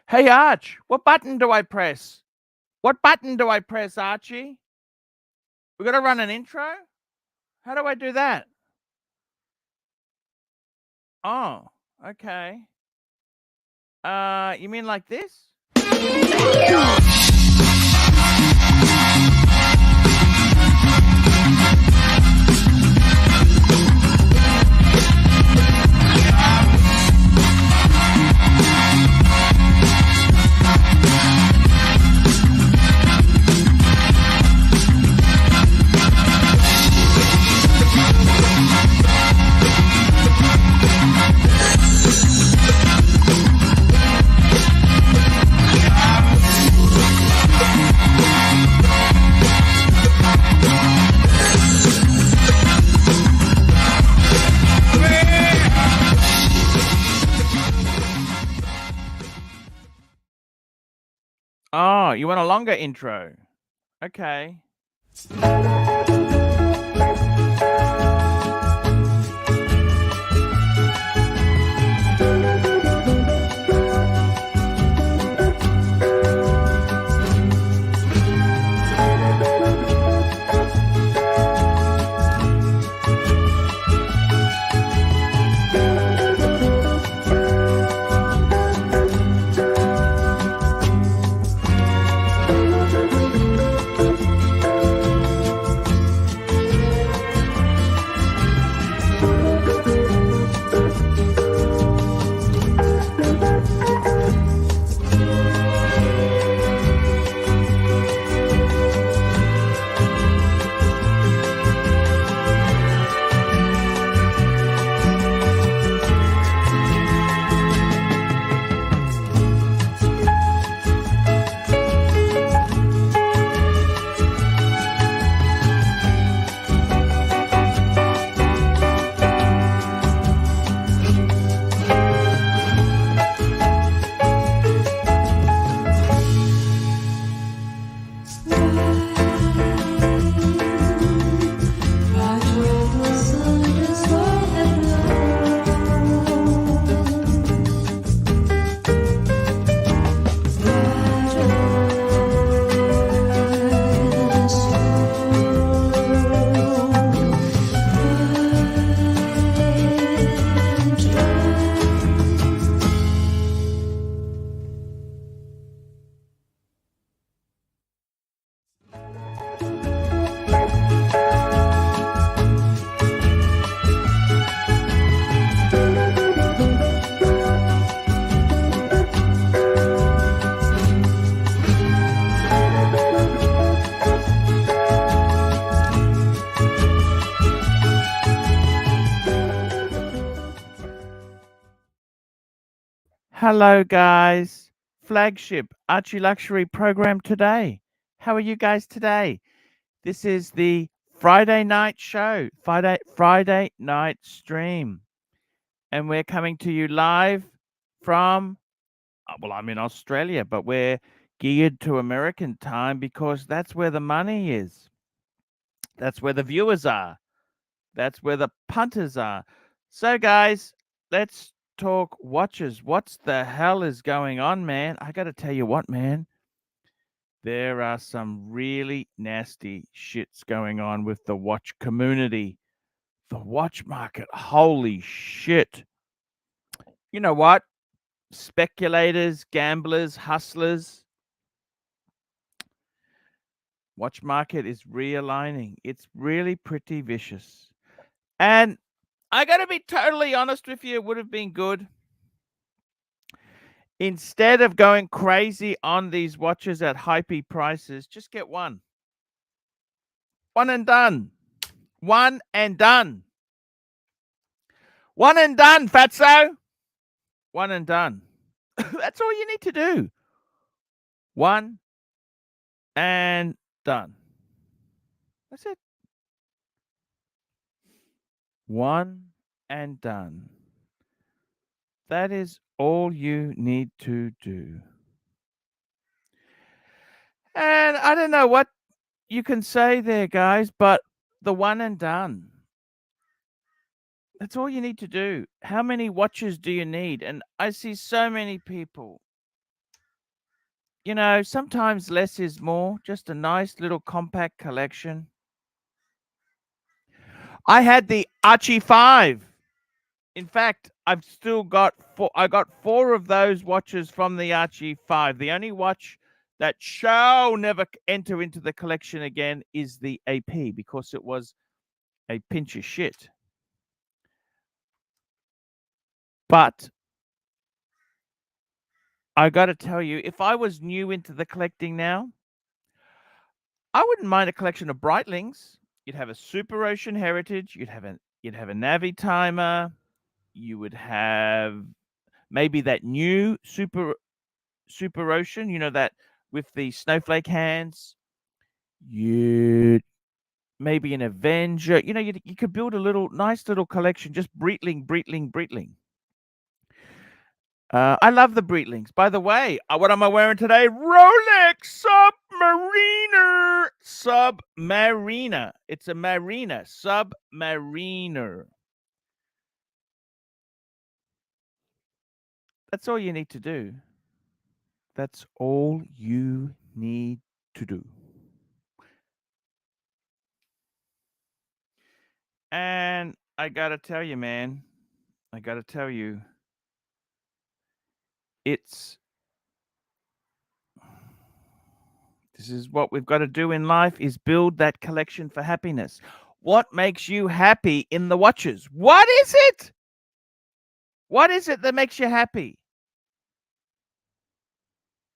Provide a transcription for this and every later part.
Hey, Arch, what button do I press? What button do I press, Archie? We got to run an intro? How do I do that? Oh, okay. You mean like this? Oh, you want a longer intro? Okay. Hello, guys. Flagship ArchieLuxury program today. How are you guys today? This is the Friday night show, Friday night stream. And we're coming to you live from, well, I'm in Australia, but we're geared to American time because that's where the money is. That's where the viewers are. That's where the punters are. So, guys, let's talk watches. What the hell is going on, man? I got to tell you what, man. There are some really nasty shits going on with the watch community, the watch market. Holy shit. You know what? Speculators, gamblers, hustlers. Watch market is realigning. It's really pretty vicious. And I got to be totally honest with you, it would have been good. Instead of going crazy on these watches at hypey prices, just get one. One and done. One and done. One and done, fatso. One and done. That's all you need to do. One and done. That's it. One and done. That is all you need to do. And I don't know what you can say there, guys, but the one and done. That's all you need to do. How many watches do you need? And I see so many people you know, sometimes less is more. Just a nice little compact collection. I had the Archie 5. In fact, I've still got four. I got 4 of those watches from the Archie 5. The only watch that shall never enter into the collection again is the AP, because it was a pinch of shit. But I got to tell you, if I was new into the collecting now, I wouldn't mind a collection of Breitlings. You'd have a Super Ocean Heritage. You'd have a Navi Timer. You would have maybe that new Super Ocean. You know, that with the snowflake hands. You maybe an Avenger. You know, you could build a nice little collection. Just Breitling. I love the Breetlings. By the way, what am I wearing today? Rolex Submariner. It's a Marina Submariner. That's all you need to do. That's all you need to do. And I gotta tell you, man. This is what we've got to do in life, is build that collection for happiness. What makes you happy in the watches? What is it? What is it that makes you happy?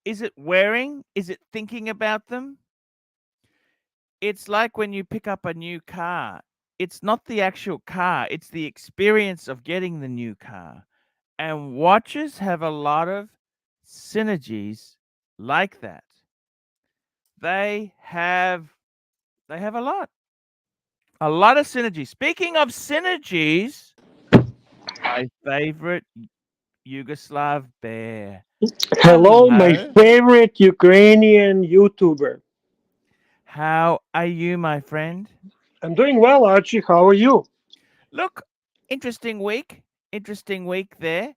Is it wearing? Is it thinking about them? It's like when you pick up a new car. It's not the actual car. It's the experience of getting the new car. And watches have a lot of synergies like that. They have a lot. A lot of synergies. Speaking of synergies, my favorite Yugoslav bear. Hello, my Hello. favorite Ukrainian YouTuber. How are you, my friend? I'm doing well, Archie. How are you? Look, interesting week. Interesting week there.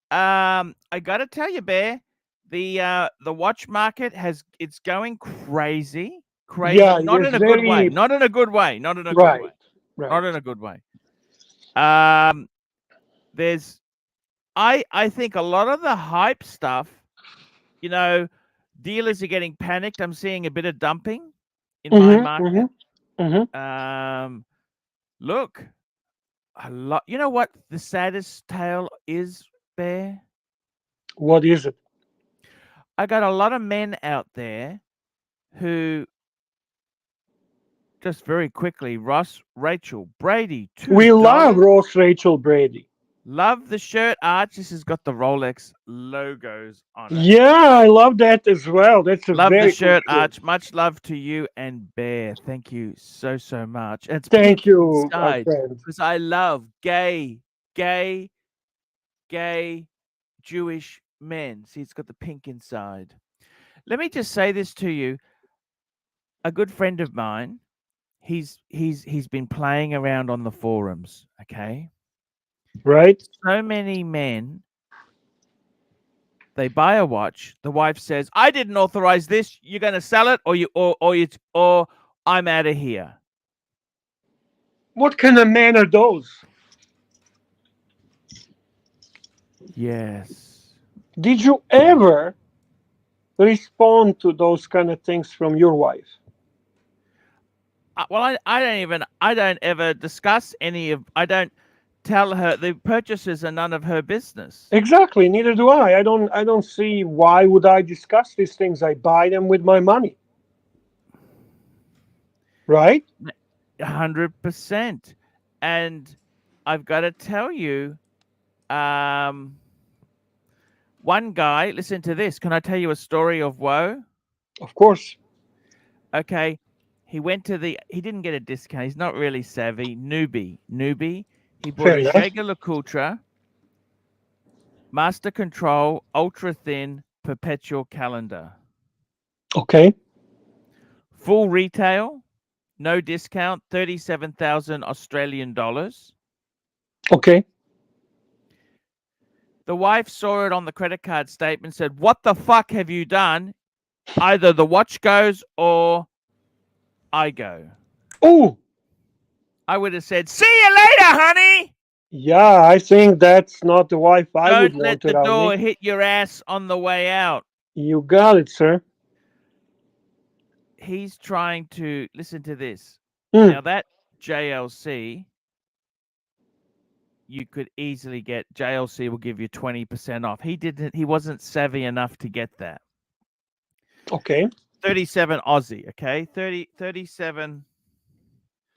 I gotta tell you, Bear, the watch market it's going crazy. Crazy. Yeah, it Not was in a good way. very Not in a good way. Not in a good right, way. right. Not in a good way. Um, there's I think a lot of the hype stuff, you know, dealers are getting panicked. I'm seeing a bit of dumping in my Mm-hmm, market. mm-hmm, mm-hmm. Look, a lot. You know what the saddest tale is, Bear? What is it? I got a lot of men out there who, just very quickly, Ross, Rachel, Brady, We love $2. Ross Rachel Brady. Love the shirt, Arch. This has got the Rolex logos on it. Yeah, I love that as well. That's a Love the very cool shirt, shirt. Arch. Much love to you and Bear. Thank you so, so much. And it's Thank pink you, my inside friend. because I love gay, gay Jewish men. See, it's got the pink inside. Let me just say this to you. A good friend of mine, he's been playing around on the forums, okay? Right? So many men, they buy a watch, the wife says, "I didn't authorize this. You're going to sell it or I'm out of here." What kind of men are those? Yes. Did you Yeah. ever respond to those kind of things from your wife? Well, I don't ever discuss I don't tell her. The purchases are none of her business. Exactly, neither do I. I don't see why would I discuss these things. I buy them with my money, right? 100%. And I've got to tell you, um, one guy, listen to this. Can I tell you a story of woe? Of course. Okay. He didn't get a discount. He's not really savvy. Newbie. He bought Fair a enough. Jaeger LeCoultre Master Control Ultra Thin Perpetual Calendar. Okay. Full retail, no discount, 37,000 Australian dollars. Okay. The wife saw it on the credit card statement, said, "What the fuck have you done? Either the watch goes or I go. Oh, I would have said, "See you later, honey." yeah, I think that's not the wife I would Don't let want the around door me. hit your ass on the way out. You got it, sir. He's trying to listen to this. Hmm. Now that JLC, you could easily get. JLC will give you 20% off. He wasn't savvy enough to get that. Okay. 37 Aussie, okay? 37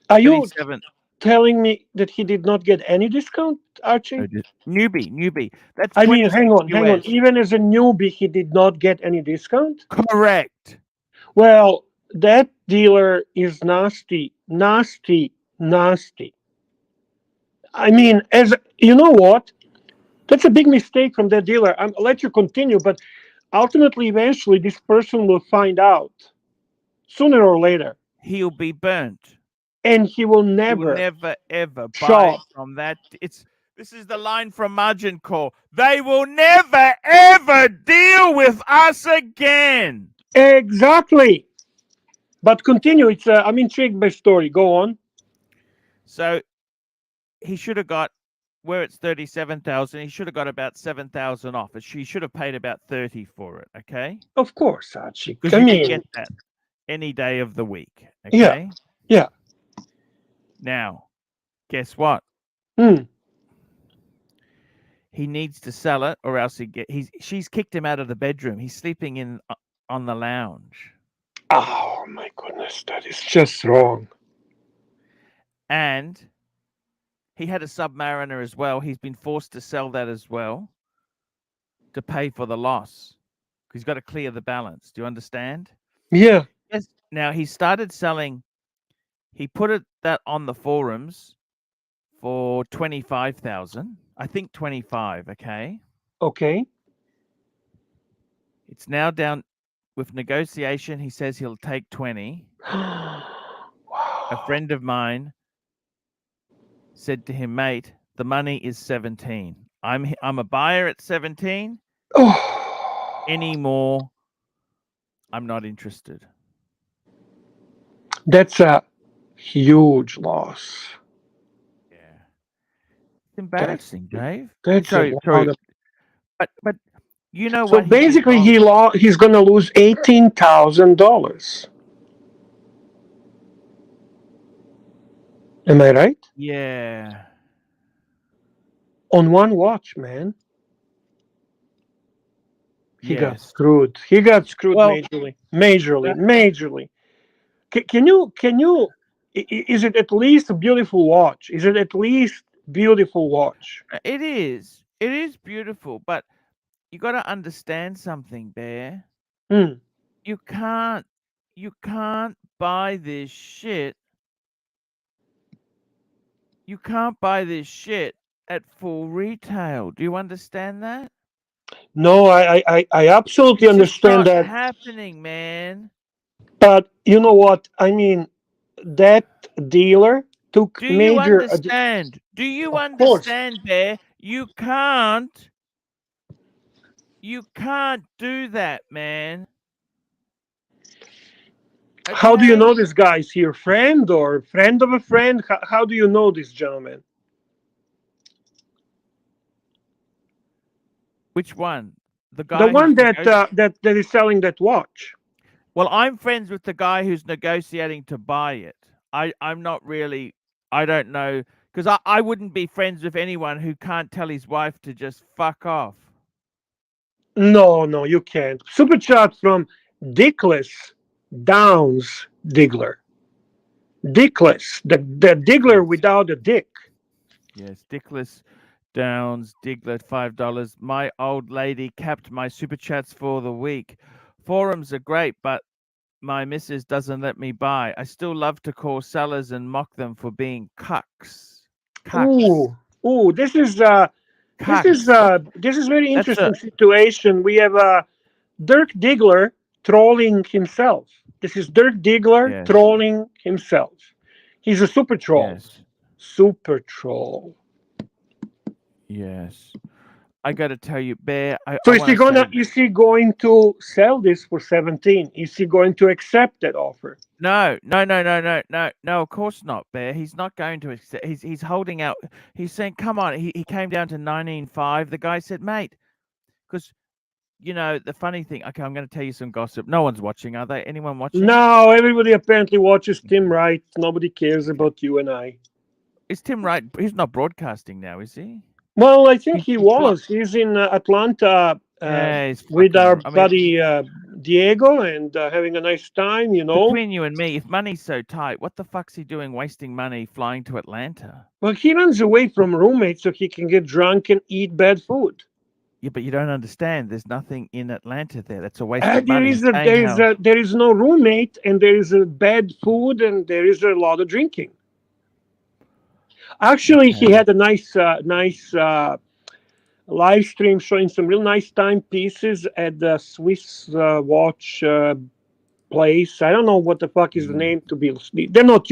Are you 37 telling me that he did not get any discount, Archie? newbie. That's I mean, 26 hang on. US. Even as a newbie, he did not get any discount? Correct. Well, that dealer is nasty, nasty, nasty. I mean, as you know what? That's a big mistake from that dealer. I'll let you continue, but ultimately, eventually, this person will find out sooner or later, He'll be burnt. and he will He will never never ever buy shop. from that. This is the line from Margin Call. They will never ever deal with us again. Exactly. But continue. It's I'm intrigued by story. Go on. So he should have got where it's 37,000. He should have got about 7,000 off. He should have paid about 30 for it. Okay, Of course, Archie. because I you mean, can get that any day of the week. yeah, Okay. yeah. Now, guess what? Hmm. He needs to sell it, or else she's kicked him out of the bedroom. He's sleeping in on the lounge, Oh my goodness, that is just wrong. and he had a Submariner as well. He's been forced to sell that as well to pay for the loss. He's got to clear the balance. Do you understand? Yeah. Yes. Now he started selling. He put that on the forums for 25,000. I think 25. Okay. Okay. It's now down with negotiation. He says he'll take 20. Wow. A friend of mine said to him, "Mate, the money is 17. I'm a buyer at 17. Oh, Any more, I'm not interested." that's a huge loss. Yeah. It's That embarrassing, Dave. that's a lot Sorry. of. But you know So what he did basically, wrong? he's gonna lose $18,000. Am I right? Yeah. On one watch, man. He got Yes. screwed. He got screwed Well, majorly. Majorly. that, Majorly. Can you is it at least a beautiful watch? Is it at least beautiful watch? it is. It is beautiful, but you got to understand something, Bear. Hmm. You can't buy this shit. You can't buy this shit at full retail. Do you understand that? No, I absolutely It's just understand not that. happening, man. But you know what? I mean, that dealer took Do you major. understand? Do you Of course. understand, Bear? You can't do that, man. How do you Okay? know this guy? Is he your friend or friend of a friend? How do you know this gentleman? Which one? The The guy who's one that is selling that watch. Well, I'm friends with the guy who's negotiating to buy it. I'm not really. I don't know, because I wouldn't be friends with anyone who can't tell his wife to just fuck off. No, no, you can't. Super chat from Dickless Downs Diggler. Dickless, the Diggler Yes. without a dick. Yes, Dickless Downs, Diglet, $5. My old lady capped my super chats for the week. Forums are great, but my missus doesn't let me buy. I still love to call sellers and mock them for being cucks. Cucks. Ooh, ooh, Cucks. this is very That's a interesting situation. We have Dirk Diggler trolling himself. This is Dirk Diggler yes, trolling himself. He's a super troll. yes, Super troll. yes. I got to tell you, Bear. I So want to say is he going to sell this for 17? Is he going to accept that offer? no, no, no, no, no, no, no. Of course not, Bear. He's not going to accept. He's holding out. He's saying, "Come on." He came down to 19.5. The guy said, "Mate," because the funny thing. Okay, I'm going to tell you some gossip. No one's watching, are they? Anyone watching? No, everybody apparently watches Tim Wright. Nobody cares about you and I. Is Tim Wright? He's not broadcasting now, is he? Well, I think he He's was. He's in Atlanta yeah, he's with our fucking. I mean, buddy Diego and having a nice time, you know. between you and me, if money's so tight, what the fuck's he doing wasting money flying to Atlanta? Well, he runs away from roommates so he can get drunk and eat bad food. Yeah, but you don't understand. There's nothing in Atlanta there. That's a waste of There money. is He's saying how there is no roommate and there is a bad food and there is a lot of drinking. Actually, he okay. had a nice live stream showing some real nice timepieces at the Swiss watch place. I don't know what the fuck is the Mm, name to be. They're not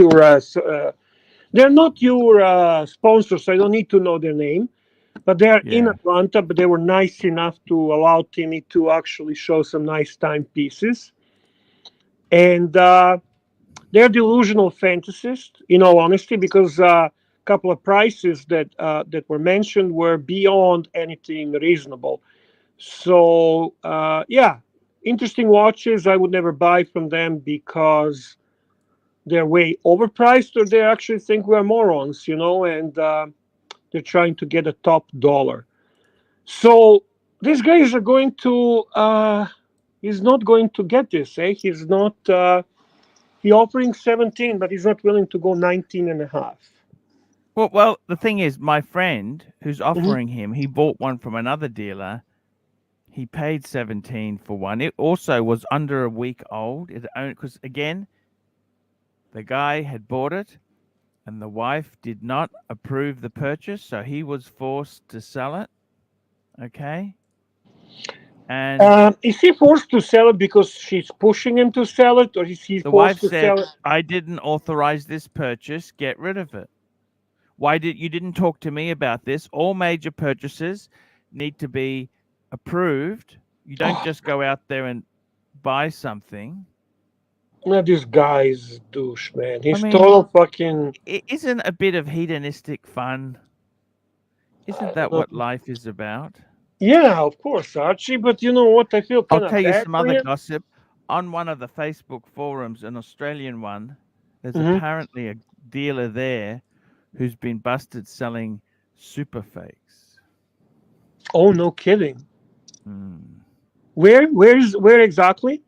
your sponsors. So I don't need to know their name, but they are in yeah. Atlanta. But they were nice enough to allow Timmy to actually show some nice timepieces, and they're delusional fantasists. In all honesty, because a couple of prices that were mentioned were beyond anything reasonable. So yeah, interesting watches. I would never buy from them because they're way overpriced, or they actually think we're morons, and they're trying to get a top dollar. So these guys are going to. He's not going to get this. He's not. He offering 17, but he's not willing to go 19 and a half. Well, the thing is, my friend who's Mm-hmm. offering him, he bought one from another dealer. He paid 17 for one. It also was under a week old. It only because again, the guy had bought it and the wife did not approve the purchase, so he was forced to sell it. Okay, and Is he forced to sell it because she's pushing him to sell it, or is he the wife forced to said, sell it? "I didn't authorize this purchase. Get rid of it. Why did you didn't talk to me about this? All major purchases need to be approved. You don't Oh, just go out there and buy something." man, this guy is a douche, man. I He's mean, total fucking. isn't a bit of hedonistic fun? Isn't that what life is about? Yeah, of course, Archie. But you know what? I feel I'll kind of tell you bad some for other him. gossip. On one of the Facebook forums, an Australian one, there's Hmm. apparently a dealer there who's been busted selling super fakes. Oh, no kidding. Mm. Where exactly?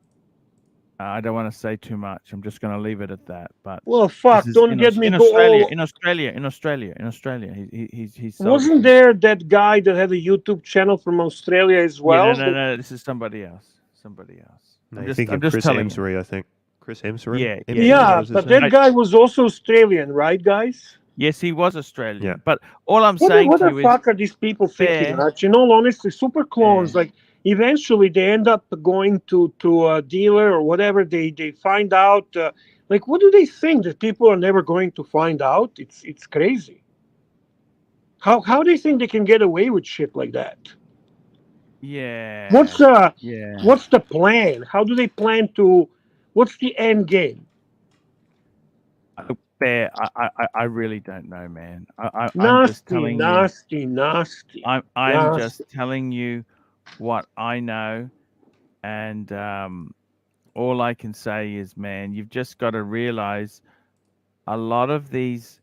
I don't want to say too much. I'm just going to leave it at that. But Well, this fuck! is Don't get me In go Australia. all. In Australia. In Australia. In Australia. He's sold it Wasn't to. there that guy that had a YouTube channel from Australia as Yeah, no, well? no, no. This is somebody else. Somebody else. No, you're thinking I'm of just Chris telling you. Hemsworth, I think. Chris Hemsworth? Yeah, yeah, Hemsworth, that yeah. Yeah, was his but name? that guy was also Australian, right, guys? Yes, he was Yeah. Australian. But all I'm saying What to the you is fuck are these people thinking, fair. Arch? In all honesty, super clones, Fair. like eventually they end up going to a dealer or whatever. They find out, like, what do they think that people are never going to find out? It's crazy. How do they think they can get away with shit like that? Yeah. What's Yeah. what's the plan? How do they plan to? What's the end game? Fair. I really don't know, man. I'm just Nasty, telling you. nasty, nasty, I'm just nasty. telling you what I know, and all I can say is, man, you've just got to realize a lot of these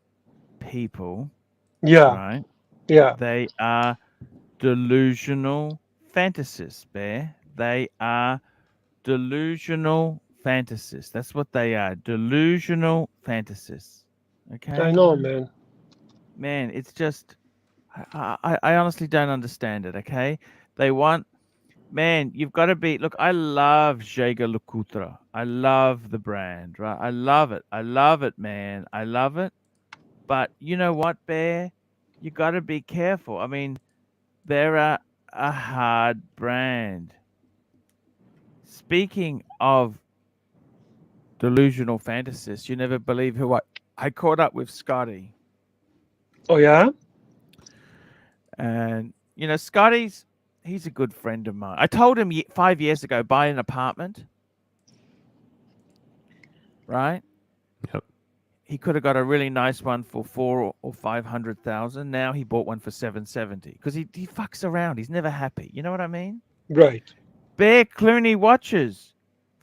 people, Yeah, right? yeah. They are delusional fantasists, Bear. They are delusional fantasists. That's what they are. Delusional fantasists. I Okay? know, man. Man, it's just I honestly don't understand it, okay? They want man, you've got to be look, I love Jaeger LeCoultre. I love the brand, right? I love it. I love it, man. I love it. But you know what, Bear? You got to be careful. I mean, they're a hard brand. Speaking of delusional fantasists, you never believe who I caught up with Scotty, Oh yeah. and You know, Scotty's, he's a good friend of mine. I told him 5 years ago, buy an apartment. Right? Yep. He could have got a really nice one for 400,000 or 500,000. Now he bought one for 770 because he fucks around. He's never happy. You know what I mean? Right. Bear Clooney watches,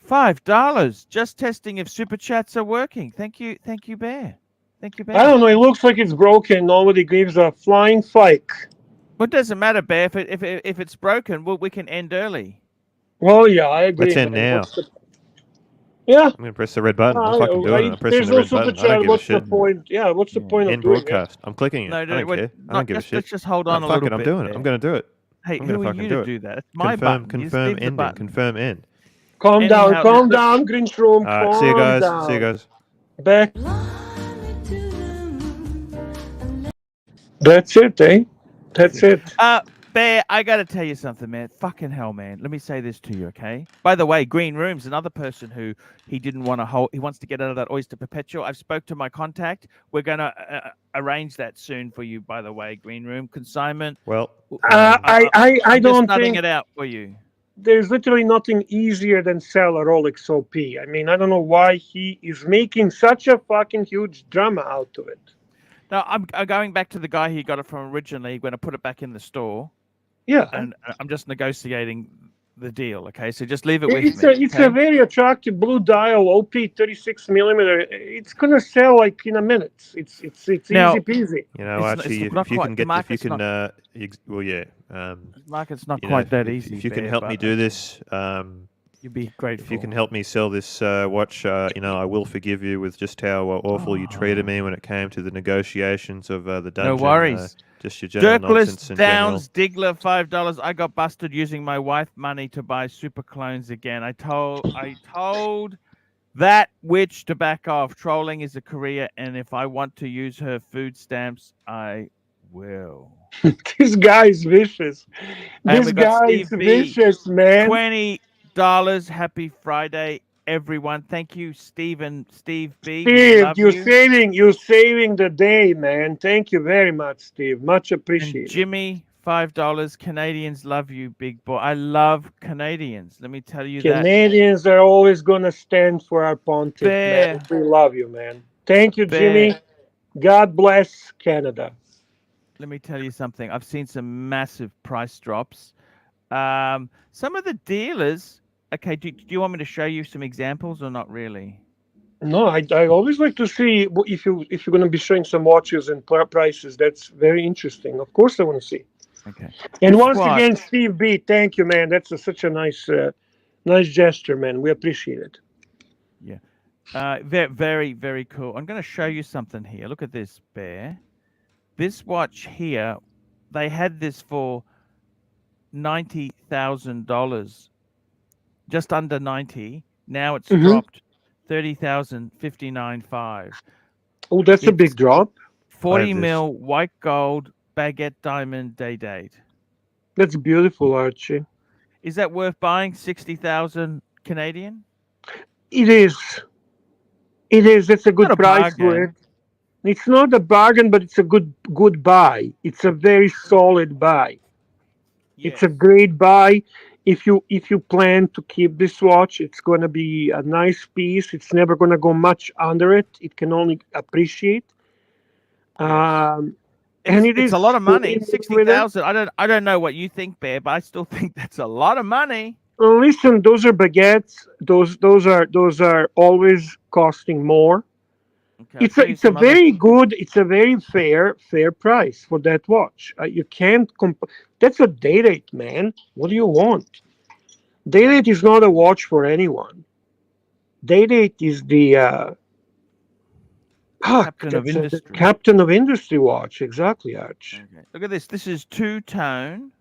$5. Just testing if super chats are working. Thank you, Bear. Thank you, Bear. I don't know. It looks like it's broken. Nobody gives a flying fuck. Well, it doesn't matter, Bear. If it's broken, we can end early. Well, yeah, I agree. Let's end man. now. Yeah. I'm going to press the red button. I'm fucking doing it. I'm pressing There's the no red super button. I chat. don't give a What's the shit. point? Yeah, what's the point of End doing it? broadcast. I'm clicking it. No, I don't care. I don't give a shit. Let's just hold on a Fuck little it. I'm bit. doing it. I'm going to do it. Hey, I'm who gonna are fucking you do to it. do that? It's my Confirm, button. You just confirm leave the ending. button. Confirm end. Calm Anyhow, down, Grinch Room. All right. See you guys. Down. See you guys. Back. That's it, eh? That's it. Bear, I got to tell you something, man. Fucking hell, man. Let me say this to you, okay? By the way, Green Room's another person who he didn't want to hold. He wants to get out of that Oyster Perpetual. I've spoke to my contact. We're going to arrange that soon for you, by the way, Green Room. Consignment. Well, I I'm don't just think it out for you. There's literally nothing easier than sell a Rolex OP. I mean, I don't know why he is making such a fucking huge drama out of it. Now, I'm going back to the guy he got it from originally. Going to put it back in the store. Yeah. And I'm just negotiating the deal, okay? So just leave it with me. It's a very attractive blue dial OP 36 millimeter. It's gonna sell like in a minute. It's Now, easy peasy. you know, Archie, if you can get, if you can, well, yeah. Market's not quite that easy. If you can help me do this, you'd be grateful. If you can help me sell this watch, you know, I will forgive you with just how awful you treated me when it came to the negotiations of the dungeon. No worries. Just your general nonsense in Downs general. Digler, $5. I got busted using my wife money to buy super clones again. I told that witch to back off. Trolling is a career, and if I want to use her food stamps, I will. This guy is vicious. This guy is vicious, man. $20. Happy Friday, everyone. Thank you, Steve B. Steve, you're saving the day, man. Thank you very much, Steve. Much appreciated. And Jimmy, $5. Canadians love you, big boy. I love Canadians. Let me tell you Canadians are always gonna stand for our pontiff, man. We love you, man. Thank you, Jimmy. God bless Canada. Let me tell you something. I've seen some massive price drops. Some of the dealers. Okay, do you want me to show you some examples or not really? No, I always like to see if you're going to be showing some watches and prices. That's very interesting. Of course, I want to see. Okay. And once again, Steve B, thank you, man. That's such a nice gesture, man. We appreciate it. Yeah. Very, very cool. I'm going to show you something here. Look at this, Bear. This watch here, they had this for $90,000, just under 90. Now it's dropped 30,000, 59.5. Oh, that's a big drop. 40 mil white gold baguette diamond day date. That's beautiful, Archie. Is that worth buying? 60,000 Canadian? It is. It is. That's a good price for it. It's not a bargain, but it's a good buy. It's a very solid buy. Yes. It's a great buy. If you plan to keep this watch, it's going to be a nice piece. It's never going to go much under it. It can only appreciate. Yes. And it's a lot of money. 60,000. I don't know what you think, Bear, but I still think that's a lot of money. Well, listen, those are baguettes. Those are always costing more. Okay, it's a very good, it's a very fair price for that watch. You can't that's a day date, man. What do you want? Day date is not a watch for anyone. Day date is the captain of industry watch. Exactly, Arch. Okay. Look at this. This is two-tone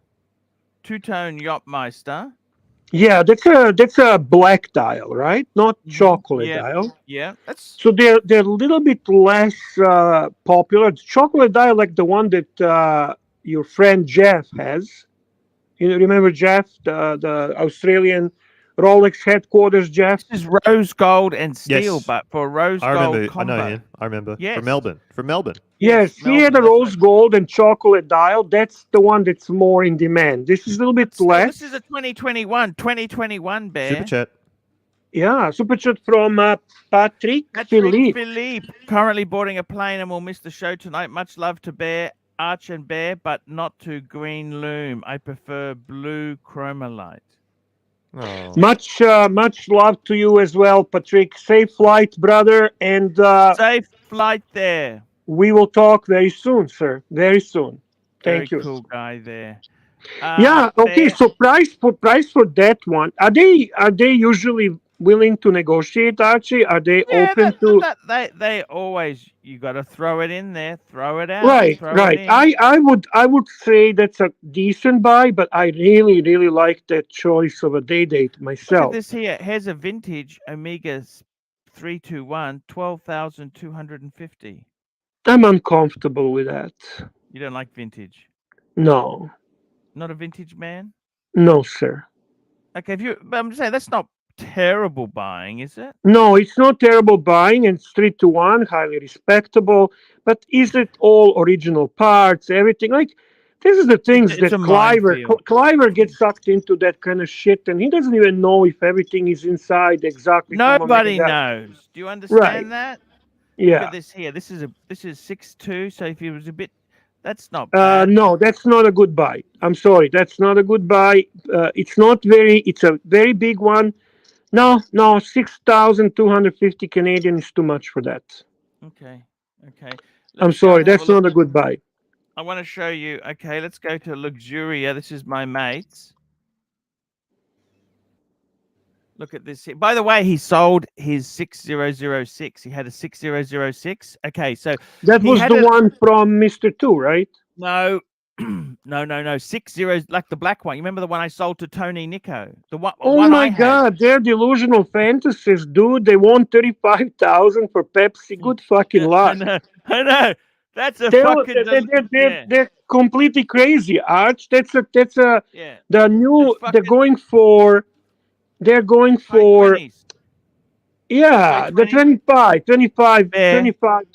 Yachtmeister. Yeah, that's a black dial, right? Not chocolate dial. Yeah, so they're a little bit less popular. Chocolate dial, like the one that your friend Jeff has. You remember Jeff, the Australian Rolex headquarters, Jeff. This is rose gold and steel, Yes. but for a rose I gold remember. combo. I know him. I remember. Yes. From Melbourne. From Melbourne. Yes, he had Melbourne, a that's rose right. gold and chocolate dial. That's the one that's more in demand. This is a little bit But still, less. this is a 2021 bear. Super chat. Yeah, super chat from Patrick Philippe. Philippe. Currently boarding a plane and will miss the show tonight. Much love to Bear, Arch and Bear, but not to Green Loom. I prefer blue chromalite. Oh. Much love to you as well, Patrick. Safe flight, brother, and Safe flight there. we will talk very soon, sir. Very soon. Thank Very you. cool guy there. Yeah. Okay. Bear, So price for that one. Are they usually willing to negotiate, Archie? Are they yeah, open to? they always, you got to throw it in there, throw it out, Right. throw Right. it in. I would say that's a decent buy, but I really like that choice of a day date Look at myself. this here. Here's a vintage Omega 321, 12,250. I'm uncomfortable with that. You don't like vintage? No. Not a vintage man? No, sir. Okay, but I'm just saying that's not terrible buying, is it? No, it's not terrible buying, and it's 3-1, highly respectable. But is it all original parts, everything? Like, this is the things It's that a minefield. Cliver gets sucked into that kind of shit, and he doesn't even know if everything is inside exactly. Nobody knows. Do you understand that? Look Yeah. at this here. This is 6'2", so if it was a bit, that's not bad. No, that's not a good buy. I'm sorry, that's not a good buy. It's a very big one. No, 6,250 Canadian is too much for that. Okay. I'm sorry, that's not a good buy. I want to show you. Okay, let's go to Luxuria. This is my mate's. Look at this here. By the way, he sold his 6006. He had a 6006. Okay, so that was the one from Mr. Two, right? No. No. 60, like the black one. You remember the one I sold to Tony Nico? The one. Oh my God, they're delusional fantasies, dude. They want 35,000 for Pepsi. Good fucking luck. I know. That's a fucking. They're completely crazy, Arch. That's a yeah. The new. They're going for. Yeah, the 25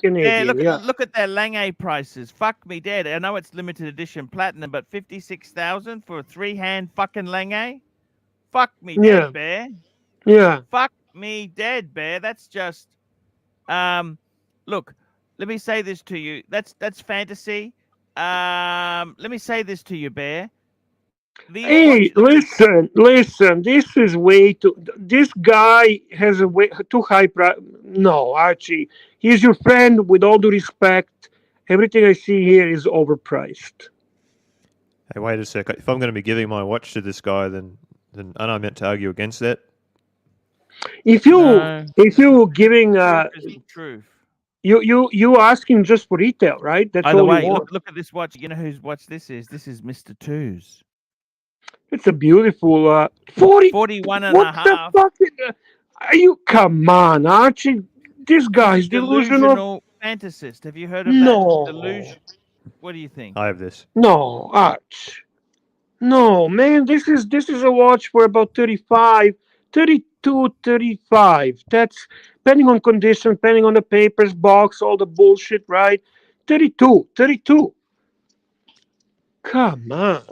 Canadian. Yeah, look at their Lange prices. Fuck me dead. I know it's limited edition platinum, but 56,000 for a 3-hand fucking Lange. Fuck me dead, Bear. Yeah. Fuck me dead, Bear. That's just. Look, let me say this to you. That's fantasy. Let me say this to you, Bear. Hey, listen. This is way too. This guy has a way too high price. No, Archie, he's your friend. With all due respect, everything I see here is overpriced. Hey, wait a sec. If I'm going to be giving my watch to this guy, then aren't I meant to argue against that? If you giving truth. You asking just for retail, right? That's By the all way, you want. look at this watch. You know whose watch this is? This is Mr. Two's. It's a beautiful 41 and a half. Are you? Come on, Archie. This guy's delusional fantasist. Have you heard of that? Delusion. What do you think? I have this. No, Arch. No, man. This is a watch for about 35, 32, 35. That's depending on condition, depending on the papers, box, all the bullshit, right? 32. Come on.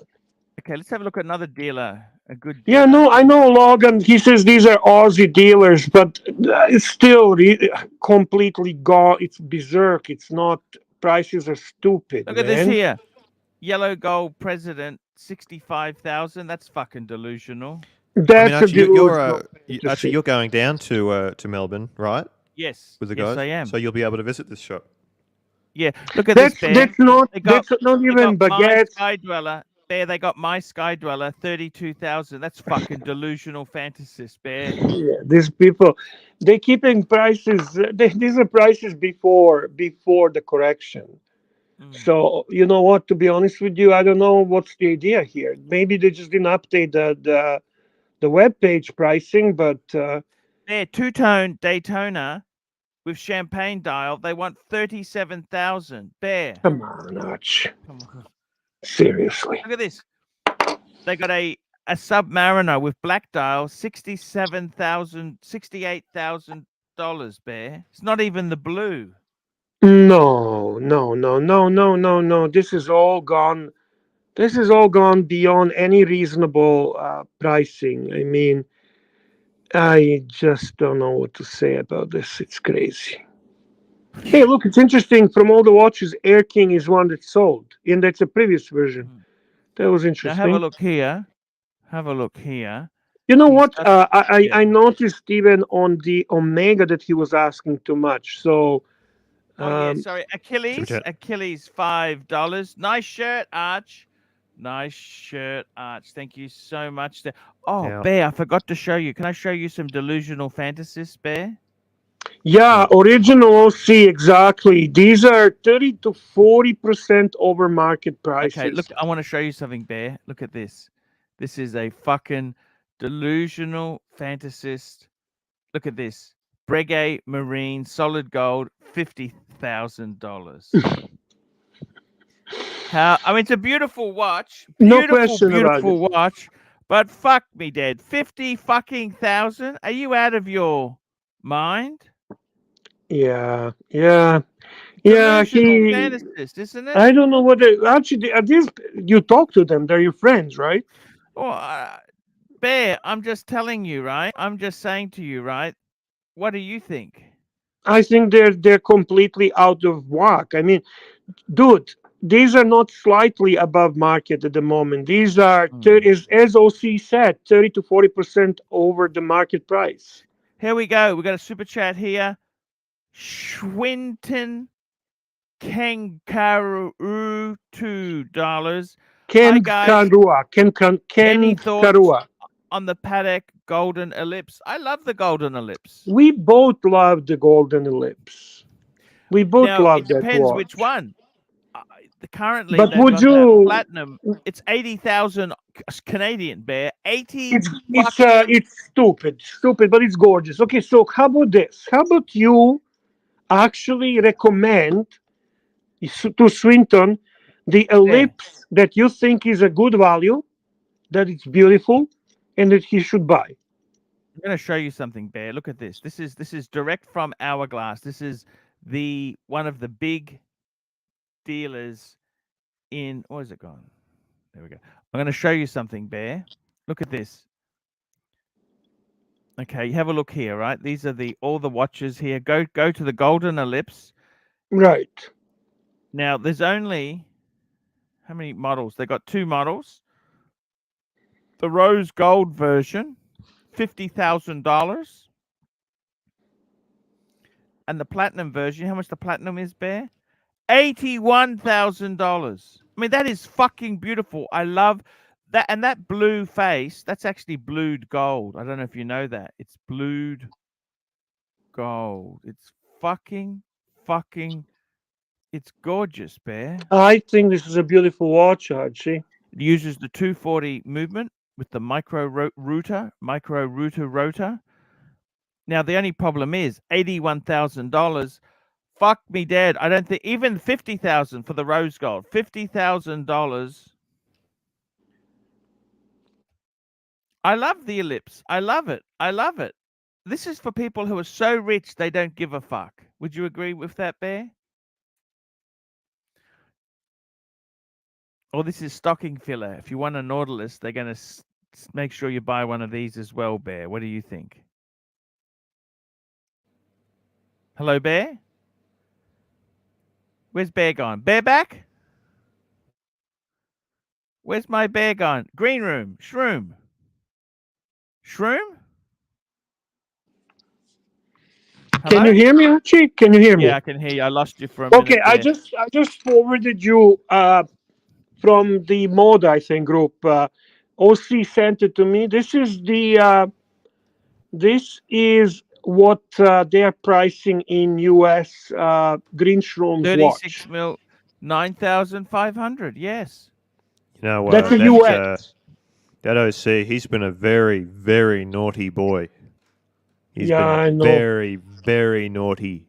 Okay, let's have a look at another dealer. A good dealer. Yeah, no, I know Logan. He says these are Aussie dealers, but it's still completely gone. It's berserk. It's not. Prices are stupid. Look at this here. Yellow gold president, 65,000. That's fucking delusional. That's Actually, you're going down to Melbourne, right? Yes. With the guys. Yes, I am. So you'll be able to visit this shop. Yeah, look at this. That's not even baguette. Sky Dweller. Bear, they got my Sky Dweller, 32,000. That's fucking delusional fantasist, Bear. Yeah, these people, they keeping prices. These are prices before the correction. So you know what? To be honest with you, I don't know what's the idea here. Maybe they just didn't update the web page pricing, but yeah, two-tone Daytona with champagne dial. They want 37,000. Bear. Come on, Arch. Come on. Seriously. Look at this. They got a a Submariner with black dial, $68,000, Bear. It's not even the blue. No, no, no, no, no, no, no. This is all gone. This is all gone beyond any reasonable pricing. I mean, I just don't know what to say about this. It's crazy. Hey, look, it's interesting. From all the watches, Air King is one that sold, and that's a previous version. That was Now interesting. have a look here. Have a look here. You know He's what? got I noticed even on the Omega that he was asking too much. So Oh yeah, um, sorry. Super Achilles. chat. Achilles, $5. Nice shirt, Arch. Nice shirt, Arch. Thank you so much. Oh, Now, Bear, I forgot to show you. Can I show you some delusional fantasists, Bear? yeah, original OC exactly. These are 30 to 40% over market Okay, look, prices. I want to show you something, Bear. Look at this. This is a fucking delusional fantasist. Look at this. Breguet Marine solid gold, $50,000. How? I mean, it's a beautiful watch. No Beautiful, question about it. beautiful watch. But fuck me, Dad. 50 fucking thousand? Are you out of your mind? Yeah, yeah, yeah. Delusional He. fantasist, isn't it? I don't know what they actually. Are these you talk to them? They're your friends, right? Well, Bear, I'm just telling you, right? I'm just saying to you, right? What do you think? I think they're completely out of whack. I mean, dude, these are not slightly above market at the moment. These are, as OC said, 30 to 40% over the market price. Here we go. We got a super chat here. Schwinton Kangaroo, $2. Hi Ken guys. Karua, Any Ken thoughts Karua. on the Patek Golden Ellipse? I love the Golden Ellipse. We both love the Golden Ellipse. We both Now love it that depends which watch. one. Currently, But they've would got the you? platinum. It's 80,000 Canadian, Bear. 80 It's fucking. it's stupid, but it's gorgeous. Okay, so how about this? How about you actually recommend to Swinton the Bear. ellipse that you think is a good value, that it's beautiful, and that he should buy? I'm going to show you something, Bear. Look at this. This is direct from Hourglass. This is the one of the big dealers in. Where's it gone? There we go. I'm going to show you something, Bear. Look at this. Okay, you have a look here, right? These are all the watches here. Go to the Golden Ellipse. Right. Now, there's only how many models? They got 2 models. The rose gold version, $50,000. And the platinum version, how much the platinum is, Bear? $81,000. I mean, that is fucking beautiful. I love that. And that blue face, that's actually blued gold. I don't know if you know that. It's blued gold. It's fucking, it's gorgeous, Bear. I think this is a beautiful watch, Archie. It uses the 240 movement with the micro router rotor. Now, the only problem is $81,000. Fuck me dead. I don't think even 50,000 for the rose gold. $50,000. I love the ellipse. I love it. I love it. This is for people who are so rich they don't give a fuck. Would you agree with that, Bear? Or this is stocking filler. If you want a Nautilus, they're going to make sure you buy one of these as well, Bear. What do you think? Hello, Bear? Where's Bear gone? Bear back? Where's my bear gone? Green room. Shroom. Shroom? Can you Hello? hear me, Archie? Can you hear Yeah, me? I can hear you. I lost you for a Okay, minute I there. just forwarded you from the Moda, I think, group. OC sent it to me. This is what they are pricing in US Green Shroom's 36 watch. mil, 9,500. Yes. you know, That's a US. that OC, he's been a very, very naughty boy. He's Yeah, been I know. very, very naughty.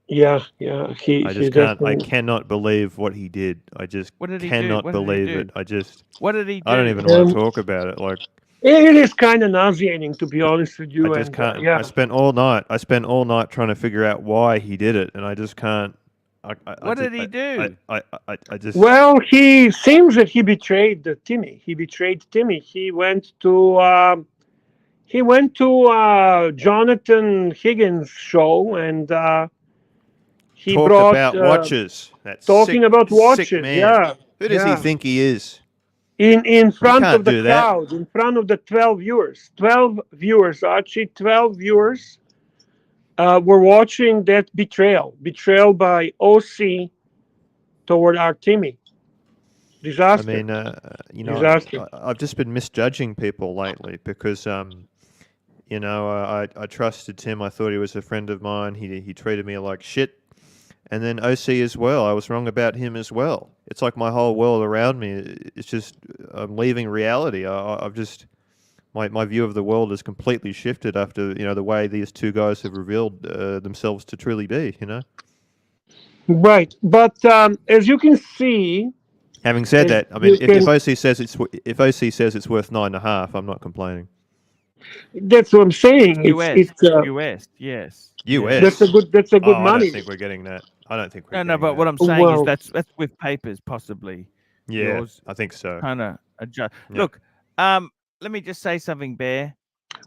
Yeah, yeah. He I he just can't. I definitely. cannot believe what he did. I just What did he do? cannot What did he believe do? it. I just. What did he I don't do? even want to talk about it. Like It is kind of nauseating, to be honest with I you. just And can't. yeah, I spent all night. I spent all night trying to figure out why he did it, and I just can't. I What just. did he do? I just. well, he seems that he betrayed Timmy. He betrayed Timmy. He went to Jonathan Higgins' show, and he Talk brought about watches. That talking sick, about sick watches. man. Yeah, Who does he yeah. think he is? In He front can't of the do that. crowd, in front of the 12 viewers. 12 viewers, Archie. 12 viewers were watching that betrayal by OC toward our Timmy. I Disaster, mean, disaster. I've just been misjudging people lately because, I trusted Tim. I thought he was a friend of mine. He treated me like shit. And then OC as well. I was wrong about him as well. It's like my whole world around me. It's just I'm leaving reality. I've just my view of the world has completely shifted after the way these two guys have revealed themselves to truly be. Right, but as you can see, Having said as that, I mean, you if can, OC says it's worth 9.5, I'm not complaining. that's what I'm saying. US. It's US. Yes. that's a US. good Oh, I don't money. think we're getting that. I don't think we're No, getting but what that. I'm saying is Well, that's with papers possibly. Yeah, Yours I think so. kind of adjust. Yeah. Look, let me just say something, Bear.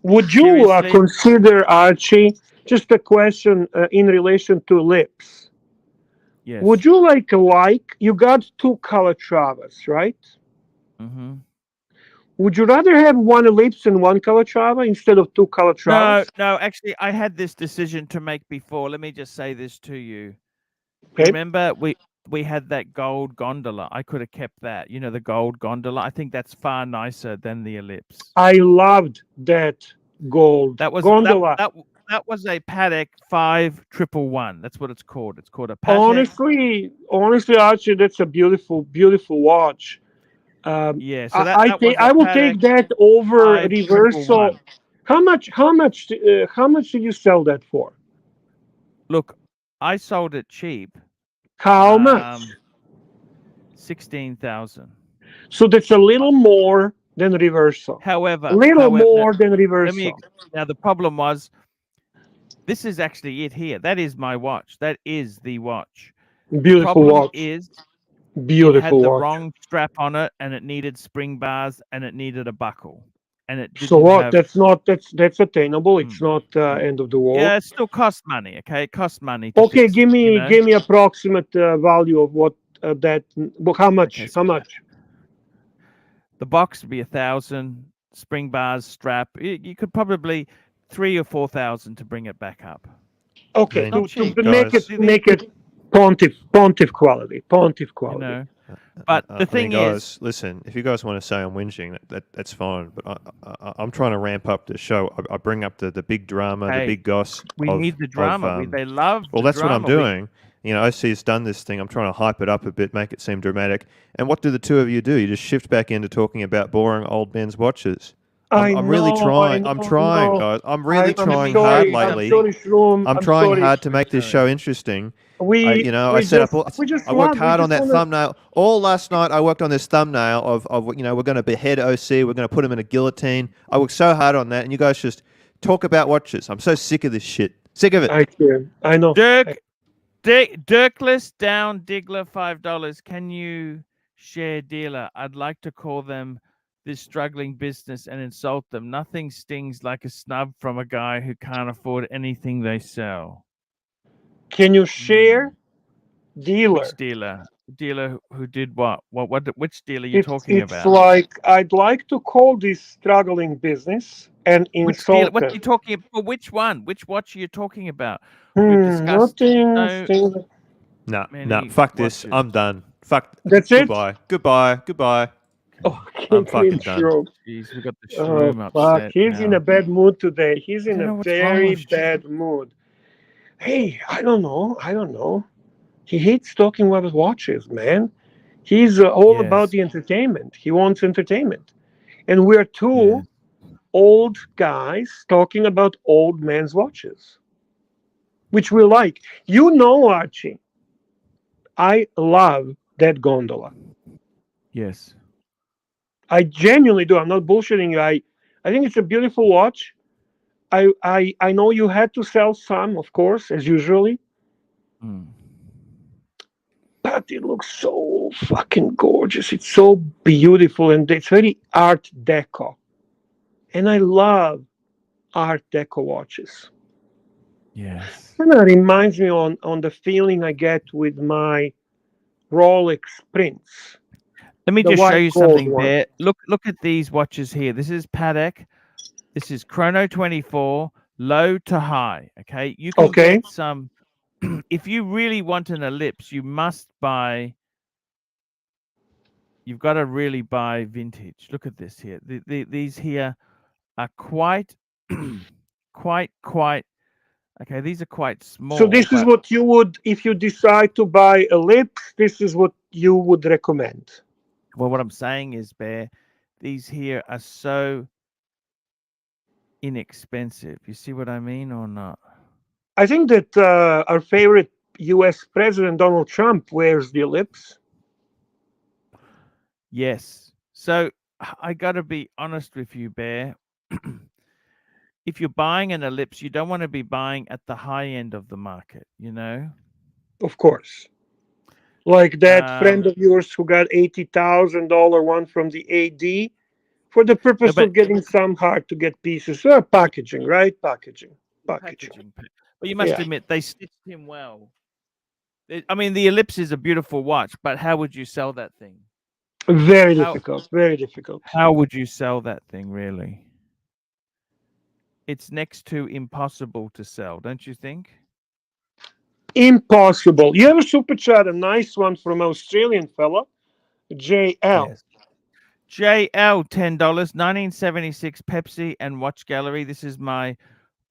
would you Seriously? consider, Archie, just a question in relation to lips? Yes. Would you like you got two Calatravas, right? Mm-hmm. Would you rather have one ellipse and one Calatrava instead of two No, Calatravas? no. Actually, I had this decision to make before. Let me just say this to you. Okay. Remember, we had that gold gondola. I could have kept that. You know, the gold gondola. I think that's far nicer than the ellipse. I loved that gold That was gondola. that was a Patek 5111. That's what it's called. It's called a Patek. Honestly, Archie, that's a beautiful, beautiful watch. Yeah. So I will take that over 5111. reversal. How much did you sell that for? Look, I sold it cheap. How much? 16,000. So that's a little more than reversal. However, Little more than let me. reversal. Now the problem was, this is actually it here. That is my watch. That is the watch. Beautiful Problem watch. is, it Beautiful had the watch. wrong strap on it, and it needed spring bars, and it needed a buckle, and it didn't So what? have. That's attainable. It's Mm, not end of the world. Yeah, it still costs money. Okay, it costs money to Okay, fix it. give me approximate value of what that. Well, how much? Okay, How much? the box would be 1,000. Spring bars, strap. You could probably 3,000 or 4,000 to bring it back up. Okay, Not cheap. to guys. make it pontiff quality. You know, but the thing guys, is, listen. If you guys want to say I'm whinging, that's fine. But I'm trying to ramp up the show. I bring up the big drama, the Hey, big goss. we need the drama. They love. Well, the that's drama. what I'm doing. OC's done this thing. I'm trying to hype it up a bit, make it seem dramatic. And what do the two of you do? You just shift back into talking about boring old men's watches. I'm really trying. I'm trying, guys. I'm really trying hard lately. I'm trying hard to make this show interesting. I worked hard on that thumbnail all last night. I worked on this thumbnail of we're going to behead OC. We're going to put him in a guillotine. I worked so hard on that, and you guys just talk about watches. I'm so sick of this shit. Sick of it. I know. Dirkless down Diggler $5. Can you share dealer? I'd like to call them this struggling business and insult them. Nothing stings like a snub from a guy who can't afford anything they sell. Can you share dealer? Which dealer? Dealer who did what? Which dealer are you talking about? It's like I'd like to call this struggling business and insult what them. are you talking about? Which one? Which watch are you talking about? Nothing. No, fuck this. I'm done. Fuck. That's Goodbye. Goodbye. Okay, I'm fucking done. Jeez, we got the shroom upset. He's in a bad mood today. He's in a very bad mood. Hey, I don't know. He hates talking about watches, man. He's all about the entertainment. He wants entertainment. And we're two old guys talking about old men's watches. which we like. You know, Archie, I love that gondola. Yes. I genuinely do. I'm not bullshitting you. I think it's a beautiful watch. I know you had to sell some, of course, as usually, Mm. but it looks so fucking gorgeous. It's so beautiful and it's very Art Deco. And I love Art Deco watches. Yes. And that reminds me on the feeling I get with my Rolex Prince, Let me the just show white you gold something, one. Bear. Look at these watches here. This is Patek. This is Chrono 24, low to high. Okay. You can Okay. get some. If you really want an ellipse, you must buy. You've got to really buy vintage. Look at this here. These here are quite, quite. Okay, these are quite So small, this is but what you would, if you decide to buy a lips, this is what you would recommend. well, what I'm saying is, Bear, these here are so inexpensive. You see what I mean or not? I think that our favorite U.S. President Donald Trump wears the ellipse. Yes. So I got to be honest with you, Bear. If you're buying an ellipse, you don't want to be buying at the high end of the market, you know? Of course. Like that friend Um, of yours who got $80,000 one from the AD for the no, purpose but of getting some hard to get pieces. Packaging, right? Packaging. Packaging. packaging. But you must Yeah. admit, they stitched him well. I mean, the ellipse is a beautiful watch, but how would you sell that thing? Very How difficult. Very difficult. how would you sell that thing, really? It's next to impossible to sell, don't you think? Impossible. You have a super chat, a nice one from Australian fella, JL. Yes. JL $10, 1976 Pepsi and Watch Gallery. This is my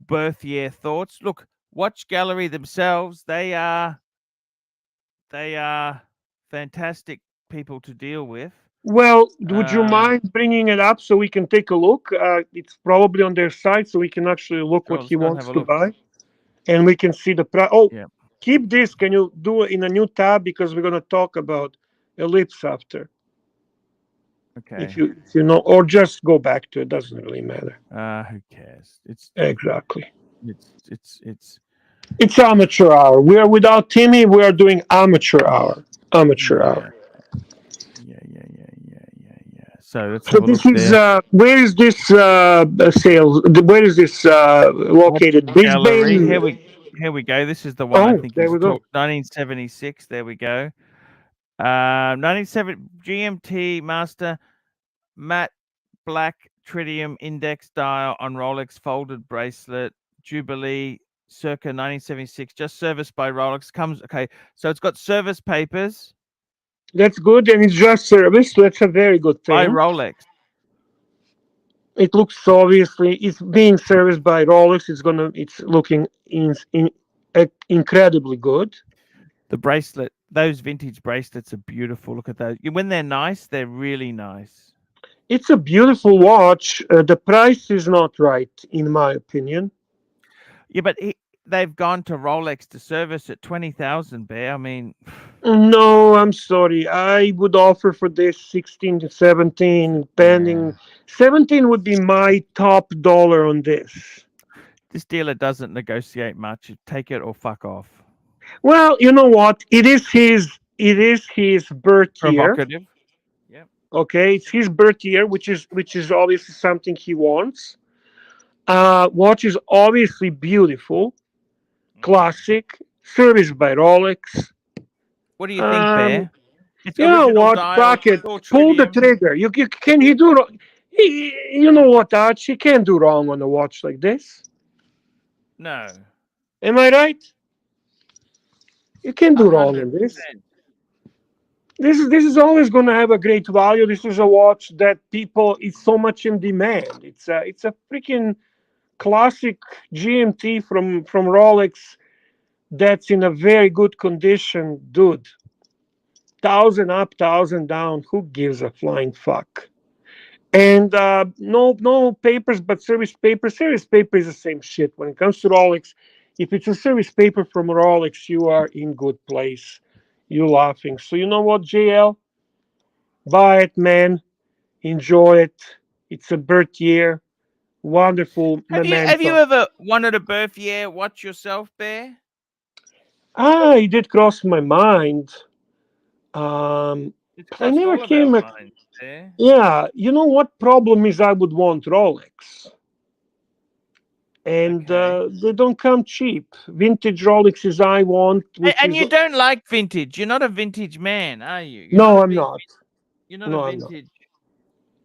birth year thoughts. Look, Watch Gallery themselves, they are fantastic people to deal with. Well, would you Um, mind bringing it up so we can take a look? It's probably on their site, so we can actually look what sure, he let's go and have wants a to look. buy, and we can see the price. Oh, Yeah. keep this. Can you do it in a new tab because we're gonna talk about ellipse after. Okay. If you know, or just go back to it. Doesn't really matter. Who cares? Exactly. It's It's amateur hour. We are without Timmy. We are doing amateur hour. Amateur yeah. hour. Yeah. So let's So have a look this is there. where is this sales? Where is this Watch located? Gallery. Brisbane. Here we go. This is the one I Oh, think there he's we go. talked 1976. There we go. 97 GMT Master matte black tritium index dial on Rolex folded bracelet Jubilee circa 1976, just serviced by Rolex. Comes okay, so it's got service papers That's good, and it's just service. So that's a very good by thing. Rolex. It looks obviously it's being serviced by Rolex. It's looking incredibly good. The bracelet, those vintage bracelets are beautiful. Look at those. When they're nice, they're really nice. It's a beautiful watch. The price is not right, in my opinion. Yeah, but they've gone to Rolex to service at 20,000. Bear. I mean, No, I'm sorry. I would offer for this 16 to 17, yeah. pending. 17 would be my top dollar on this. This dealer doesn't negotiate much. You take it or fuck off. Well, you know what? It is his birth year. Provocative. Yep. Okay, it's his birth year, which is obviously something he wants. Watch is obviously beautiful, classic, serviced by Rolex. What do you think, Um, Bear? It's you know original what? dial, Fuck it. pure Pull the tritium. trigger. Can he do? You know what, Arch? He can't do wrong on a watch like this. No. Am I right? You can't do wrong 100%. in this. This is always going to have a great value. This is a watch that people is so much in demand. It's a freaking classic GMT from Rolex that's in a very good condition, dude. 1,000 up, 1,000 down. Who gives a flying fuck? And no papers, but service paper. Service paper is the same shit when it comes to Rolex. If it's a service paper from Rolex, you are in good place. You laughing. So you know what, JL? Buy it, man. Enjoy it. It's a birth year. Wonderful Have you memento. ever wanted a birth year watch yourself, Bear? Ah, it did cross my mind. Um, It's but I crossed never all of our came. minds, Bear. Yeah, you know what problem is? I would want Rolex, and Okay. they don't come cheap. Vintage Rolexes I want, which And is you don't like vintage. You're not a vintage man, are you? You're not no, a I'm big. not. You're not a No, I'm not. vintage.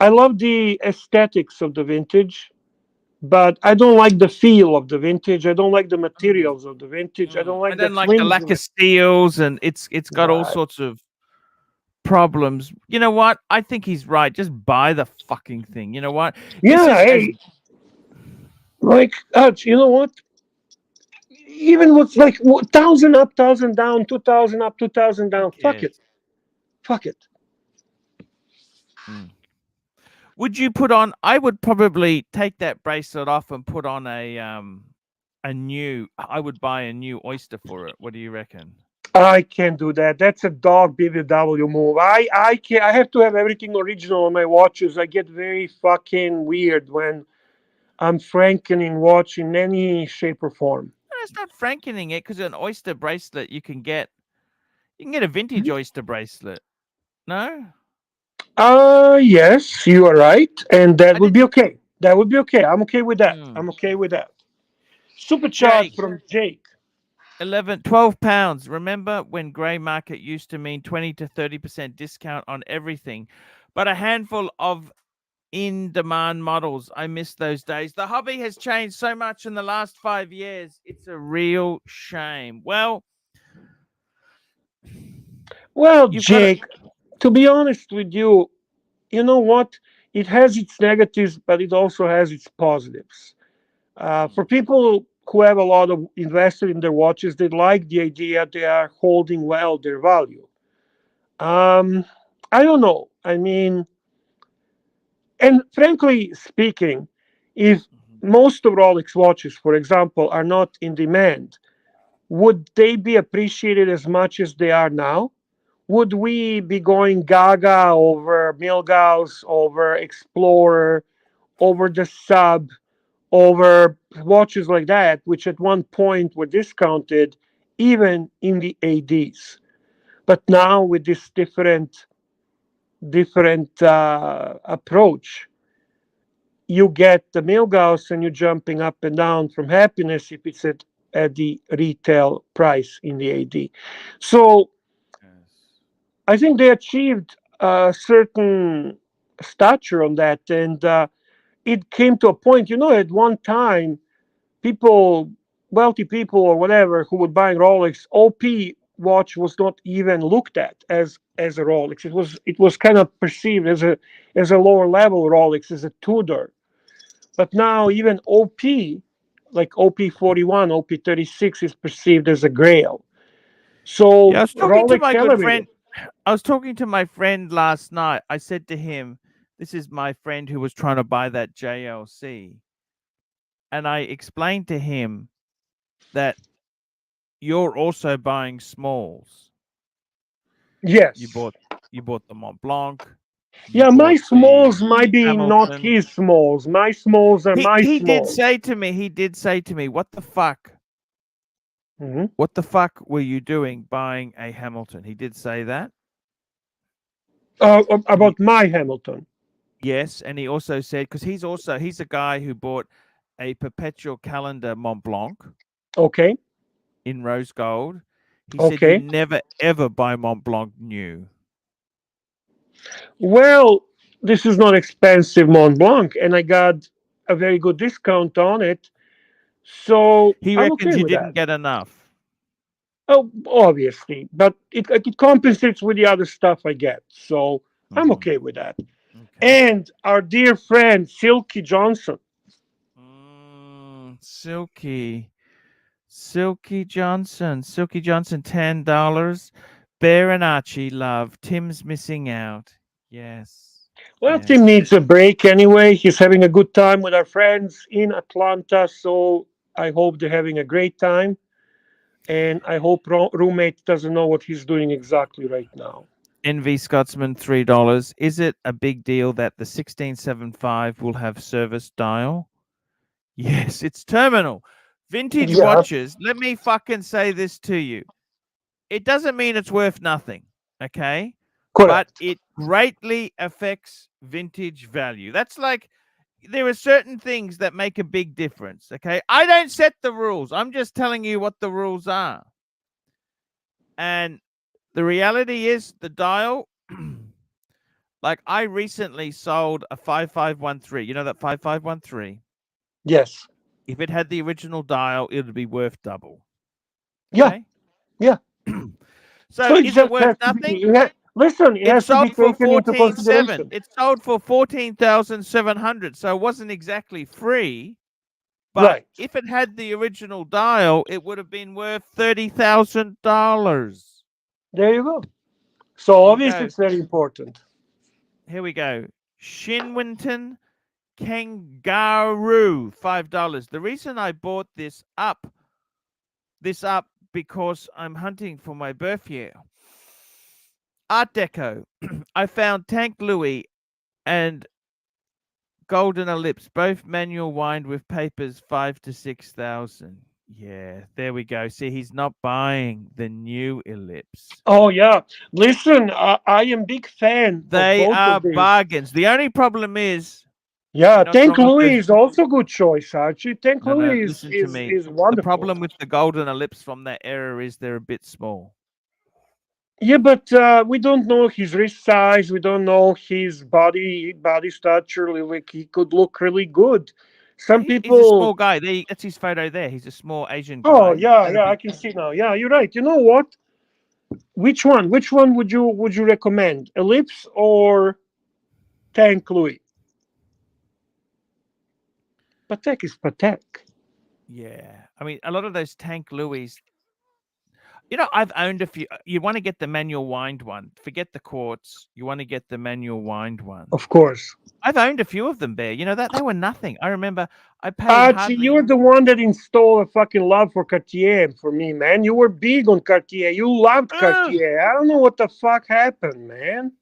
I love the aesthetics of the vintage, but I don't like the feel of the vintage. I don't like the Mm, materials of the vintage. I mm. don't I like the don't like the lack of flimsiness. steels, and it's got all Right. sorts of problems. You know what? I think he's right. Just buy the fucking thing. You know what? This Yeah, is as hey, like, you know what? Even with like 1,000 up, 1,000 down, 2,000 up, 2,000 who down. Fuck cares? it. Fuck it. Mm. Would you put on? I would probably take that bracelet off and put on a new. I would buy a new oyster for it. What do you reckon? I can't do that. That's a dog BBW move. I can't. I have to have everything original on my watches. I get very fucking weird when I'm frankening watch in any shape or form. No, it's not frankening it because an oyster bracelet you can get. You can get a vintage oyster bracelet. No, Yes, you are right, and that I would be didn't. okay. That would be okay. I'm okay with that. Mm. I'm okay with that. Supercharged Jake, from Jake. 12 pounds. Remember when grey market used to mean 20 to 30% discount on everything, but a handful of in-demand models. I miss those days. The hobby has changed so much in the last 5 years. It's a real shame. Well, Well, you've got to. Jake, to be honest with you, you know what? It has its negatives, but it also has its positives. For people who have a lot of invested in their watches, they like the idea they are holding well their value. Um, I don't know. I mean, and frankly speaking, if most of Rolex watches, for example, are not in demand, would they be appreciated as much as they are now? Would we be going gaga over Milgauss, over Explorer, over the Sub, over watches like that, which at one point were discounted even in the ADs? But now with this different approach, you get the Milgauss and you're jumping up and down from happiness if it's at the retail price in the AD. So Yes. I think they achieved a certain stature on that, and it came to a point. At one time, people, wealthy people or whatever, who were buying Rolex, OP watch was not even looked at as a Rolex. It was kind of perceived as a lower level Rolex, as a Tudor. But now even OP, like OP41, OP36, is perceived as a Grail. Yeah, So I was talking to Rolex my good elevated. friend. I was talking to my friend last night. I said to him, "This is my friend who was trying to buy that JLC," and I explained to him that you're also buying smalls. You Yes. bought you bought the Mont Blanc. You Yeah, my bought the smalls might be not Hamilton. his smalls. My smalls are my He did smalls. say to me. He did say to me, "What the fuck? Mhm. What the fuck were you doing buying a Hamilton?" He did say that. And he, About my Hamilton. yes, and he also said because he's a guy who bought a perpetual calendar Mont Blanc Okay. in rose gold. He said you Okay. never ever buy Mont Blanc new. Well, this is not expensive Mont Blanc, and I got a very good discount on it. So He I'm reckons okay you with didn't that. get enough. Oh, obviously, but it compensates with the other stuff I get. So I'm Hmm. okay with that. Okay. And our dear friend Silky Johnson. Silky. Silky Johnson. Silky Johnson, $10. Bear and Archie love. Tim's missing out. Yes. Well, Tim Yes. needs a break anyway. He's having a good time with our friends in Atlanta. So I hope they're having a great time, and I hope roommate doesn't know what he's doing exactly right now. NV Scotsman, $3. Is it a big deal that the 1675 will have service dial? Yes, it's terminal. Vintage Yeah, watches, let me fucking say this to you. It doesn't mean it's worth nothing, okay? But correct. it greatly affects vintage value. That's like there are certain things that make a big difference, okay? I don't set the rules. I'm just telling you what the rules are. And the reality is the dial like I recently sold a 5513. You know that 5513? Yes. If it had the original dial, it would be worth double. Yeah. Okay? Yeah. So So it is it just worth has to be. nothing? Listen, it It has to be sold for taken into 14,700. consideration. It sold for 14,700. So it wasn't exactly free. But Right. if it had the original dial, it would have been worth $30,000. There you go. So There you obviously go. it's very important. Here we go. Shinwinton Kangaroo, $5. The reason I bought this up because I'm hunting for my birth year. Art Deco. I found Tank Louis and Golden Ellipse, both manual wind with papers 5 to 6,000. Yeah, there we go. See, he's not buying the new Ellipse. Oh yeah. Listen, I am big fan of They both are of these. bargains. The only problem is, Yeah, you know what's Tank wrong with Louis those? is also good choice, Archie. Tank No, no, Louis listen to me. is The wonderful. problem with the Golden Ellipse from that era is they're a bit small. Yeah, but we don't know his wrist size. We don't know his body stature. Like he could look really good. Some He's a small people. guy. That's his photo there. He's a small Asian Oh guy. yeah, Got a yeah, I big. can see now. Yeah, you're right. You know what? Which one? Which one would you recommend? Ellipse or Tank Louis? Patek is Patek. Yeah, I mean, a lot of those Tank Louis. You know, I've owned a few. You want to get the manual wind one. Forget the quartz. You want to get the manual wind one. Of course. I've owned a few of them, Bear. You know that they were nothing. I remember I paid Archie, hardly. you're the one that installed a fucking love for Cartier for me, man. You were big on Cartier. You loved Ugh! Cartier. I don't know what the fuck happened, man.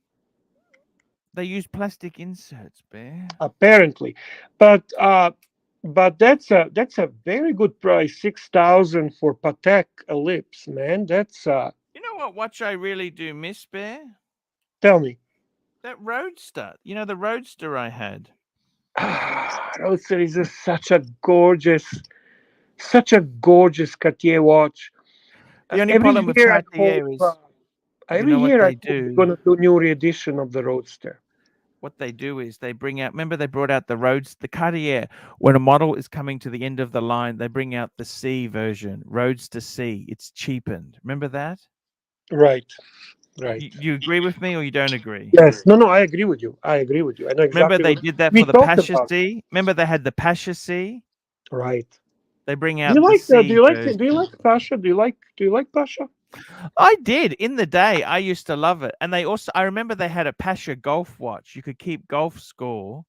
They use plastic inserts, Bear. Apparently, but that's a very good price. 6,000 for Patek Ellipse, man. That's You know what watch I really do miss, Bear? tell me. That Roadster. You know the Roadster I had. Roadster is such a gorgeous Cartier watch. The only Every problem with year I hope. Cartier is, you Every know what year I they hope they're do? gonna do new reedition of the Roadster. What they do is they bring out. Remember, they brought out the Cartier. When a model is coming to the end of the line, they bring out the C version, Roadster C. It's cheapened. Remember that? Right, right. You agree with me or you don't agree? Yes. No, no, I agree with you. I agree with you. I know Remember exactly they what did that we for the talked Pasha about. C? Remember they had the Pasha C? Right. They bring Do you out the like C version. do you like Pasha? Do you like Pasha? I did in the day. I used to love it. And they also, I remember they had a Pasha golf watch. You could keep golf score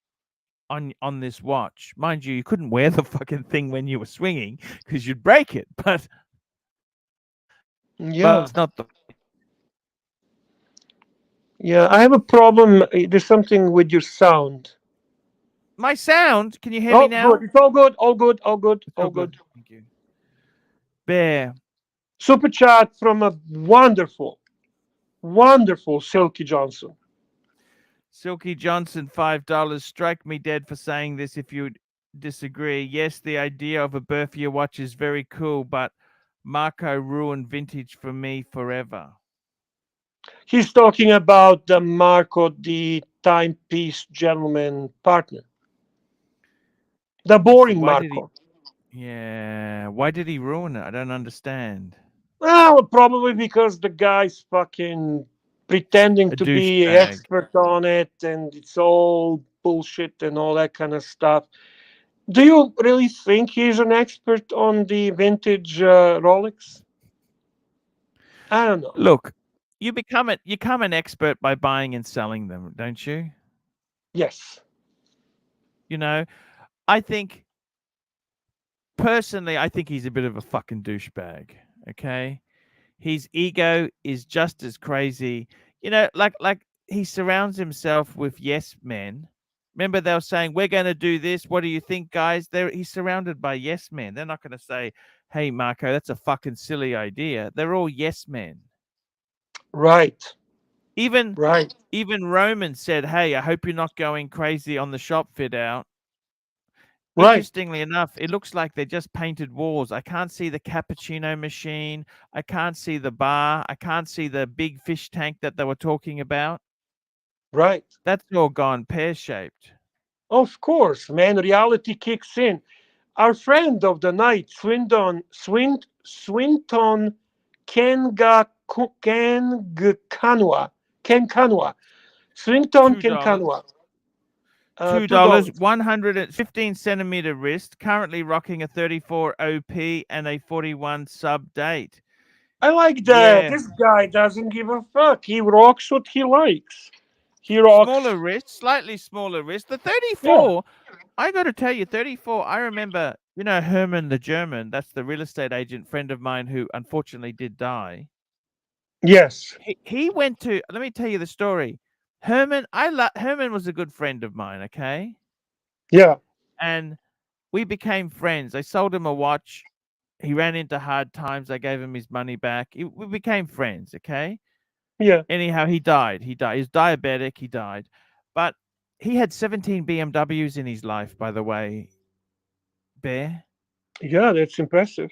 on this watch. Mind you, you couldn't wear the fucking thing when you were swinging because you'd break it. But Yeah. it's not the Yeah, I have a problem. There's something with your sound. my sound. Can you hear me Oh, good. now? It's all good. All good. All good. It's all All good. good. Thank you. Bear. Super chat from a wonderful, wonderful Silky Johnson. Silky Johnson, $5. Strike me dead for saying this if you disagree. Yes, the idea of a birth year watch is very cool, but Marco ruined vintage for me forever. He's talking about the Marco, the timepiece gentleman partner. The boring Why did he? Marco. Yeah, why did he ruin it? I don't understand. Well, probably because the guy's fucking pretending A to be an douchebag. expert on it and it's all bullshit and all that kind of stuff. Do you really think he's an expert on the vintage Rolex? I don't know. Look, you become an expert by buying and selling them, don't you? Yes. You know, I think personally, I think he's a bit of a fucking douchebag. Okay, his ego is just as crazy. You know, like he surrounds himself with yes men. Remember, they were saying, "We're going to do this. What do you think, guys?" He's surrounded by yes men. They're not going to say, "Hey, Marco, that's a fucking silly idea." They're all yes men. Right. Even Right. even Roman said, "Hey, I hope you're not going crazy on the shop fit out." Right. Interestingly enough, it looks like they're just painted walls. I can't see the cappuccino machine. I can't see the bar. I can't see the big fish tank that they were talking about. Right. That's all gone pear-shaped. Of course, man. Reality kicks in. Our friend of the night, Swinton Kenkanwa. Swinton $2. Kenkanwa. $2, $2. 115 centimeter wrist, currently rocking a 34 OP and a 41 sub date. I like that. Yeah. This guy doesn't give a fuck. He rocks what he likes. He rocks. Smaller wrist, slightly smaller wrist. The Yeah. 34, I got to tell you, 34, I remember, you know, Herman the German, that's the real estate agent friend of mine who unfortunately did die. Yes. He went to, let me tell you the story. Herman was a good friend of mine, okay? Yeah. And we became friends. I sold him a watch. He ran into hard times. I gave him his money back. We became friends, okay? Yeah. Anyhow, he died. He was diabetic. He died. But he had 17 BMWs in his life, by the way, Bear. Yeah, that's impressive.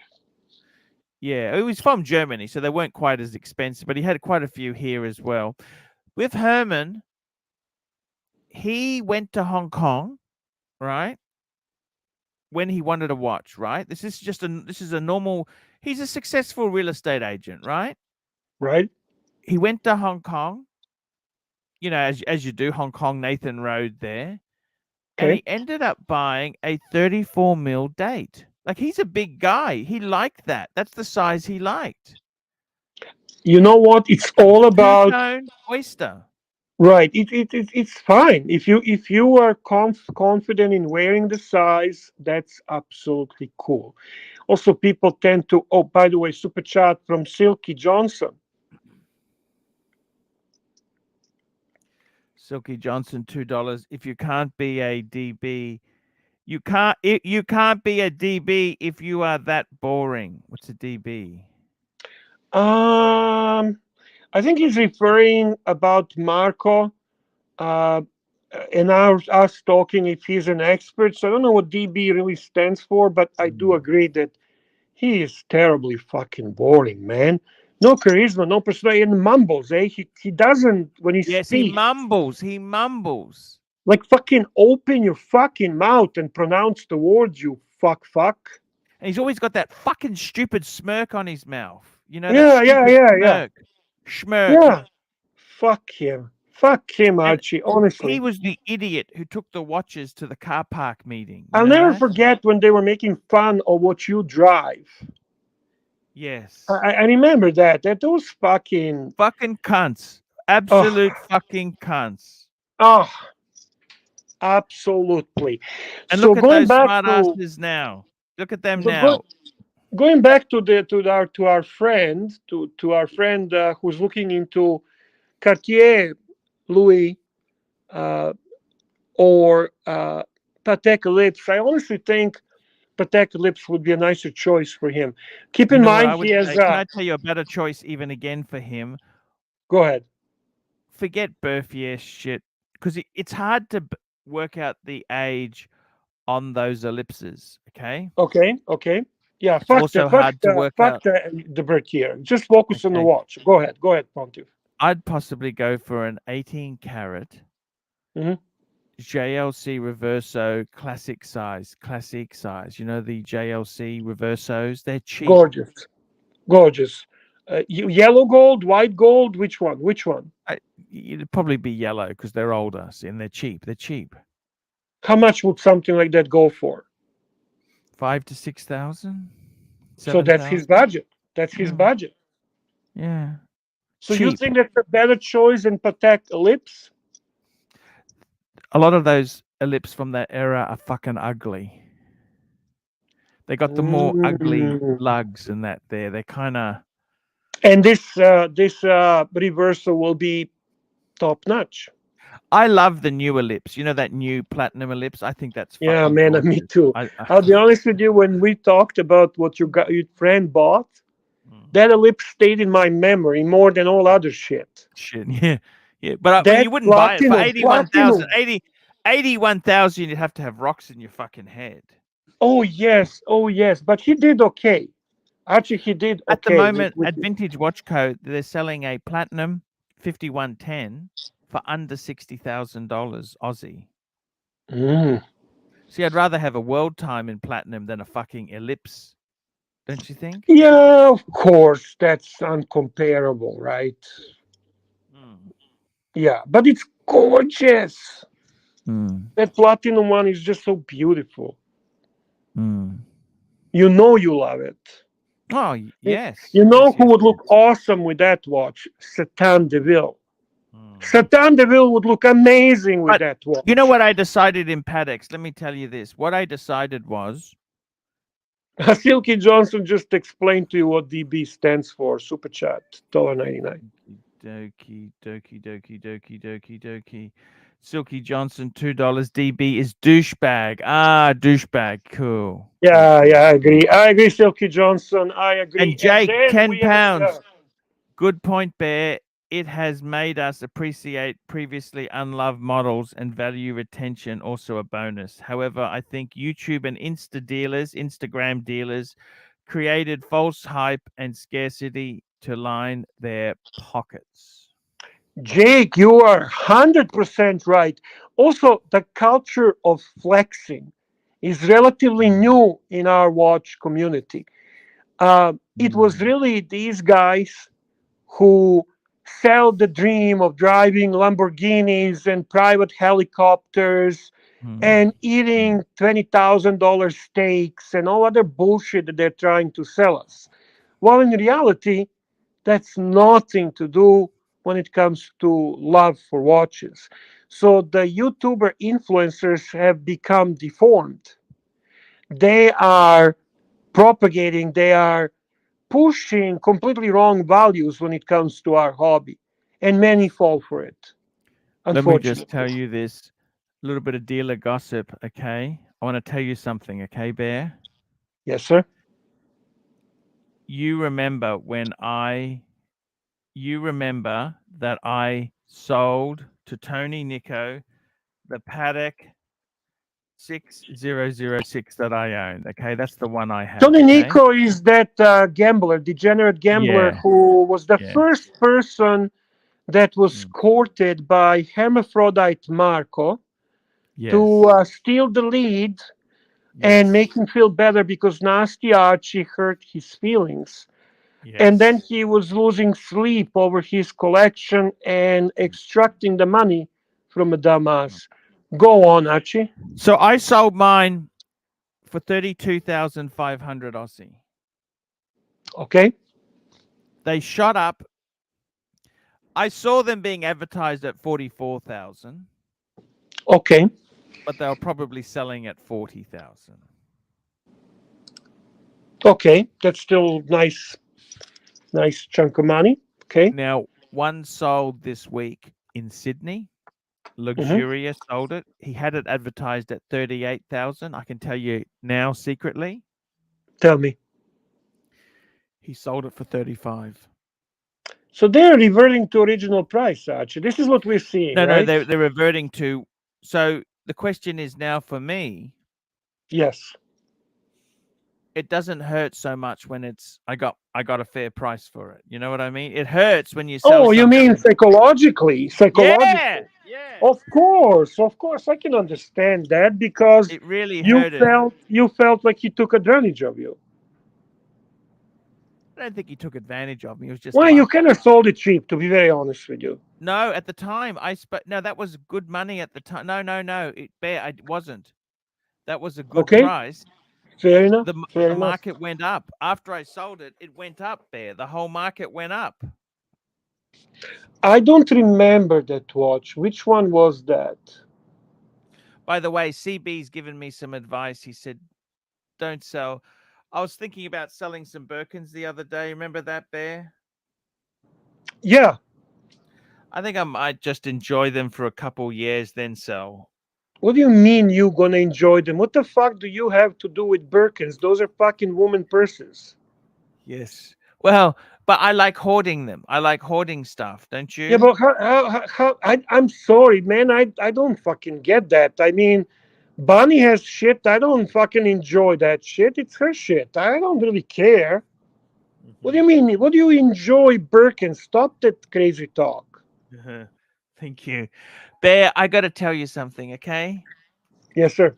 Yeah, he was from Germany, so they weren't quite as expensive, but he had quite a few here as well. With Herman, he went to Hong Kong, right? When he wanted a watch, right? This is a normal, he's a successful real estate agent, right? Right. He went to Hong Kong, you know, as you do, Hong Kong, Nathan Road there. And Okay. he ended up buying a 34 mil date. Like, he's a big guy. He liked that. That's the size he liked. You know what? It's all about Two-tone oyster. right. It's fine if you are confident in wearing the size. That's absolutely cool. Also, people tend to. Oh, by the way, super chat from Silky Johnson. Silky Johnson, $2. If you can't be a DB, you can't be a DB if you are that boring. What's a DB? I think he's referring about Marco, and us talking if he's an expert. So I don't know what DB really stands for, but I do agree that he is terribly fucking boring, man. No charisma, no personality, and mumbles. He doesn't when he Yes, speaks. he mumbles. Like fucking open your fucking mouth and pronounce the words, you fuck. And he's always got that fucking stupid smirk on his mouth. You know, Yeah, that yeah, stupid yeah, yeah. Schmirk. Yeah. Fuck him. Fuck him, And Archie. Honestly. he was the idiot who took the watches to the car park meeting. I'll never forget when they were making fun of what you drive. Yes. I remember that those fucking cunts. Absolute fucking cunts. Oh, absolutely. And So look at going those back smart to asses now. Look at them now. going back to our friend who's looking into Cartier, Louis, or Patek lips. I honestly think Patek lips would be a nicer choice for him. Keep in mind he has. Can I tell you a better choice even again for him? Go ahead. Forget Berthier shit, because it's hard to work out the age on those ellipses. Okay. Okay. Yeah. It's also hard to work out. The Berthier. Just focus on the watch. Go ahead, Pontiff. I'd possibly go for an 18 carat JLC Reverso classic size. You know, the JLC Reversos, they're cheap. Gorgeous. Yellow gold, white gold, which one? It'd probably be yellow because they're older and they're cheap. How much would something like that go for? 5,000 to 6,000. So that's his budget. Yeah. So you think that's a better choice than Patek lips? A lot of those ellipses from that era are fucking ugly. They got the more ugly Mm. lugs and that there. They're kind of. And this reversal will be top notch. I love the new ellipse. You know that new platinum ellipse? I think that's Yeah, fucking man, me gorgeous. too. I'll be honest with you. When we talked about what your friend bought, that ellipse stayed in my memory more than all other shit. Shit, yeah, yeah. But I mean, That you wouldn't buy it for platinum. 81,000. You'd have to have rocks in your fucking head. Oh yes. But he did okay. Actually, he did At the okay moment, with at Vintage Watch Co, they're selling a platinum 5110 for under $60,000 Aussie. Mm. See, I'd rather have a world time in platinum than a fucking ellipse, don't you think? Yeah, of course, that's uncomparable, right? Mm. Yeah, but it's gorgeous. Mm. That platinum one is just so beautiful. Mm. You know you love it. Oh, yes. You know Yes, who yes, would look yes. awesome with that watch? Satan Deville. Mm. Satan Deville would look amazing with But that watch. you know what I decided in Pateks? Let me tell you this. What I decided was Silky Johnson just explained to you what DB stands for. Super chat, $1.99. Dokie. Silky Johnson, $2. DB is douchebag. Ah, douchebag. Cool. Yeah, I agree. I agree, Silky Johnson. I agree. And Jake, then 10 we have, pounds. Good point, Bear. It has made us appreciate previously unloved models, and value retention also a bonus. However, I think YouTube and Instagram dealers created false hype and scarcity to line their pockets. Jake, you are 100% right. Also, the culture of flexing is relatively new in our watch community. It was really these guys who sell the dream of driving Lamborghinis and private helicopters and eating $20,000 steaks and all other bullshit that they're trying to sell us. While in reality, that's nothing to do when it comes to love for watches. So the YouTuber influencers have become deformed. They are propagating, they are pushing completely wrong values when it comes to our hobby, and many fall for it. Let me just tell Unfortunately. you this, a little bit of dealer gossip, okay? I want to tell you something, okay, Bear? Yes, sir. You remember that I sold to Tony Nico the Patek 6006 that I own. Okay, that's the one I have. Tony Okay? Nico is that gambler, degenerate gambler, Yeah, who was the yeah. first person that was courted by hermaphrodite Marco Yes. to steal the lead and make him feel better because nasty Archie hurt his feelings. And then Yes. he was losing sleep over his collection and extracting the money from a dumbass. Go on, Archie. So I sold mine for 32,500 Aussie. Okay. They shot up. I saw them being advertised at 44,000, Okay. but they were probably selling at 40,000. Okay. That's still nice chunk of money. Okay. Now, one sold this week in Sydney. hmm Luxuria sold it. He had it advertised at 38,000. I can tell you now secretly. Tell me. He sold it for 35. So they're reverting to original price, Archie. This is what we're seeing, No, right? they're reverting to. So the question is now for me. Yes. It doesn't hurt so much when it's I got a fair price for it. You know what I mean? It hurts when you sell. Oh, you mean psychologically? Yeah, yeah. Of course, I can understand that because It really hurted. you felt like he took advantage of you. I don't think he took advantage of me. It was just Well, luck. you kind of sold it cheap, to be very honest with you. No, at the time no, that was good money at the time. No, it wasn't. That was a good Okay, price. fair enough. The market went up. After I sold it, it went up, Bear. The whole market went up. I don't remember that watch. Which one was that? By the way, CB's given me some advice. He said, don't sell. I was thinking about selling some Birkins the other day. Remember that, Bear? Yeah. I think I might just enjoy them for a couple years, then sell. What do you mean you gonna enjoy them? What the fuck do you have to do with Birkins? Those are fucking woman purses. Yes. Well, but I like hoarding them. I like hoarding stuff, don't Yeah, you? but I'm sorry, man. I don't fucking get that. I mean, Bonnie has shit. I don't fucking enjoy that shit. It's her shit. I don't really care. What do you mean? What do you enjoy, Birkin? Stop that crazy talk. Thank you. Bear, I got to tell you something, okay? Yes, sir.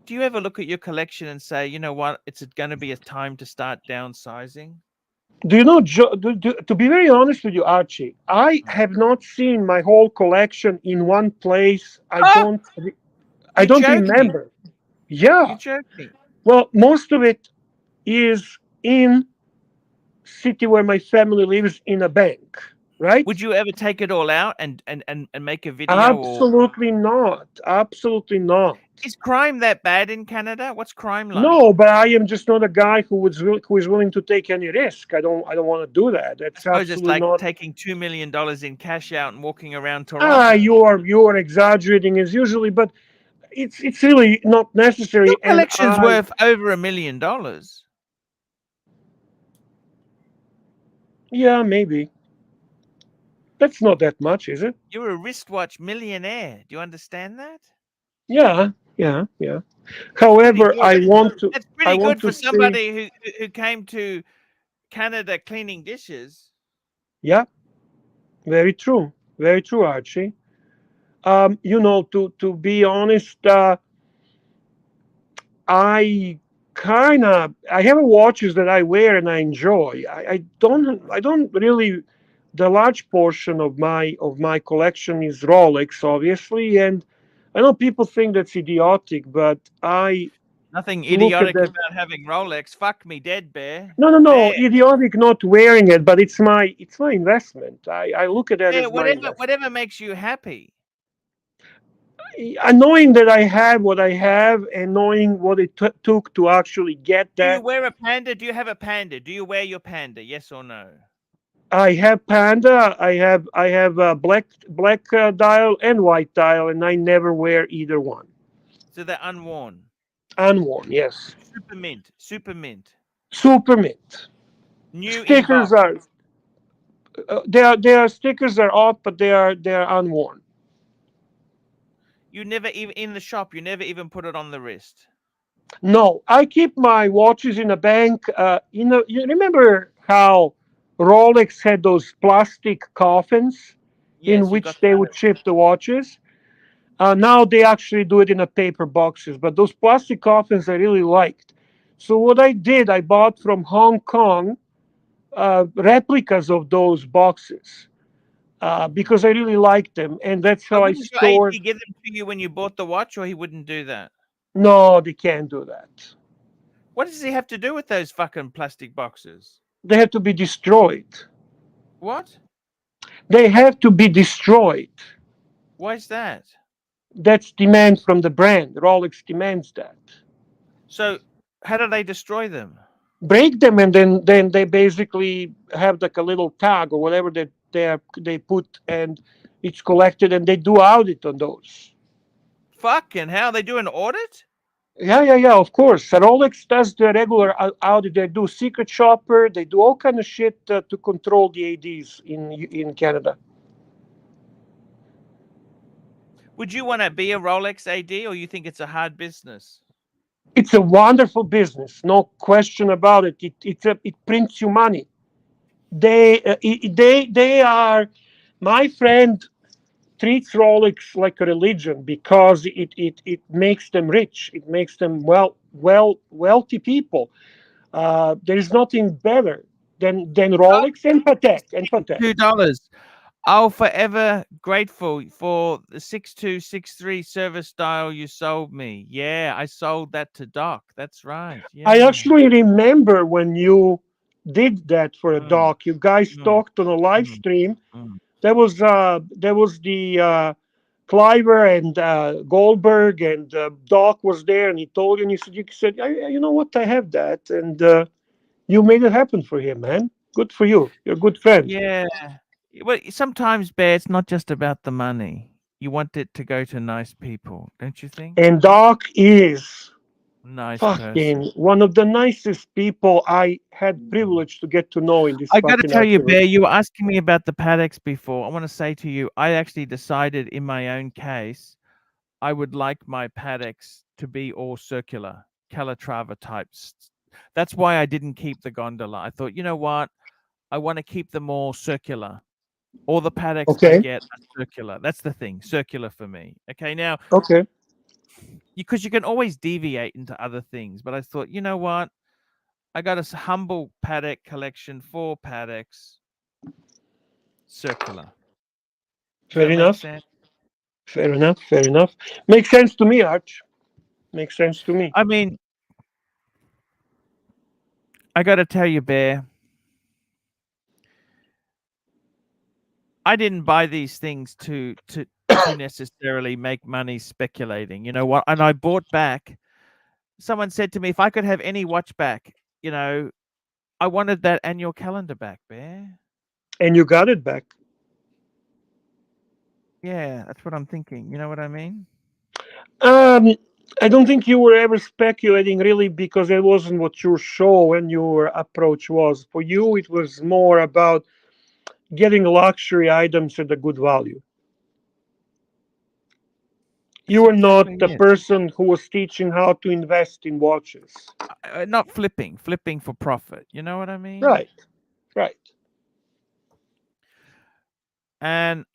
Do you ever look at your collection and say, you know what, it's going to be a time to start downsizing? Do you know, to be very honest with you, Archie, I have not seen my whole collection in one place. Ah, I you're don't joking. remember. Yeah. You're joking. Well, most of it is in city where my family lives in a bank, right? Would you ever take it all out and make a video? Or Absolutely not. Absolutely not. is crime that bad in Canada? What's crime like? No, but I am just not a guy who is willing to take any risk. I don't want to do that. I That's suppose it's absolutely like not. taking $2 million in cash out and walking around Toronto. Ah, you are exaggerating as usually, but it's really not necessary. Your And collection's worth over $1 million. yeah, maybe that's not that much, is it? You're a wristwatch millionaire. Do you understand that? Yeah. However, I want to. That's I pretty want good to for see. somebody who came to Canada cleaning dishes. Yeah, very true. Very true, Archie. To be honest, I I have watches that I wear and I enjoy. I don't really. The large portion of my collection is Rolex, obviously, and I know people think that's idiotic, but I Nothing look at idiotic that. about having Rolex. Fuck me dead, Bear. No, Bear, idiotic not wearing it, but it's my investment. I look at that Bear, as my investment. whatever makes you happy. Knowing that I have what I have and knowing what it took to actually get Do you that. wear a panda? Do you have a panda? Do you wear your panda? Yes or no? I have Panda. I have black dial and white dial, and I never wear either one. So they're unworn. Unworn, yes. Super mint. Super mint. Super mint. New in Stickers box. are their stickers are off, but they are unworn. You never even in the shop. You never even put it on the wrist. No, I keep my watches in a bank. You remember how Rolex had those plastic coffins Yes, in you which got they would ship the watches? Now they actually do it in a paper boxes, but those plastic coffins I really liked. So what I did, I bought from Hong Kong replicas of those boxes because I really liked them, and that's But how I wouldn't your AD stored. give them to you when you bought the watch, or he wouldn't do that? No, they can't do that. What does he have to do with those fucking plastic boxes? They have to be destroyed. What? They have to be destroyed. Why is that? That's demand from the brand. Rolex demands that. So, how do they destroy them? Break them, and then they basically have like a little tag or whatever that they put, and it's collected, and they do audit on those. Fucking hell, they do an audit? Yeah. Of course, Rolex does the regular audit. They do secret shopper. They do all kind of shit to control the ADs in Canada. Would you want to be a Rolex AD, or you think it's a hard business? It's a wonderful business, no question about it. It prints you money. They are. My friend treats Rolex like a religion because it makes them rich. It makes them wealthy people. There is nothing better than Rolex and Patek $2. I'll forever grateful for the 6263 service dial you sold me. Yeah, I sold that to Doc. That's right. Yeah. I actually remember when you did that for a doc. You guys talked on a live stream. There was the Cliver and Goldberg and Doc was there, and he told you, and you said, you know what, I have that, and you made it happen for him, man. Good for you. You're a good friend. Yeah. Well, sometimes, Bear, it's not just about the money. You want it to go to nice people, don't you think? And Doc is Nice person. fucking one of the nicest people I had privilege to get to know in this I got to fucking tell you, activity. Bear, you were asking me about the Pateks before. I want to say to you, I actually decided in my own case, I would like my Pateks to be all circular, Calatrava types. That's why I didn't keep the gondola. I thought, you know what? I want to keep them all circular. All the Pateks I Okay. get are circular. That's the thing, circular for me. Okay, now, Okay. because you can always deviate into other things, but I thought, you know what? I got a humble Patek collection, 4 Pateks, circular. Does Fair that make enough. sense? Fair enough. Fair enough. Makes sense to me, Arch. Makes sense to me. I mean, I got to tell you, Bear, I didn't buy these things to necessarily make money speculating. You know what? And I bought back. Someone said to me, if I could have any watch back, you know, I wanted that annual calendar back, Bear. And you got it back. Yeah, that's what I'm thinking. You know what I mean? Um, I don't think you were ever speculating really, because it wasn't what your show and your approach was. For you, it was more about getting luxury items at a good value. That's You were not exactly the it. person who was teaching how to invest in watches. Not flipping for profit. You know what I mean? Right, right. And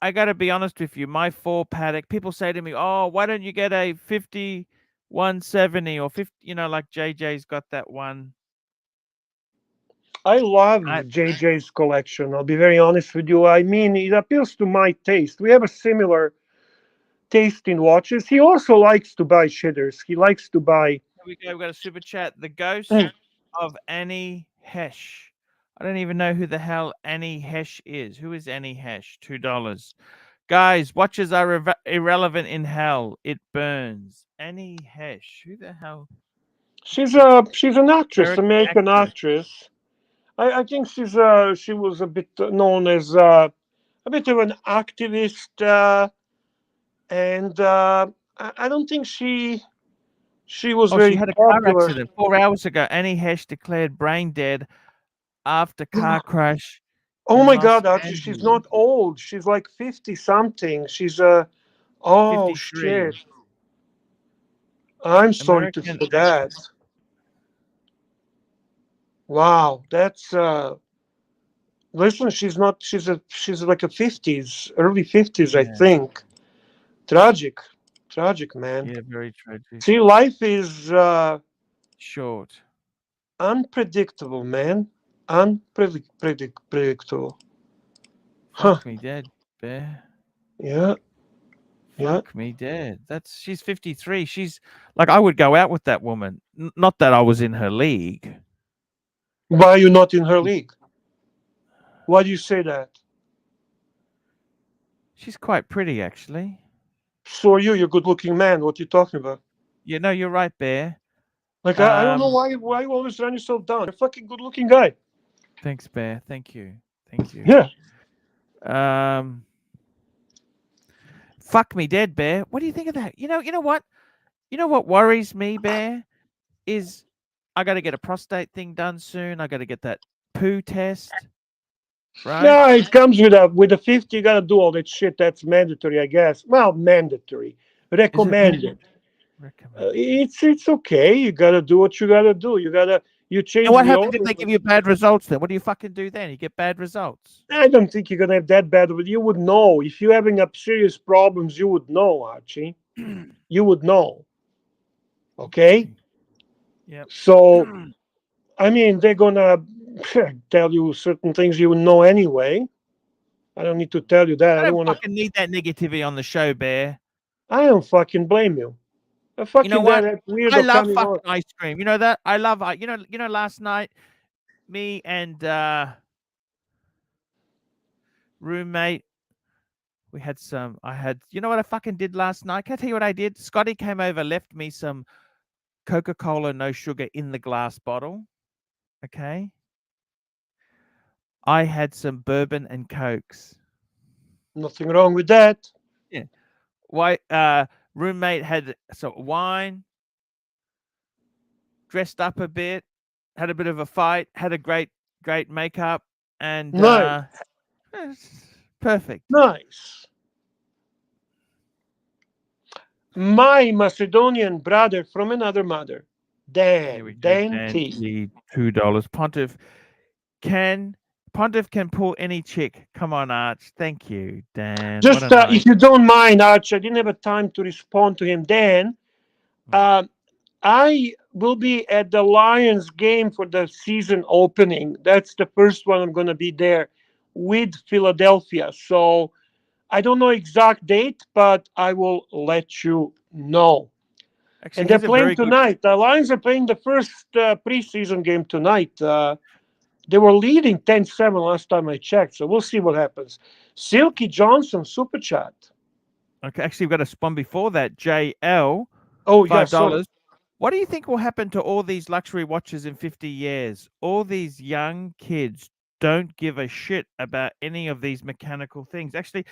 I got to be honest with you, my 4 Patek, people say to me, "Oh, why don't you get a 5170 or 50, you know, like JJ's got that one." I love I JJ's collection. I'll be very honest with you. I mean, it appeals to my taste. We have a similar taste in watches. He also likes to buy shitters. He likes to buy. Here we go. We've got a super chat. The ghost Mm. of Annie Hesh. I don't even know who the hell Annie Hesh is. Who is Annie Hesh? $2. Guys, watches are irrelevant in hell. It burns. Annie Hesh. Who the hell? She's an actress, American actress. I think she was a bit known as a bit of an activist, and I don't think she was Oh, she very had a car popular. accident 4 hours ago. Annie Hesh declared brain dead after car crash Oh in my Los God, Archie, she's Angeles. not old. She's like 50 something. Oh 53. shit. I'm sorry to American say that. Wow, that's listen, she's like a 50s, early 50s, I Yeah. think. Tragic. Tragic, man. Yeah, very tragic. See, life is Short. unpredictable, man. Unpredictable. Huh. Fuck me dead, Bear. Yeah. Yeah. Fuck me dead. She's 53. She's like, I would go out with that woman. Not that I was in her league. Why are you not in her league? Why do you say that? She's quite pretty, actually. So are you. You're a good-looking man. What are you talking about? Yeah, no, you're right, Bear. Like I don't know why you always run yourself down. You're a fucking good-looking guy. Thanks, Bear. Thank you. Thank you. Yeah. Fuck me dead, Bear. What do you think of that? You know what? You know what worries me, Bear, is I got to get a prostate thing done soon. I got to get that poo test, right? Yeah, it comes with a 50. You gotta do all that shit. That's mandatory, I guess. Well, mandatory, Is it recommended. recommend? It's okay. You gotta do what you gotta do. You And change what the happens if order. they give you bad results then? What do you fucking do then? You get bad results. I don't think you're gonna have that bad, but you would know if you're having up serious problems. You would know, Archie. You would know. Okay. Yep. So I mean, they're gonna tell you certain things you would know anyway. I don't need to tell you that. I I don't don't want to. fucking need that negativity on the show, Bear. I don't fucking blame you. You know Fucking what? that I weirdo love coming on. fucking ice cream. You know that? I love you know last night me and roommate We had some. I had. You know what I fucking did last night? Can I tell you what I did? Scotty came over, left me some Coca-Cola no sugar in the glass bottle. Okay. I had some bourbon and cokes. Nothing wrong with that. Yeah. Why? Roommate had some wine, dressed up a bit, had a bit of a fight, had a great makeup, and Nice, perfect. nice. My Macedonian brother from another mother, Here we go. Dan Dan T. T. $2. Pontiff can pull any chick. Come on, Arch. Thank you, Dan. What Just a nice. if you don't mind, Arch, I didn't have a time to respond to him. Dan, I will be at the Lions game for the season opening. That's the first one I'm going to be there with Philadelphia. So I don't know exact date, but I will let you know. Actually, And they're he's a playing very good. tonight. The Lions are playing the first preseason game tonight. They were leading 10-7 last time I checked. So we'll see what happens. Silky Johnson, super chat. Okay, actually, we've got a spawn before that. JL, Oh, yeah, $5. sorry. What do you think will happen to all these luxury watches in 50 years? All these young kids don't give a shit about any of these mechanical things. Actually,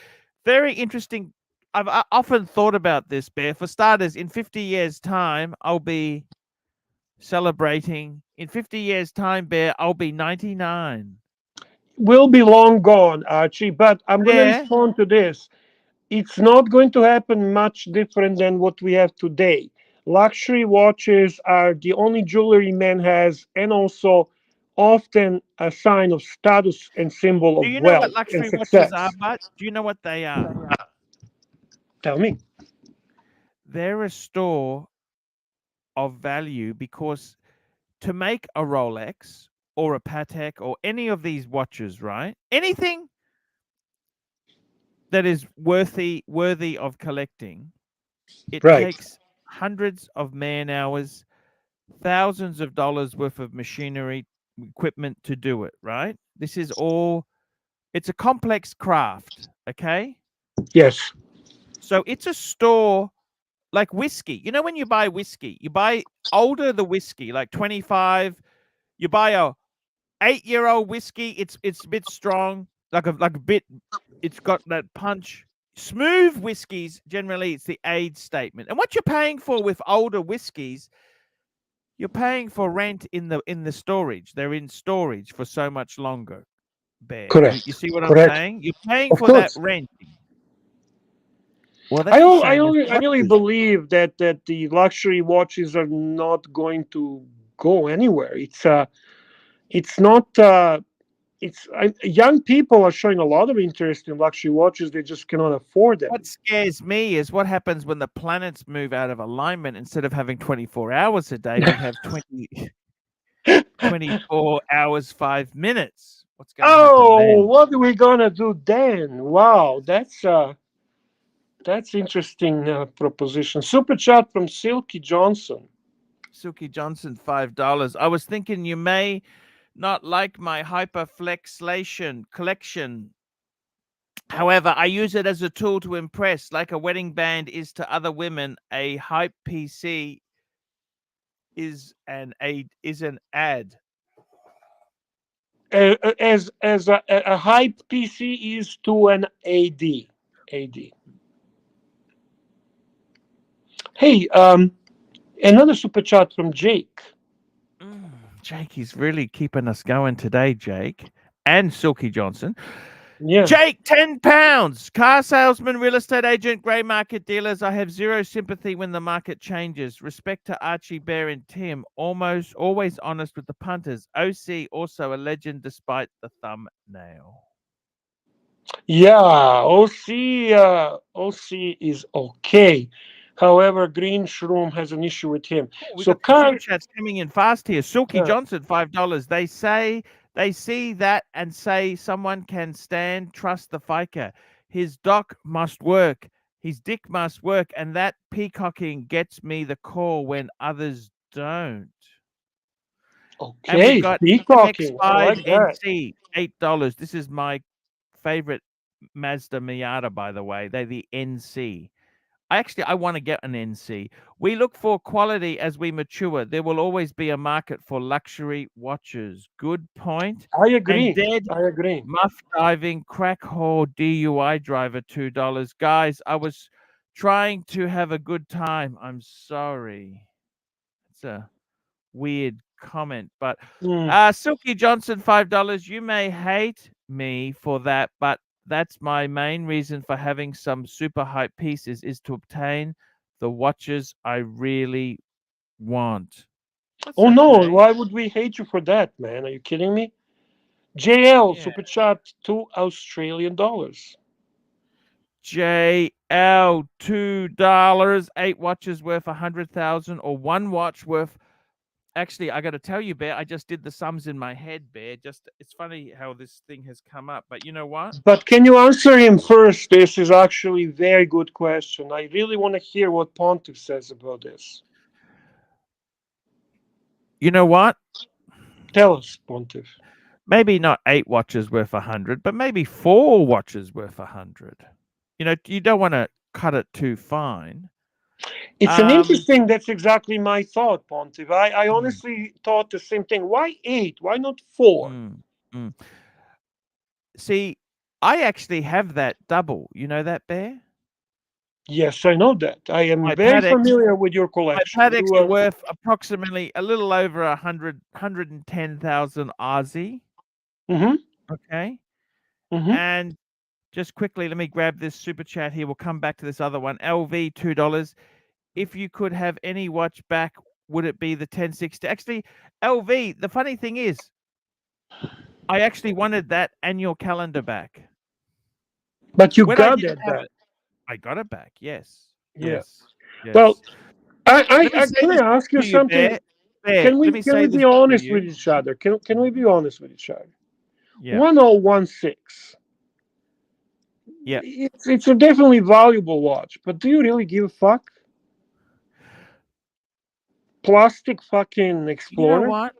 very interesting. I've often thought about this, Bear. For starters, in 50 years' time, I'll be celebrating. In 50 years' time, Bear, I'll be 99. Will be long gone, Archie, but I'm going to Yeah. respond to this. It's not going to happen much different than what we have today. Luxury watches are the only jewelry man has, and also often a sign of status and symbol Do of you know what wealth and luxury watches are, success. but do you know what they are? Tell me. They're a store of value because to make a Rolex or a Patek or any of these watches, right? Anything that is worthy of collecting, it Right. takes hundreds of man hours, thousands of dollars worth of machinery, equipment to do it, right? This is all it's a complex craft, okay? Yes. So it's a store like whiskey. You know when you buy whiskey, you buy older the whiskey, like 25, you buy a 8-year-old whiskey, it's a bit strong, like a bit it's got that punch. Smooth whiskeys, generally it's the age statement. And what you're paying for with older whiskeys, you're paying for rent in the storage. They're in storage for so much longer, Bear. You Correct. see what I'm Correct. saying? You're paying Of for that course. renting. Well, that's the same as I really watches. believe that the luxury watches are not going to go anywhere. It's not. Young people are showing a lot of interest in luxury watches. They just cannot afford them. What scares me is what happens when the planets move out of alignment. Instead of having 24 hours a day, we have 24 hours, 5 minutes. What's going to happen Oh, then? what are we gonna do then? Wow, that's interesting proposition. Super chat from Silky Johnson. Silky Johnson, $5. I was thinking you may not like my hyperflexlation collection. However, I use it as a tool to impress, like a wedding band is to other women. A hype PC is an ad. As a hype PC is to an AD. Hey, another super chat from Jake. Jake is really keeping us going today, Jake. And Silky Johnson. Yeah. Jake, £10. Car salesman, real estate agent, grey market dealers. I have zero sympathy when the market changes. Respect to Archie, Bear, and Tim. Almost always honest with the punters. OC also a legend despite the thumbnail. Yeah, OC is okay. However, Green Shroom has an issue with him. Oh, we So got some super car chats coming in fast here. Silky Johnson, $5. They say they see that and say someone can stand, trust the faker. His doc must work. His dick must work, and that peacocking gets me the call when others don't. And we've okay, got peacocking. I like that. MX5NC, $8. This is my favorite Mazda Miata, by the way. They're the NC. I want to get an NC. We look for quality as we mature. There will always be a market for luxury watches. Good point. I And agree. dead I agree. muff diving, crack whore, DUI driver, $2. Guys, I was trying to have a good time. I'm sorry. It's a weird comment, but Silky Johnson, $5. You may hate me for that, but that's my main reason for having some super hype pieces is to obtain the watches I really want. That's Oh no, okay. why would we hate you for that, man? Are you kidding me? JL Yeah. super chat $2 Australian. JL, $2, 8 watches worth 100,000, or 1 watch worth. Actually, I got to tell you, Bear, I just did the sums in my head, Bear. It's funny how this thing has come up, but you know what? But can you answer him first? This is actually a very good question. I really want to hear what Pontiff says about this. You know what? Tell us, Pontiff. Maybe not 8 watches worth 100, but maybe 4 watches worth 100. You know, you don't want to cut it too fine. It's an interesting. That's exactly my thought, Pontiff. I honestly thought the same thing. Why 8? Why not 4? See, I actually have that double. You know that, Bear? Yes, I know that. I am My very Patek, familiar with your collection. My Pateks are worth approximately a little over 110,000 Aussie. Okay. And just quickly, let me grab this super chat here. We'll come back to this other one. LV, $2. If you could have any watch back, would it be the 1060? Actually, LV, the funny thing is, I actually wanted that annual calendar back. But you got it back. I got it back, yes. Yeah. Yes. Well, can I ask you something? Bear, can we be honest with each other? Can we be honest with each other? Yeah. 1016. Yeah. It's a definitely valuable watch, but do you really give a fuck? Plastic fucking Explorer.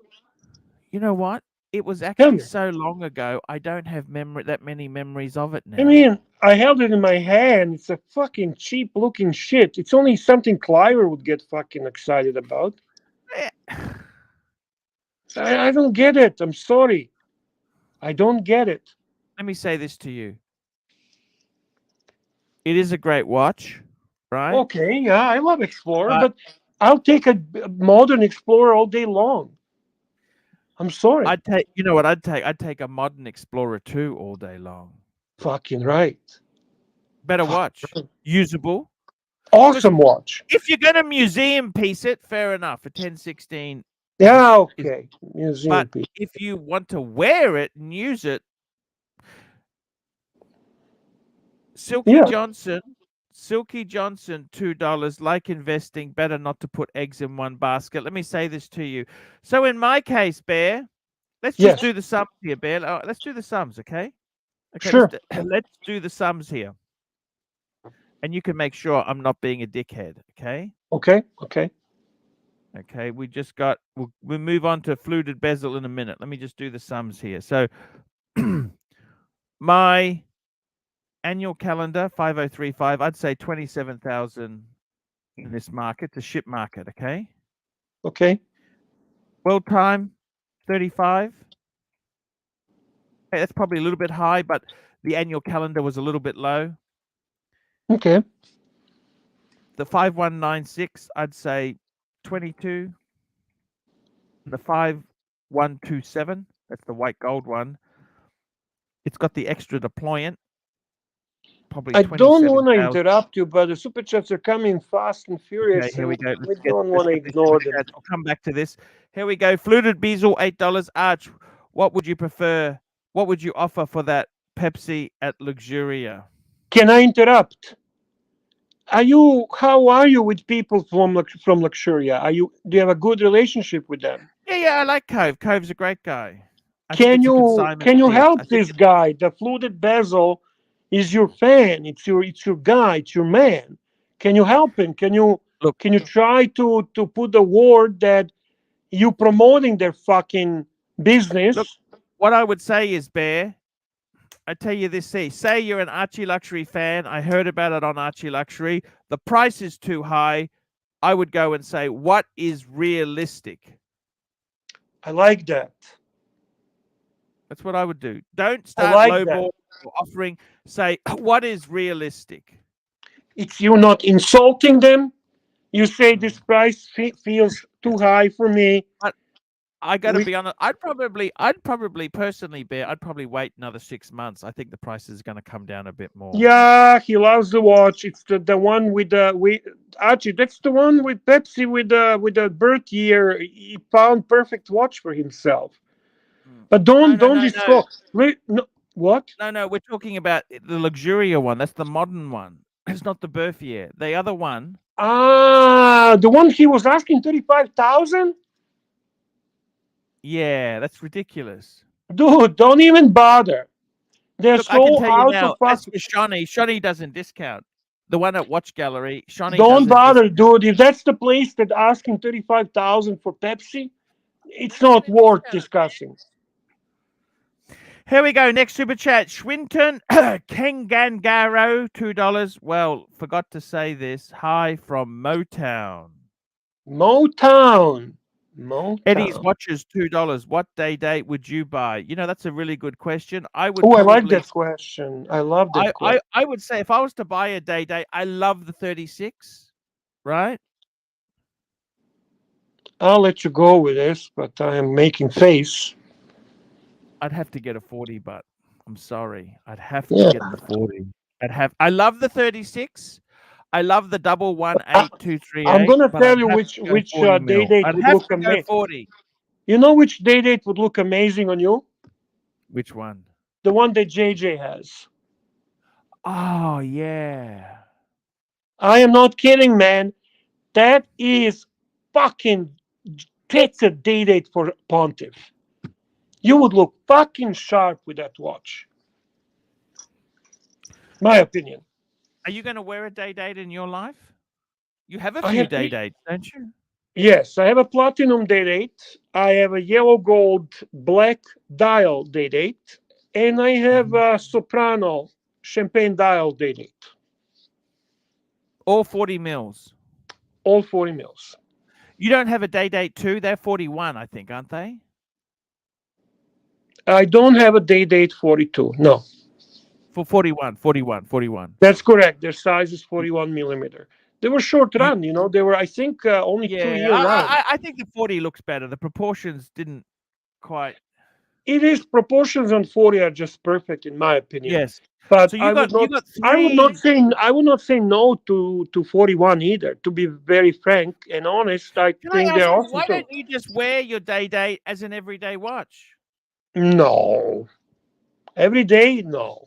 You know what? It was actually so long ago. I don't have that many memories of it now. I mean, I held it in my hand. It's a fucking cheap looking shit. It's only something Cliver would get fucking excited about. I don't get it. I'm sorry. I don't get it. Let me say this to you. It is a great watch, right? Okay, yeah, I love Explorer, but I'll take a modern Explorer all day long. I'm sorry. You know what I'd take? I'd take a modern Explorer 2 all day long. Fucking right. Better watch. Usable. Awesome watch. If you're going to museum piece it, fair enough. A 1016. Yeah, okay. Museum piece. If you want to wear it and use it, Silky Johnson, $2. Like investing, better not to put eggs in one basket. Let me say this to you. So in my case, Bear, let's just do the sums here, Bear. Let's do the sums, okay? Okay, sure. Let's do the sums here. And you can make sure I'm not being a dickhead, okay? Okay. Okay, we'll move on to fluted bezel in a minute. Let me just do the sums here. So my annual calendar, 5035, I'd say 27,000 in this market, the ship market, okay? Okay. World time, 35. Okay, that's probably a little bit high, but the annual calendar was a little bit low. Okay. The 5196, I'd say 22. The 5127, that's the white gold one. It's got the extra deployant. Probably I don't want to interrupt you, but the super chats are coming fast and furious. Okay, here we go. We don't want to ignore them. I'll come back to this. Here we go. Fluted bezel, $8. Arch, what would you prefer? What would you offer for that Pepsi at Luxuria? Can I interrupt? How are you with people from Luxuria? Do you have a good relationship with them? Yeah, I like Cove. Cove's a great guy. Can you help this guy? The fluted bezel is your fan. It's your guy. It's your man. Can you help him? Can you try to put the word that you promoting their fucking business? Look, what I would say is, Bear, I tell you this, say you're an ArchieLuxury fan. I heard about it on ArchieLuxury. The price is too high. I would go and say, what is realistic? I like that. That's what I would do. Don't I start like that. lowball offering. Say, what is realistic? It's you not insulting them. You say this price feels too high for me. I got to be honest. I'd probably personally, Bear, I'd probably wait another 6 months. I think the price is going to come down a bit more. Yeah, he loves the watch. It's the one with Archie. That's the one with Pepsi with the birth year. He found perfect watch for himself. But don't destroy. Wait, no, what? No, we're talking about the luxurious one. That's the modern one. It's not the birth year. The other one. Ah, the one he was asking 35,000. Yeah, that's ridiculous. Dude, don't even bother. They're Look, I can so tell you out now. of As pocket. for Shawnee doesn't discount. The one at Watch Gallery, Shawnee Don't doesn't bother, discount. dude. If that's the place that asking 35,000 for Pepsi, it's not worth discussing. Here we go. Next super chat. Swinton Kengangaro, $2. Well, forgot to say this. Hi from Motown. Motown. Eddie's watches, $2. What date would you buy? You know, that's a really good question. I would. Oh, I like probably that question. I love that question. I would say if I was to buy a date, I love the 36, right? I'll let you go with this, but I am making face. I'd have to get a 40, but I'm sorry. I'd have to Yeah. get the 40. I love the 36. I love the double I'm 18238. gonna But tell I'd you have which to go 40 day mil. date I'd would have look to go amazing. 40. You know which day date would look amazing on you? Which one? The one that JJ has. Oh yeah. I am not kidding, man. That is fucking. That's a day date for Pontiff. You would look fucking sharp with that watch. My opinion. Are you going to wear a day date in your life? You have a I few have day dates, don't you? Yes, I have a platinum day date. I have a yellow gold black dial day date, and I have a soprano champagne dial day date. All 40 mils. All 40 mils. You don't have a day date too? They're 41, I think, aren't they? I don't have a day date 42. No. For 41. That's correct. Their size is 41 millimeter. They were short run, you know. They were, I think, only 2 year run. I think the 40 looks better. The proportions didn't quite. It is proportions on 40 are just perfect in my opinion. Yes. But So I would not say no to 41 either. To be very frank and honest, I Can I think ask they're you, awesome why too. don't you just wear your day date as an everyday watch? No. Every day, no.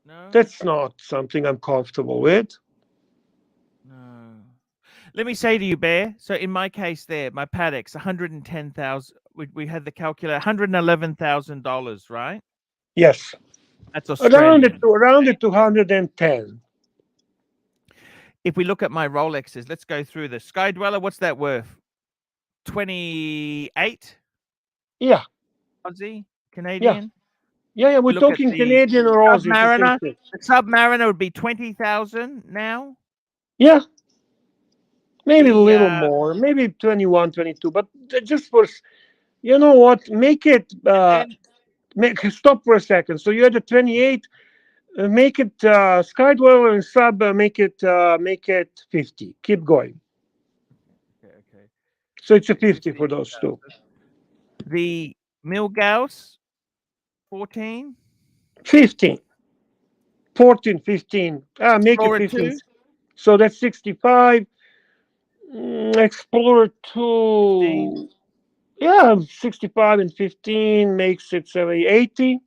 No. That's not something I'm comfortable with. No. Let me say to you, Bear. So in my case, there, my Patek's 110,000. We had the calculator, $111,000, right? Yes. That's Australian. Around it to 110. If we look at my Rolexes, let's go through the Sky Dweller. What's that worth? 28? Yeah. Aussie? Canadian? Yeah. We're Look at talking the Canadian or Aussie. It's the same Submariner. thing. The Submariner would be 20,000 now. Yeah. Maybe a The little more. Maybe 21, 22. But just for, you know what? Make it, stop for a second. So you had a 28. Make it Skydweller and Sub. Make it 50. Keep going. Okay. So it's a 50 for those two. The Milgauss, 14. 15. 14, 15. Make it Explorer 15. 2. So that's 65. Explorer 15. 2. Yeah, 65 and 15 makes it 80.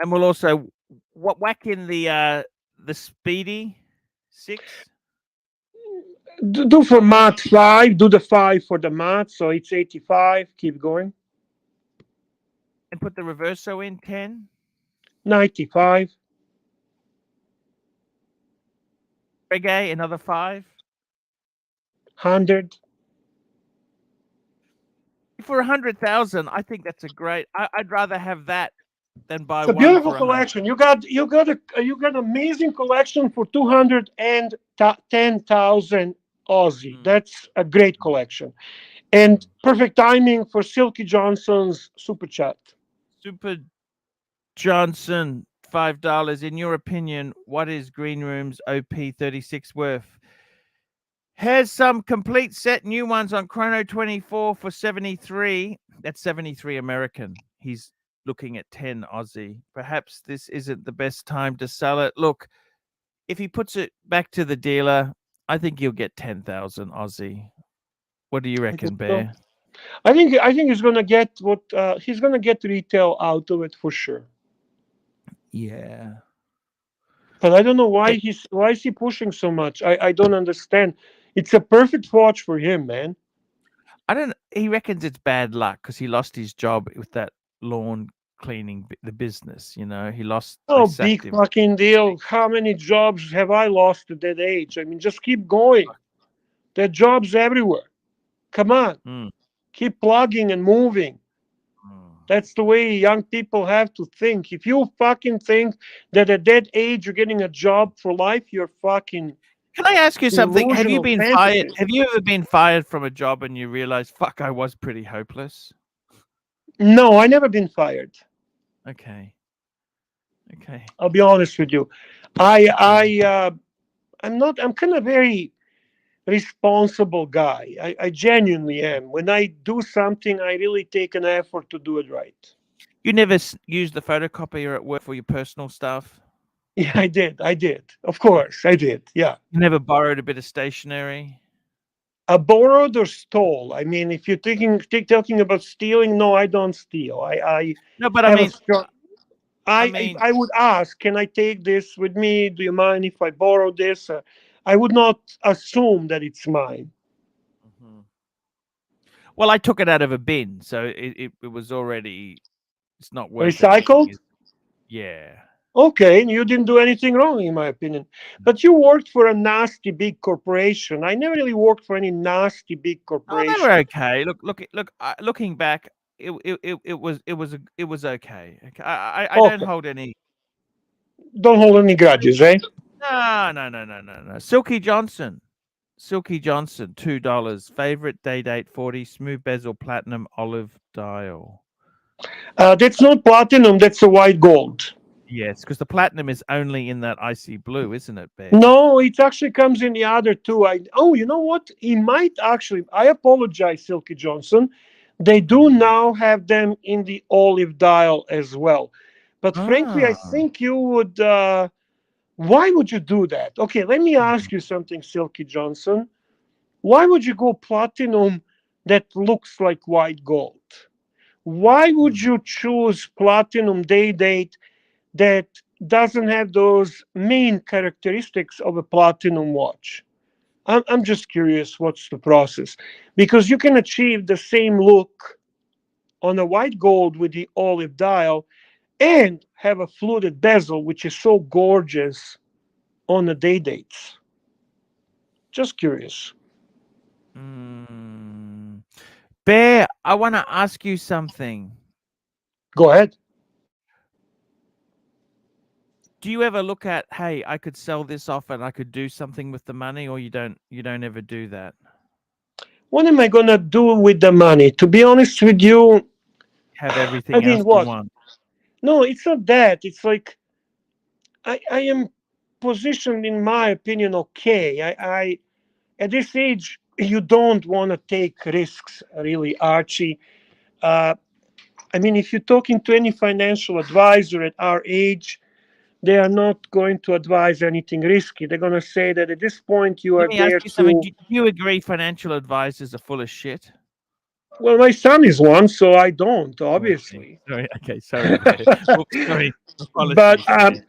And we'll also whack in the Speedy 6. Do for mat 5. Do the 5 for the mat. So it's 85. Keep going. And put the Reverso in 10. 95. Reggae, another 5. 100. For 100,000, I think that's a great. I'd rather have that Then buy It's a one beautiful for 100. collection. You got amazing collection for 210,000 Aussie. Mm. That's a great collection, and perfect timing for Silky Johnson's super chat. Super Johnson, $5. In your opinion, what is Green Room's OP36 worth? Has some complete set new ones on Chrono 24 for 73. That's 73 American. He's looking at 10 Aussie. Perhaps this isn't the best time to sell it. Look, if he puts it back to the dealer, I think he'll get 10,000 Aussie. What do you I think reckon, so. Bear? I think he's gonna get what he's gonna get retail out of it for sure. Yeah. But I don't know why Eh, is he pushing so much. I don't understand. It's a perfect watch for him, man. I don't. He reckons it's bad luck because he lost his job with that lawn cleaning the business. You know, he lost. They Oh, sacked big him. fucking deal. How many jobs have I lost at that age? I mean, just keep going. There are jobs everywhere. Come on, Mm, keep plugging and moving. mm. That's the way young people have to think. If you fucking think that at that age you're getting a job for life, you're fucking Can I ask you something? Have you delusional been fired? fantasies. Have you ever been fired from a job and you realize, fuck, I was pretty hopeless? No, I never been fired. Okay. Okay. I'll be honest with you. I'm not. I'm kind of very responsible guy. I genuinely am. When I do something, I really take an effort to do it right. You never use the photocopier at work for your personal stuff? Yeah, I did. I did. Of course, I did. Yeah. You never borrowed a bit of stationery? A borrowed or stole. I mean, if you're talking about stealing, no, I don't steal. I No, but have a strong. I I mean, I would ask, can I take this with me? Do you mind if I borrow this? I would not assume that it's mine. mhm. Well, I took it out of a bin, so it was already. It's not worth anything. Recycled? Yeah. Okay, you didn't do anything wrong, in my opinion. But you worked for a nasty big corporation. I never really worked for any nasty big Oh, they were corporation. okay. Looking back, it was okay. I don't Okay, hold any. don't hold any grudges, eh? No. Silky Johnson, $2. Favorite day date 40, smooth bezel, platinum, olive dial. That's not platinum. That's a white gold. Yes, because the platinum is only in that icy blue, isn't it, Bear? No, it actually comes in the other two. You know what? He might actually. I apologize, Silky Johnson. They do Mm. now have them in the olive dial as well. But frankly, I Ah. think you would. Why would you do that? Okay, let me Mhm. ask you something, Silky Johnson. Why would you go platinum that looks like white gold? Why would Mm. you choose platinum day date that doesn't have those main characteristics of a platinum watch? I'm just curious what's the process, because you can achieve the same look on a white gold with the olive dial and have a fluted bezel, which is so gorgeous on the day dates. Just curious. Mm. Bear, I want to ask you something. Go ahead. Do you ever look at, hey, I could sell this off and I could do something with the money, or you don't ever do that? What am I gonna do with the money? To be honest with you, Have I everything mean, else you what? want. No, it's not that. It's like I am positioned, in my opinion, okay. I at this age, you don't want to take risks, really, Archie. Uh, I mean, if you're talking to any financial advisor at our age, they are not going to advise anything risky. They're going to say that at this point you Let are me ask there you something. to. Do you agree financial advisors are full of shit? Well, my son is one, so I don't, Oh, okay. obviously. Sorry. Okay. Sorry, Bear. Oops, sorry. But Apologies, Bear.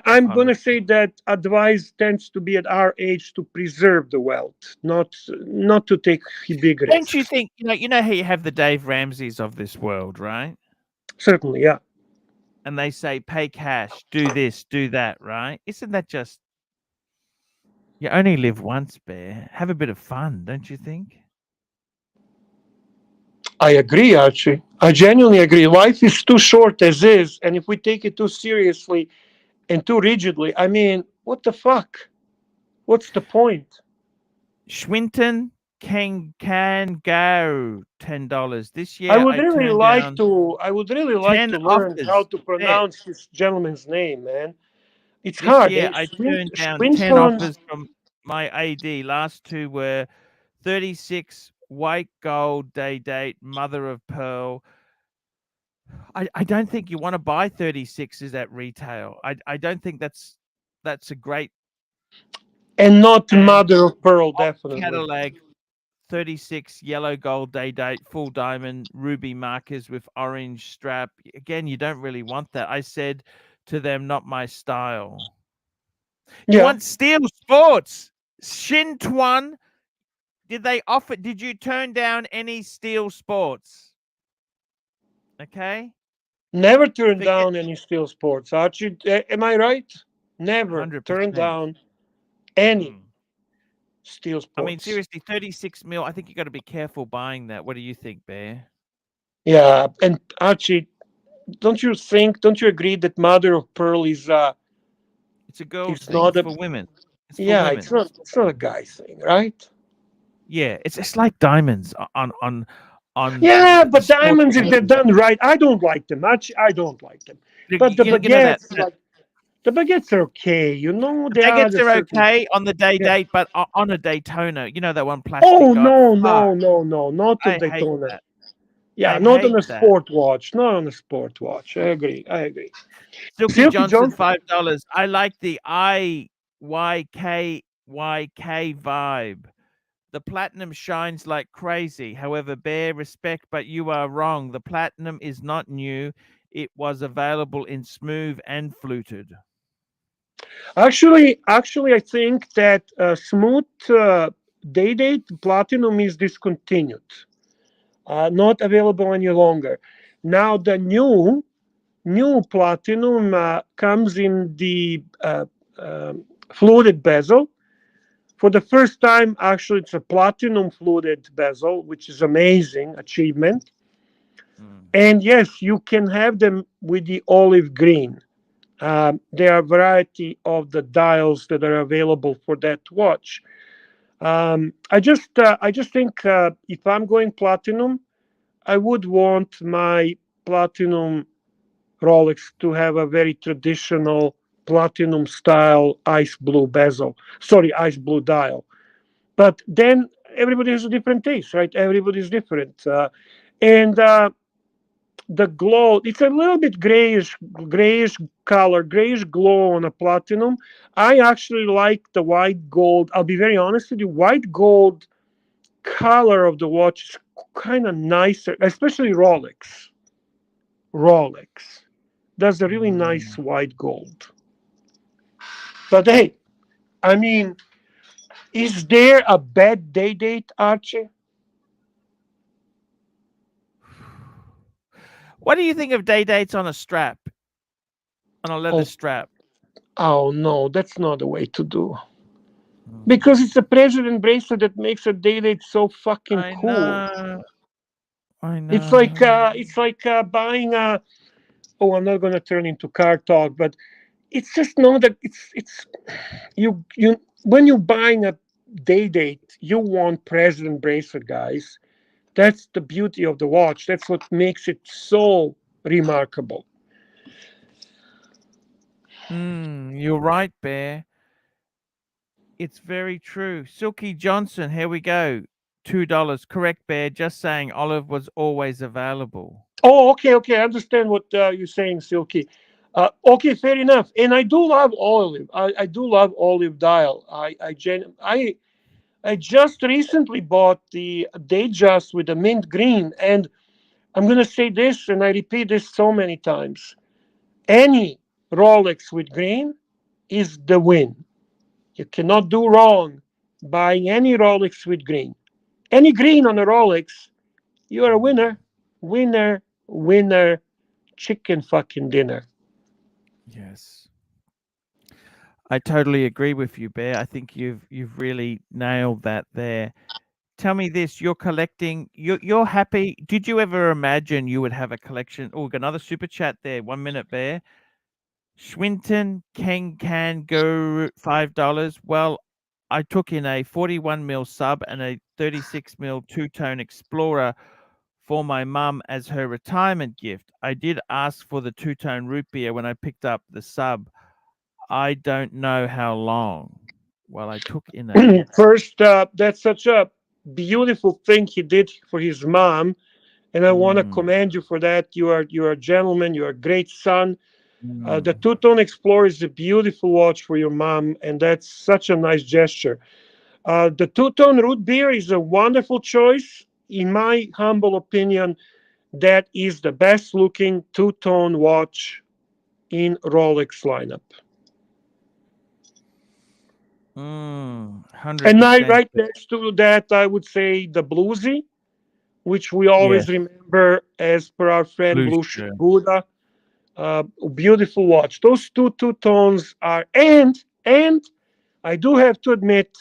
I'm going to Apologies. say that advice tends to be at our age to preserve the wealth, not to take big Don't you risks. think, you know how you have the Dave Ramseys of this world, right? Certainly, yeah. And they say, pay cash, do this, do that, right? Isn't that just, you only live once, Bear? Have a bit of fun, don't you think? I agree, Archie. I genuinely agree. Life is too short as is, and if we take it too seriously and too rigidly, I mean, what the fuck? What's the point? Schwinton can go $10. This I year would I really turned like down to. I would really like 10 to learn how offers. to There. pronounce this gentleman's name, man. It's This hard. year Eh? I turned down 10 Swinton. offers from my AD. Last two were 36 white gold day date, mother of pearl. I don't think you want to buy 36s at retail. I don't think that's a great. And not And mother of pearl, off definitely. catalog 36 yellow gold day date, full diamond, ruby markers with orange strap. Again, you don't really want that. I said to them, not my style. You Yeah. want steel sports. Shin Tuan, did you turn down any steel sports? Okay. Never turn Forget down any steel sports. Archie, am I right? Never turn 100%. down any Mm. steel I mean, sports. seriously, 36 mil. I think you got to be careful buying that. What do you think, Bear? Yeah, and Archie, don't you think? Don't you agree that mother of pearl It's a girl is thing. not It's a? for women. It's for Yeah, women. it's not a guy thing, right? Yeah, it's like diamonds on Yeah, but sports diamonds, if they're watches. done right, I don't like them. Archie, I don't like them. But the You know that baguettes, like the baguettes, are okay. You know, the they are baguettes the are certain. okay on the day Yeah. date, but on a Daytona, you know that one plastic Oh guy. no, Fuck, no, no, no, not on I hate Daytona. that. Yeah, I not on hate a that. sport watch. Not on a sport watch. I agree. I agree. Silky Silky Johnson, Johnson. $5. I like the IYKYK vibe. The platinum shines like crazy. However, bear respect, but you are wrong. The platinum is not new. It was available in smooth and fluted. Actually, I think that smooth day date platinum is discontinued, not available any longer. Now the new platinum comes in the fluted bezel. For the first time, actually, it's a platinum fluted bezel, which is amazing achievement. Mm. And yes, you can have them with the olive green. There are a variety of the dials that are available for that watch. I just think if I'm going platinum, I would want my platinum Rolex to have a very traditional platinum style ice blue bezel. Sorry, ice blue dial. But then everybody has a different taste, right? Everybody's different, and the glow, it's a little bit grayish color, grayish glow on a platinum. I actually like the white gold. I'll be very honest with you, white gold color of the watch is kind of nicer, especially Rolex does a really nice Mm. white gold. But hey, I mean, is there a bad day date, Archie? What do you think of day dates on a strap, on a leather Oh, strap? oh no, that's not the way to do. Mm. Because it's a president bracelet that makes a day date so fucking I cool. know. I It's know. like buying a. Oh, I'm not gonna turn into car talk, but it's just not that it's you when you're buying a day date, you want president bracelet, guys. That's the beauty of the watch. That's what makes it so remarkable. You're right, Bear. It's very true. Silky Johnson, here we go. $2. Correct, Bear. Just saying olive was always available. Oh, okay. I understand what you're saying, Silky. Okay, fair enough. And I do love olive. I do love olive dial. I just recently bought the Datejust with the mint green, and I'm gonna say this, and I repeat this so many times. Any Rolex with green is the win. You cannot do wrong buying any Rolex with green. Any green on a Rolex, you're a Mm. winner, winner, chicken fucking dinner. Yes. I totally agree with you, Bear. I think you've really nailed that there. tell me this: you're collecting. You're happy. Did you ever imagine you would have a collection? Oh, got another super chat there. 1 minute, Bear. Swinton Kangaroo, $5. Well, I took in a 41 mil sub and a 36 mil two-tone Explorer for my mum as her retirement gift. I did ask for the two-tone root beer when I picked up the sub. I don't know how long. Well, I took in a First, that's such a beautiful thing he did for his mom, and I want to commend you for that. You are a gentleman. You are a great son. The two-tone Explorer is a beautiful watch for your mom, and that's such a nice gesture. The two-tone root beer is a wonderful choice. In my humble opinion, that is the best-looking two-tone watch in Rolex lineup. 100%. And right next to that, I would say the Bluesy, which we always remember as per our friend Blue Buddha. Beautiful watch. Those two tones are, and I do have to admit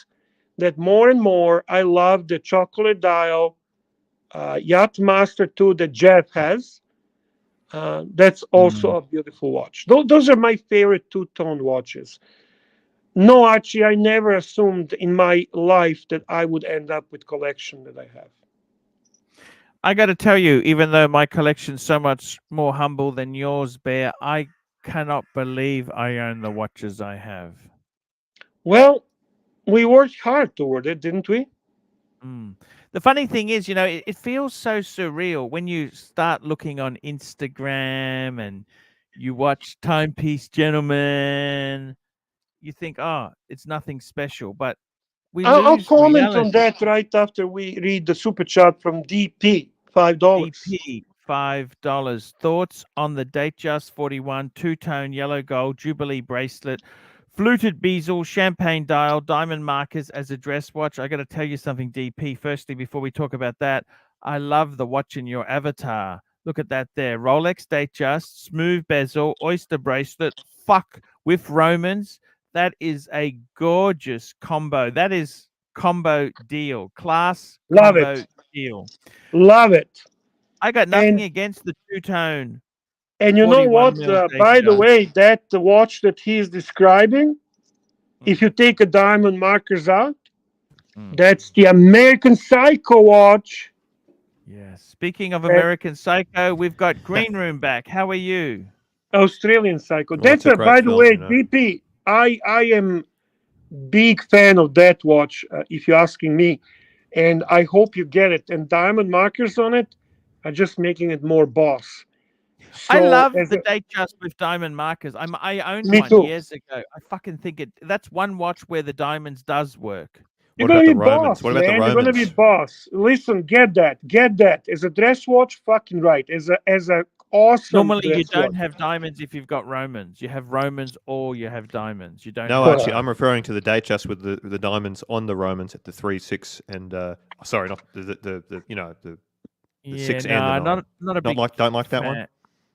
that more and more I love the chocolate dial Yacht Master 2 that Jeff has. That's also a beautiful watch. Those are my favorite two-tone watches. No, Archie, I never assumed in my life that I would end up with collection that I have. I got to tell you, even though my collection's so much more humble than yours, Bear, I cannot believe I own the watches I have. Well, we worked hard toward it, didn't we? The funny thing is, it feels so surreal when you start looking on Instagram and you watch Timepiece Gentleman. You think, oh, it's nothing special, but we I'll lose comment on reality. that right after we read the super chat from DP, $5. DP, $5. Thoughts on the Datejust 41 two-tone yellow gold Jubilee bracelet, fluted bezel, champagne dial, diamond markers as a dress watch. I got to tell you something, DP. Firstly, before we talk about that, I love the watch in your avatar. Look at that there. Rolex Datejust, smooth bezel, oyster bracelet, fuck with Romans. That is a gorgeous combo. That is combo deal. Class Love combo it. deal. Love it. I got nothing against the two-tone. And you know what? 41 mil By the Datejust. way, that watch that he's describing, if you take a diamond markers out, that's the American Psycho watch. Yeah. Speaking of American Psycho, we've got Green Room back. How are you? Australian Psycho. Well, That's it's a great by the film, way, you know. DP. I am big fan of that watch, if you're asking me, and I hope you get it. And diamond markers on it are just making it more boss. I So love the Datejust with diamond markers. I owned me one too. years ago. I fucking think that's one watch where the diamonds does work. You're What gonna about be the Romans? boss, What about the man. You're gonna be Romans? boss. Listen, get that. As a dress watch, fucking right. As a awesome Normally, you dress don't watch. have diamonds if you've got Romans. You have Romans or you have diamonds. You don't. No, have Archie, I'm referring to the Datejust with the diamonds on the Romans at the 3, 6, and sorry, not the you know the 6 and the 9. not a big. Don't like that one.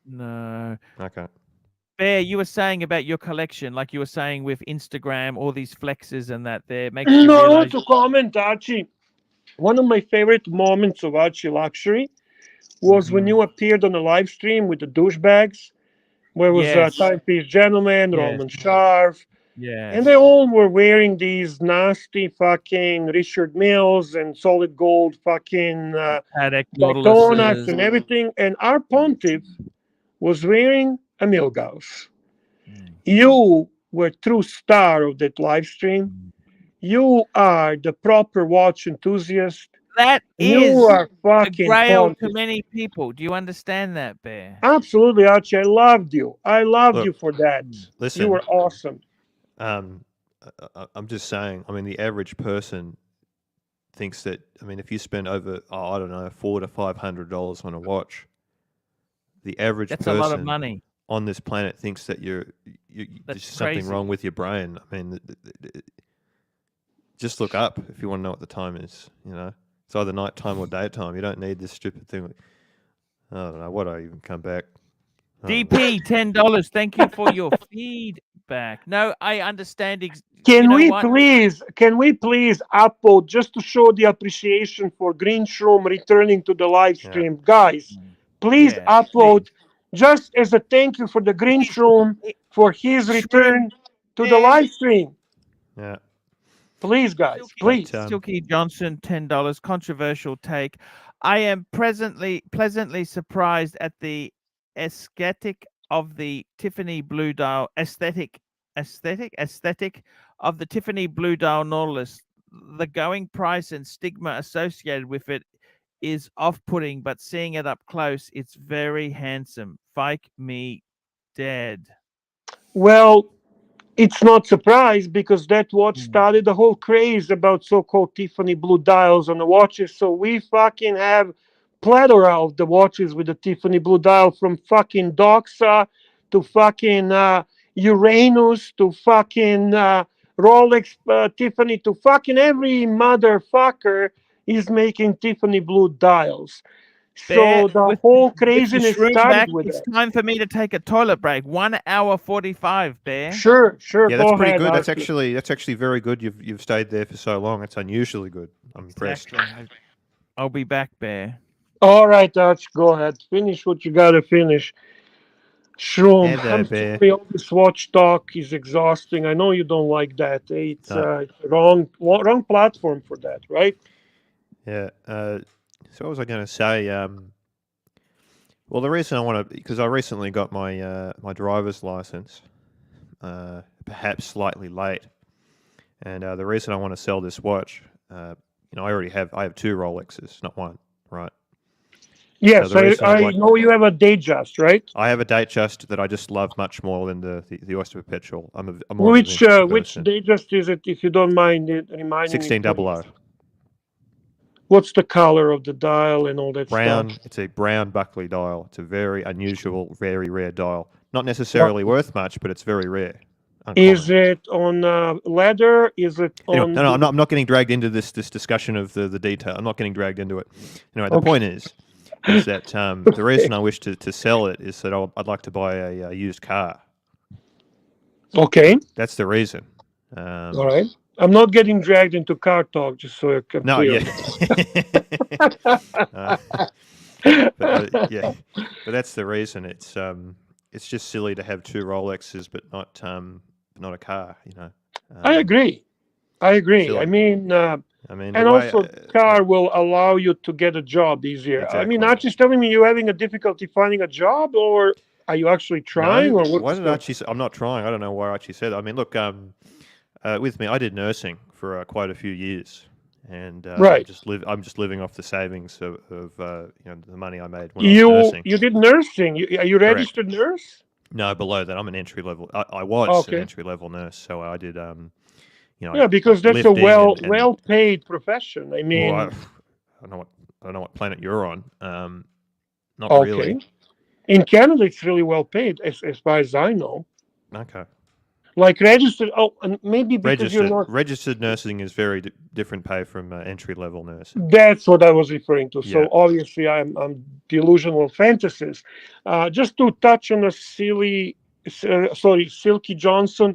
No. Okay. Bear, you were saying about your collection, like you were saying with Instagram, all these flexes and that there makes you No, realize. to comment, Archie. One of my favorite moments of ArchieLuxury was when you appeared on a live stream with the douchebags, where was Timepiece Gentleman, Roman Sharf, and they all were wearing these nasty fucking Richard Milles and solid gold fucking Patek Daytonas and everything. And our pontiff was wearing a Milgauss. You were true star of that live stream. You are the proper watch enthusiast. That You is are a fucking grail pontiff. to many people. Do you understand that, Bear? Absolutely, Archie. I loved you. I loved you for that. Listen, you were awesome. I'm just saying. I mean, the average person thinks that. I mean, if you spend over, I don't know, $400 to $500 on a watch, the average That's person a lot of money on this planet thinks that there's something wrong with your brain. I mean, just look up if you want to know what the time is. You know, it's either nighttime or daytime. You don't need this stupid thing. I don't know what I even come back. DP, $10. Thank you for your feedback. No, I understand. Can we please upload just to show the appreciation for Green Shroom returning to the live stream, guys? Please upload just as a thank you for the Green Shroom for his return to the live stream. Yeah. Please, guys, please. Silky Johnson, $10. Controversial take. I am pleasantly surprised at the aesthetic of the Tiffany blue dial aesthetic of the Tiffany blue dial Nautilus. The going price and stigma associated with it is off-putting, but seeing it up close, it's very handsome. Fike me dead. Well, it's not surprise because that watch started the whole craze about so-called Tiffany blue dials on the watches. So we fucking have plethora of the watches with the Tiffany blue dial, from fucking Doxa to fucking Uranus to fucking Rolex Tiffany to fucking every motherfucker is making Tiffany blue dials. So the whole craziness started with it's that. time for me to take a toilet break. 1 hour 45, Bear. Sure. Yeah, that's Go pretty ahead, good. Archie. That's actually very good. You've stayed there for so long. It's unusually good. I'm impressed. Exactly. I'll be back, Bear. All right, Arch, go ahead. Finish what you gotta finish. Shroom, I'm Bear. sorry, all this watch talk is exhausting. I know you don't like that. It's wrong platform for that, right? Yeah. So what was I going to say? Well, the reason I want to, because I recently got my my driver's license, perhaps slightly late, and the reason I want to sell this watch, I have 2 Rolexes, not one, right? Yes, so I know you have a Datejust, right? I have a Datejust that I just love much more than the Oyster Perpetual. I'm which Datejust is it, if you don't mind reminding 1600. What's the color of the dial and all that brown, stuff? It's a brown Buckley dial. It's a very unusual, very rare dial. Not necessarily worth much, but it's very rare. Uncommon. Is it on leather? Is it on? Anyway, I'm not getting dragged into this discussion of the detail. I'm not getting dragged into it. Anyway, the point is that the reason I wish to sell it is that I'd like to buy a used car. Okay. That's the reason. All right. I'm not getting dragged into car talk, just so you're clear. No, yeah. But that's the reason. It's just silly to have 2 Rolexes, but not a car. I agree. Silly. I mean, and also, car will allow you to get a job easier. Exactly. I mean, Archie's telling me you're having a difficulty finding a job, or are you actually trying? No, or why did Archie say? I'm not trying. I don't know why Archie said that. I mean, look, with me, I did nursing for quite a few years, and right. I'm just living off the savings of the money I made when I was nursing. You did nursing. Are you registered nurse? No, below that. I'm an entry level. I was an entry level nurse, so I did. Because that's a well paid profession. I mean, I don't know what planet you're on. Not really. In Canada, it's really well paid, as far as I know. Okay. Like registered, and maybe because you're not registered nursing is very different pay from entry level nursing. That's what I was referring to. So obviously, I'm delusional fantasies. Just to touch on a Silky Johnson.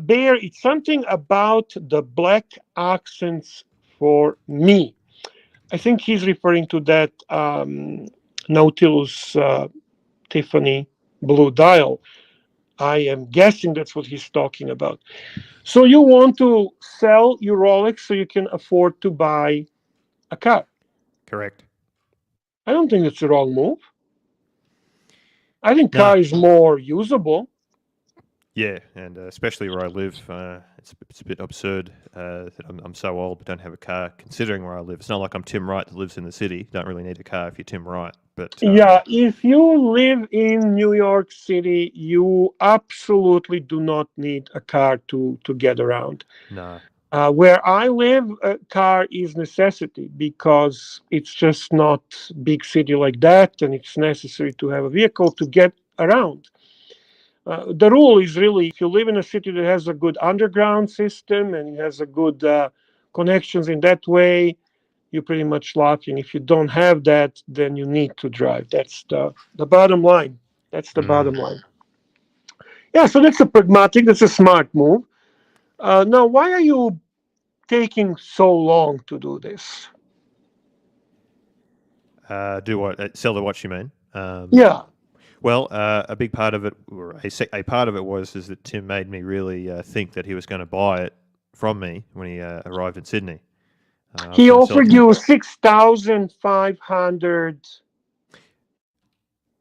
Bear. It's something about the black accents for me. I think he's referring to that Nautilus. Tiffany blue dial. I am guessing that's what he's talking about. So you want to sell your Rolex so you can afford to buy a car? Correct. I don't think it's the wrong move. I think car is more usable. Yeah, and especially where I live, it's a bit absurd that I'm so old but don't have a car, considering where I live. It's not like I'm Tim Wright that lives in the city. Don't really need a car if you're Tim Wright. But if you live in New York City, you absolutely do not need a car to get around. No. Where I live, a car is necessity because it's just not big city like that, and it's necessary to have a vehicle to get around. The rule is really, if you live in a city that has a good underground system and has a good connections in that way, you're pretty much locking. If you don't have that, then you need to drive. That's the bottom line. That's the bottom line. Yeah, so that's a pragmatic, that's a smart move. Now, why are you taking so long to do this? Do what? Sell the watch, you mean? Yeah. Well, a big part of it, or a part of it was, is that Tim made me really think that he was going to buy it from me when he arrived in Sydney. He offered you 6,500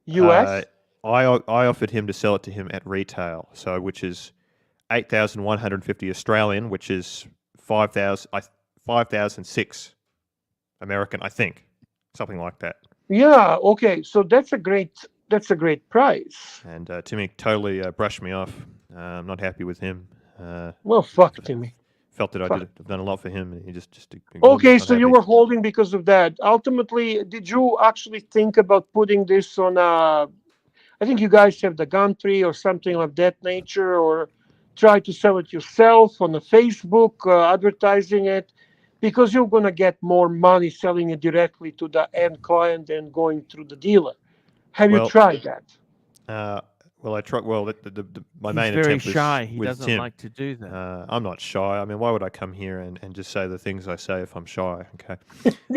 US. I offered him to sell it to him at retail, so which is 8,150 Australian, which is 5,006 American, I think, something like that. Yeah. Okay. So that's a great price. And Timmy totally brushed me off. I'm not happy with him. Well, fuck Timmy. Felt that I've done a lot for him, and he just okay. So you were holding because of that. Ultimately, did you actually think about putting this on a? I think you guys have the Gumtree or something of that nature, or try to sell it yourself on the Facebook, advertising it, because you're gonna get more money selling it directly to the end client than going through the dealer. Have you tried that? Well, I tried. Well, my main very attempt was shy. He with doesn't Tim. like to do that. I'm not shy. I mean, why would I come here and just say the things I say if I'm shy? Okay.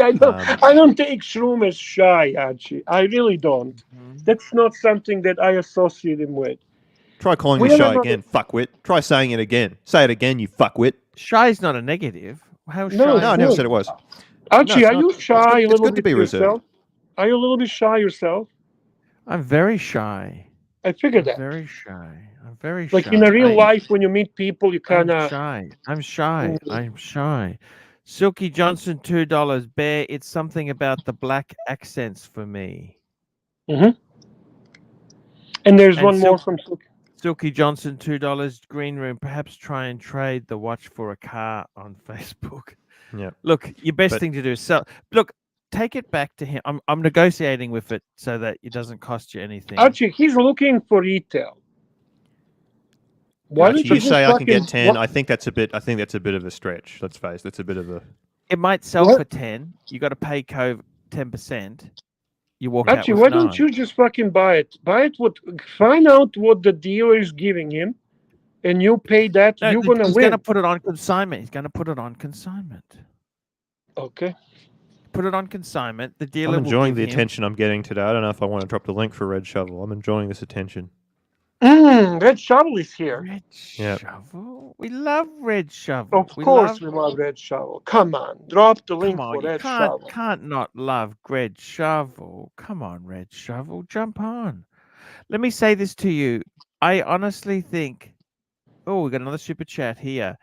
I don't take Shroom as shy, Archie. I really don't. That's not something that I associate him with. Try calling me shy again, fuckwit. Try saying it again. Say it again, you fuckwit. Shy is not a negative. How shy? No, I never said it was. Archie, are you shy a little bit yourself? Are you a little bit shy yourself? I'm very shy. I figured that. Very shy. I'm very shy. Like in a real life, when you meet people, you kind of shy. I'm shy. I'm shy. Silky Johnson, $2. Bear, it's something about the black accents for me. And there's one more from Silky Johnson, $2. Green Room. Perhaps try and trade the watch for a car on Facebook. Yeah. Look, your best thing to do is sell. Look, take it back to him. I'm negotiating with it so that it doesn't cost you anything. Archie, he's looking for retail. Why don't you say I can get 10? I think that's a bit of a stretch. Let's face it. That's a bit of a. It might sell for 10. You got to pay Cove 10%. You walk Archie, out with why don't you just fucking buy it? Buy it. Find out what the dealer is giving him, and you pay that. No, you're gonna win. He's going to put it on consignment. He's going to put it on consignment. Okay. Put it on consignment. The dealer. I'm enjoying the attention I'm getting today. I don't know if I want to drop the link for Red Shovel. I'm enjoying this attention. Red Shovel is here. Red Shovel? We love Red Shovel. Of course we love Red Shovel. Come on. Drop the link for Red Shovel. Can't not love Red Shovel. Come on, Red Shovel. Jump on. Let me say this to you. I honestly think... Oh, we got another super chat here.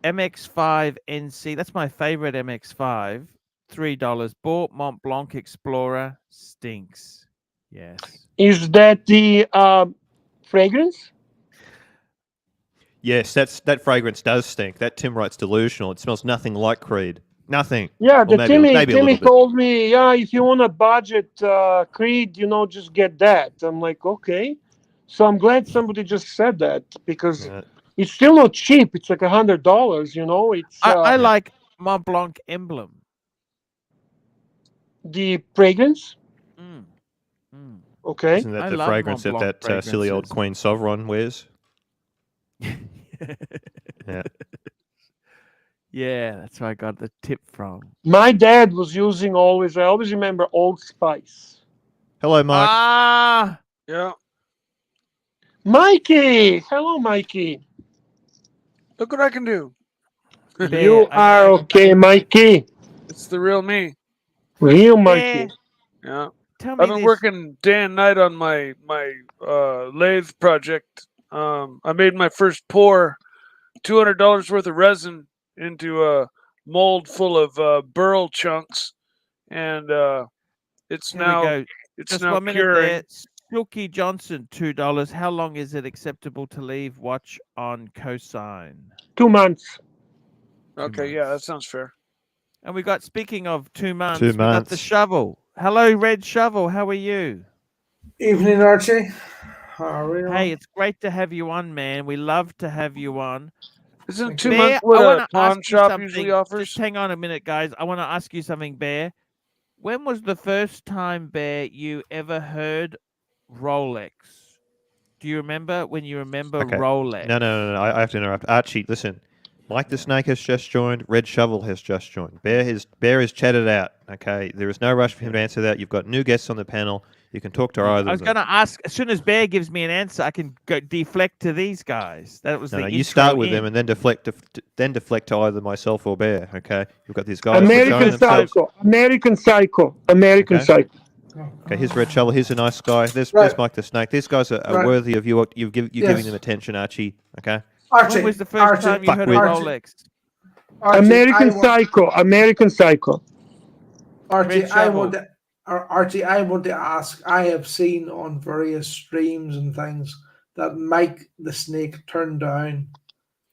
MX5 NC. That's my favorite MX5. $3. Bought Mont Blanc Explorer. Stinks. Yes. Is that the fragrance? Yes, that fragrance does stink. That Tim Wright's delusional. It smells nothing like Creed. Nothing. Yeah, Timmy told me, yeah, if you want a budget Creed, just get that. I'm like, okay. So I'm glad somebody just said that, because it's still not cheap. It's like $100, It's I like Mont Blanc Emblem. The fragrance? Okay. Isn't that the fragrance that silly old Queen Sovereign wears? Yeah. Yeah, that's where I got the tip from. My dad was using I always remember Old Spice. Hello, Mike. Yeah. Mikey! Hello, Mikey. Look what I can do. You are okay, Mikey. It's the real me. Real Mikey. Yeah. I've been working day and night on my lathe project. I made my first pour, $200 worth of resin into a mold full of burl chunks, and it's now curing. Silky Johnson, $2. How long is it acceptable to leave watch on cosign? 2 months. Okay, yeah, that sounds fair. And we got, speaking of 2 months, 2 months. We got the Shovel. Hello, Red Shovel. How are you? Evening, Archie. Hey, it's great to have you on, man. We love to have you on. Isn't 2 Bear, months what I a want to pawn ask you shop something. usually offers? Just hang on a minute, guys. I want to ask you something, Bear. When was the first time, Bear, you ever heard Rolex? Do you remember when you remember Okay. Rolex? No. I have to interrupt. Archie, listen. Mike the Snake has just joined. Red Shovel has just joined. Bear is chatted out. Okay, there is no rush for him to answer that. You've got new guests on the panel. You can talk to either I was of them. going to ask, as soon as Bear gives me an answer, I can go deflect to these guys. That was the you start with them and then deflect to either myself or Bear. Okay, you've got these guys American Psycho. American Psycho. American Psycho. Okay, here's Red Shovel. Here's a nice guy. There's Mike the Snake. These guys are worthy of you. You're giving them attention, Archie. Okay. Archie, when was the first time you heard of Rolex? American Psycho. American Psycho. Archie, I want to ask. I have seen on various streams and things that Mike the Snake turned down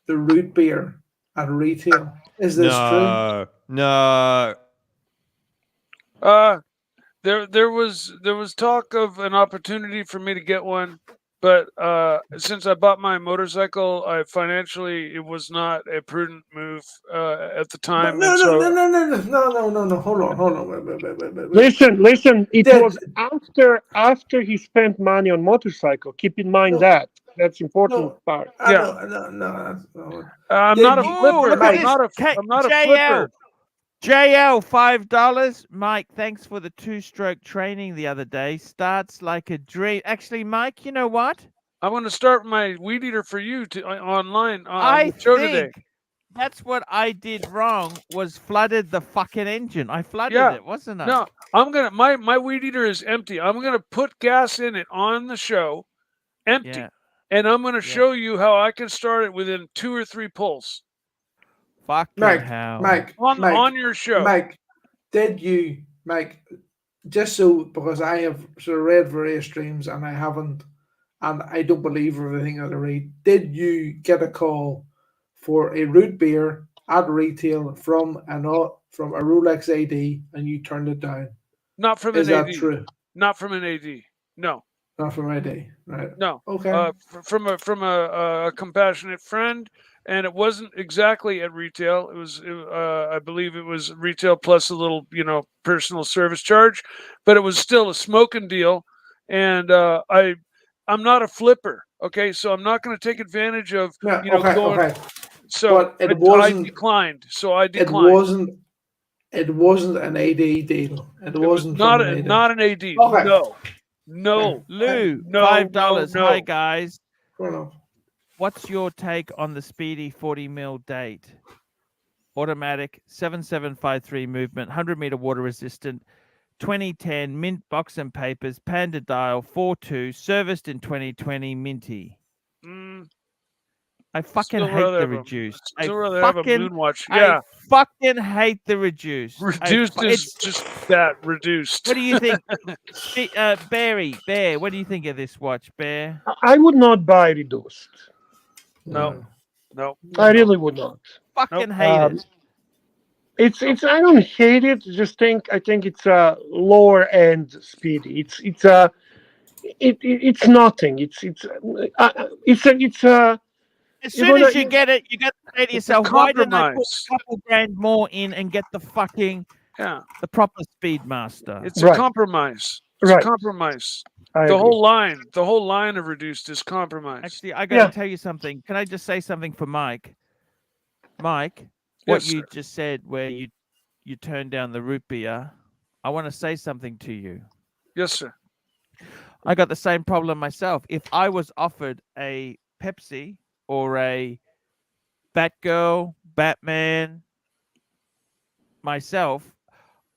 the root beer at retail. Is this true? No. There was talk of an opportunity for me to get one, but since I bought my motorcycle, it was not a prudent move at the time. No. Hold on. Listen. It was after he spent money on motorcycle. Keep in mind that's important part. No. I'm not a flipper. I'm not a flipper. JL, $5. Mike, thanks for the 2-stroke training the other day. Starts like a dream. Actually, Mike, you know what? I want to start my weed eater for you online on I the show think today. That's what I did wrong, was flooded the fucking engine. I flooded it, wasn't I? No, my weed eater is empty. I'm gonna put gas in it on the show, empty, and I'm gonna show you how I can start it within 2 or 3 pulls. Fucking hell. Mike, on your show. Mike, just so, because I have sort of read various streams and I haven't, and I don't believe everything that I read, did you get a call for a root beer at retail from a Rolex AD and you turned it down? Not from an AD. Is that true? Not from an AD. No. Not from AD. Right. No. Okay. From a compassionate friend. And it wasn't exactly at retail. It was, I believe it was retail plus a little, personal service charge, but it was still a smoking deal. And I'm not a flipper. Okay, so I'm not going to take advantage of going. Okay. So but I declined. So I declined. It wasn't an AD deal. It wasn't not an AD. Okay. No. Lou, no, $5. No. Hi guys. Fair enough. What's your take on the Speedy 40mm date? Automatic, 7753 movement, 100-meter water resistant, 2010, mint box and papers, Panda dial, 4.2, serviced in 2020, minty. I fucking hate the reduced. I rather have a Moonwatch. I fucking hate the reduced. Reduced is just that, reduced. What do you think? Bear, what do you think of this watch, Bear? I would not buy reduced. No. I really would not. Fucking hate it. It's. I don't hate it. I think it's a lower end Speedy. It's nothing. It's as soon as you get it, you got to say to yourself, why didn't I put a couple grand more in and get the fucking the proper Speedmaster? It's a compromise. It's a compromise. The whole line of reduced is compromised. Actually, I got to tell you something. Can I just say something for Mike? Mike, what you just said, where you turned down the root beer, I want to say something to you. Yes, sir. I got the same problem myself. If I was offered a Pepsi or a Batgirl, Batman, myself,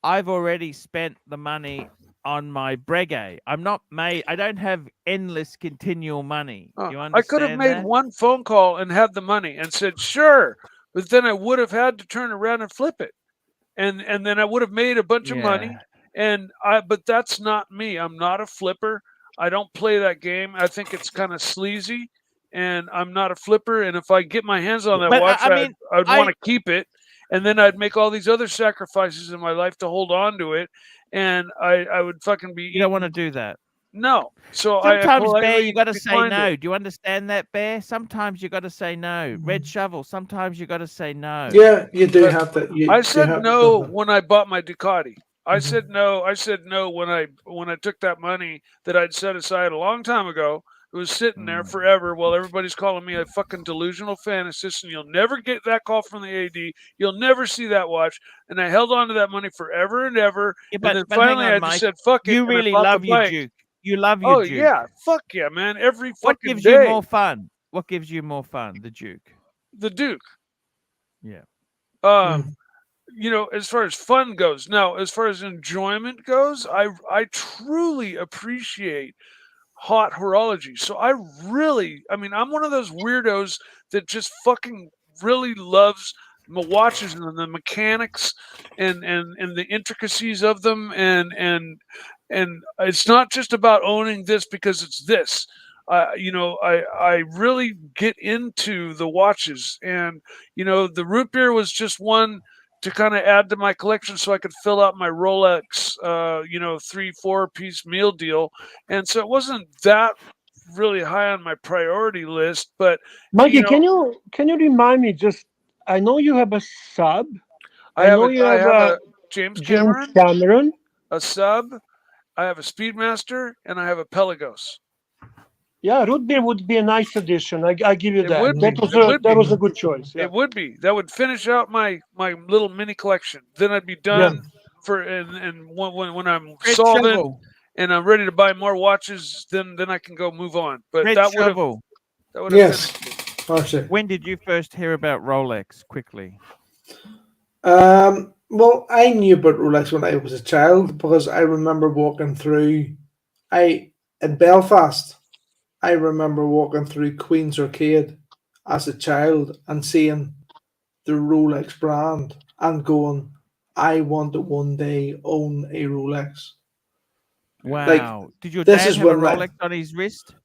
I've already spent the money on my Breguet. I don't have endless continual money. You understand? I could have made one phone call and had the money and said, sure, but then I would have had to turn around and flip it. And then I would have made a bunch of money. But that's not me. I'm not a flipper. I don't play that game. I think it's kind of sleazy, and I'm not a flipper. And if I get my hands on that watch, I'd want to keep it. And then I'd make all these other sacrifices in my life to hold on to it. And I would fucking be... You don't want to do that. No. So sometimes, I Bear, you got to say no. It. Do you understand that, Bear? Sometimes you got to say no. Red Shovel. Sometimes you got to say no. Yeah, you do have to. I said no when I bought my Ducati. I said no. I said no when I took that money that I'd set aside a long time ago. It was sitting there forever while everybody's calling me a fucking delusional fantasist, and you'll never get that call from the AD. You'll never see that watch. And I held on to that money forever and ever. Yeah, and then finally, I just said, "Fuck it." You really love your Duke. You love your Duke. Oh yeah, fuck yeah, man! Every fucking day. What gives you more fun? What gives you more fun? The Duke. The Duke. Yeah. You know, as far as fun goes. Now, as far as enjoyment goes, I truly appreciate hot horology. So I mean, I'm one of those weirdos that just fucking really loves watches and the mechanics and the intricacies of them, and it's not just about owning this because it's this. You know, I really get into the watches, and you know, the root beer was just one to kind of add to my collection so I could fill out my Rolex, you know, 3-4 piece meal deal. And so it wasn't that really high on my priority list. But Mikey, you know, can you remind me? Just I know you have a sub. I have a James Cameron, a sub. I have a Speedmaster, and I have a Pelagos. Yeah, root beer would be a nice addition. I give you that. That was a good choice. Yeah. It would be. That would finish out my little mini collection. Then I'd be done for and when I'm solvent and I'm ready to buy more watches, then I can go move on. But that would have finished it. When did you first hear about Rolex? Quickly. Well, I knew about Rolex when I was a child because I remember walking through in Belfast. I remember walking through Queen's Arcade as a child and seeing the Rolex brand and going, I want to one day own a Rolex. Wow. Like, did your dad have a Rolex on his wrist?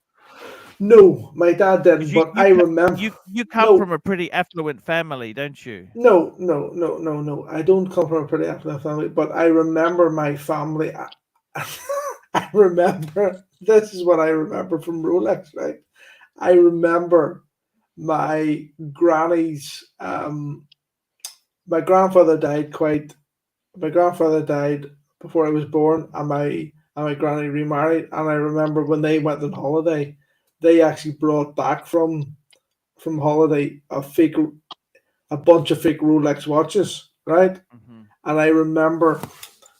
No, my dad didn't, but I remember... You come from a pretty affluent family, don't you? No. I don't come from a pretty affluent family, but I remember my family... I remember, this is what I remember from Rolex, right? I remember my granny's, my grandfather died before I was born, and my granny remarried, and I remember when they went on holiday, they actually brought back from holiday a bunch of fake Rolex watches, right? Mm-hmm. And I remember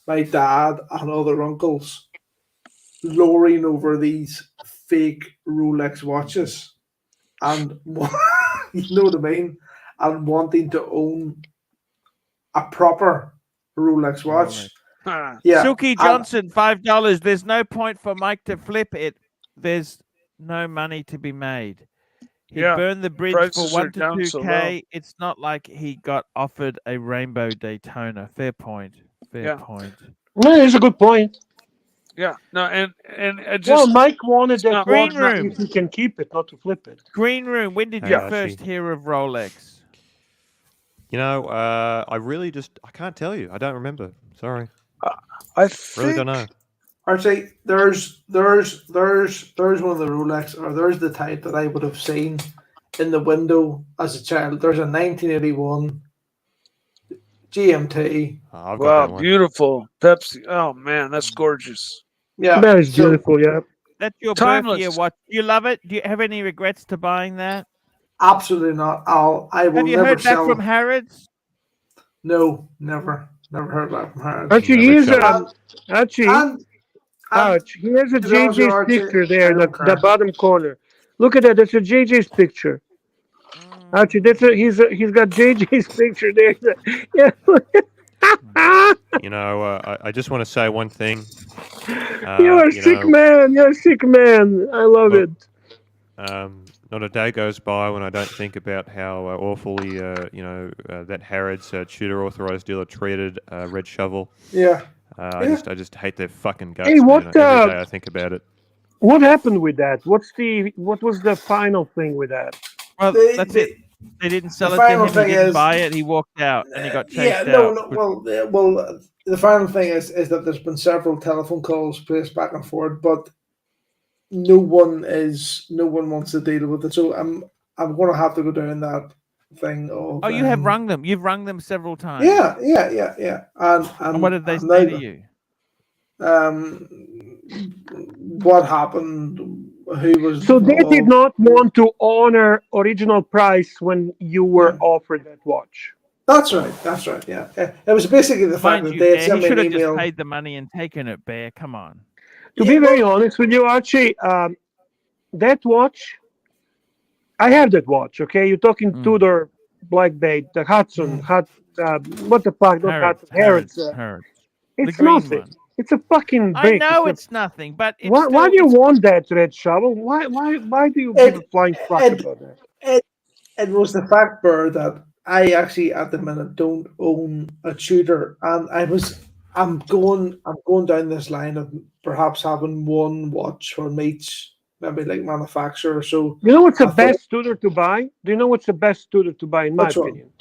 my dad and other uncles lowering over these fake Rolex watches and you know what I mean, and wanting to own a proper Rolex watch. Yeah. Silky Johnson, $5. There's no point for Mike to flip it. There's no money to be made. He burned the bridge for 1 to 2K. So it's not like he got offered a rainbow Daytona. Fair point. Fair point. Well, it's a good point. Yeah, no, and just, well, Mike wanted that green room. If he can keep it, not to flip it. Green room. When did you first hear of Rolex? You know, I can't tell you. I don't remember. Sorry. I really don't know. Archie, there's one of the Rolex, or there's the type that I would have seen in the window as a child. There's a 1981 GMT. Wow, beautiful Pepsi. Oh man, that's gorgeous. Yeah, that is beautiful. Yeah, that's your birthday watch. Do you love it? Do you have any regrets to buying that? Absolutely not. I will have you never heard back sell from Harrods? No, never heard back from Harrods. Actually, he has a JJ's picture there in the bottom corner. Look at that. That's a JJ's picture. Actually, he's got JJ's picture there. Yeah. You know, I just want to say one thing. You're a sick man. You're a sick man. I love it. Not a day goes by when I don't think about how awfully, that Harrods Tudor authorized dealer treated Red Shovel. Yeah. I just hate their fucking guts. Hey, every day I think about it. What happened with that? What was the final thing with that? Well, that's it. They didn't sell it to him. He didn't buy it. He walked out, and he got chased out. Well, the final thing is that there's been several telephone calls placed back and forth, but no one wants to deal with it. So I'm going to have to go down that thing of. Oh, you have rung them. You've rung them several times. Yeah. And what did they say to you? What happened? Who was so involved? they did not want to honor original price when you were offered that watch. That's right. Yeah. It was basically the fact that they had sent me an email. He should have just paid the money and taken it, Bear. Come on. To be very honest with you, Archie, that watch, I have that watch. Okay, you're talking Tudor Black Bay, the Hudson, what the fuck? Not Hudson, Harrods. It's nothing. One. It's a fucking brick. I know it's nothing, but it's why do you want that, Red Shovel? Why do you give a flying fuck about that? It was the fact, Burr, that I actually at the minute don't own a Tudor, and I'm going down this line of perhaps having one watch from each, maybe like manufacturer. So you know what's the best Tudor to buy? Do you know what's the best Tudor to buy in my opinion?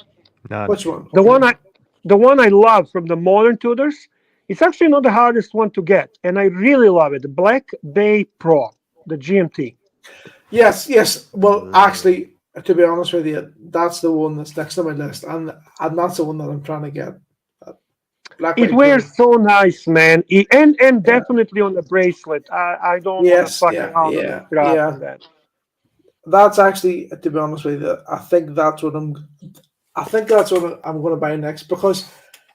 Which one? The one I love from the modern Tudors. It's actually not the hardest one to get, and I really love it. The Black Bay Pro, the GMT. Yes. Well, actually, to be honest with you, that's the one that's next to my list, and that's the one that I'm trying to get. It wears so nice, man, and definitely on the bracelet. I don't want to fucking out on that. That's actually, to be honest with you, I think that's what I'm going to buy next, because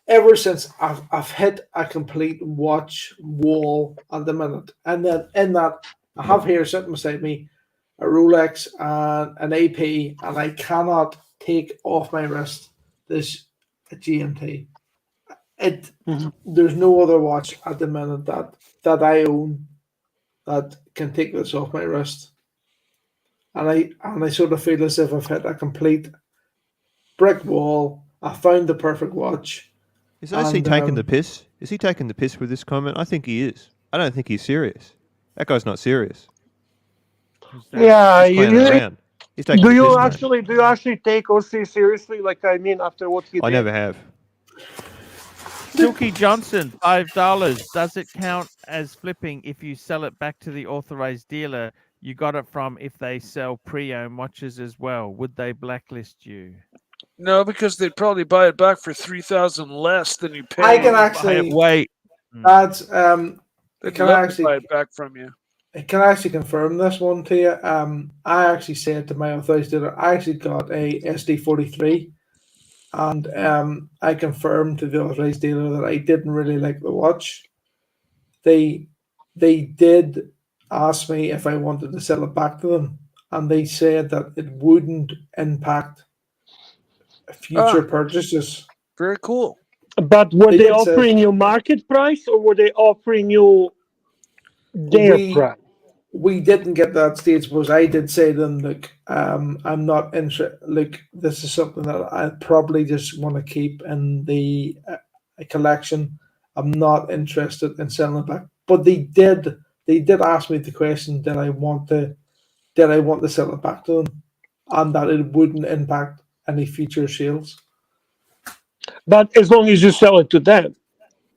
ever since I've hit a complete watch wall at the minute, and then in that I have here sitting beside me a Rolex and an AP, and I cannot take off my wrist this GMT. There's no other watch at the minute that I own that can take this off my wrist, and I sort of feel as if I've hit a complete brick wall. I found the perfect watch. Is he taking the piss? Is he taking the piss with this comment? I think he is. I don't think he's serious. That guy's not serious. Yeah, he's taking do you actually take OC seriously? Like, I mean, after what he did? I never have. Silky Johnson, $5. Does it count as flipping if you sell it back to the authorized dealer you got it from if they sell pre-owned watches as well? Would they blacklist you? No, because they'd probably buy it back for $3,000 less than you pay. I can actually wait. That's they can actually buy it back from you. I can actually confirm this one to you. I actually said to my authorized dealer, I actually got a SD43, and I confirmed to the authorized dealer that I didn't really like the watch. They did ask me if I wanted to sell it back to them, and they said that it wouldn't impact future purchases. Very cool. But were they offering you market price, or were they offering you their price? We didn't get that stage, because I did say to them, look, I'm not interested. Look, this is something that I probably just want to keep in the collection. I'm not interested in selling it back. But they did ask me the question, did I want to sell it back to them, and that it wouldn't impact any future sales. But as long as you sell it to them.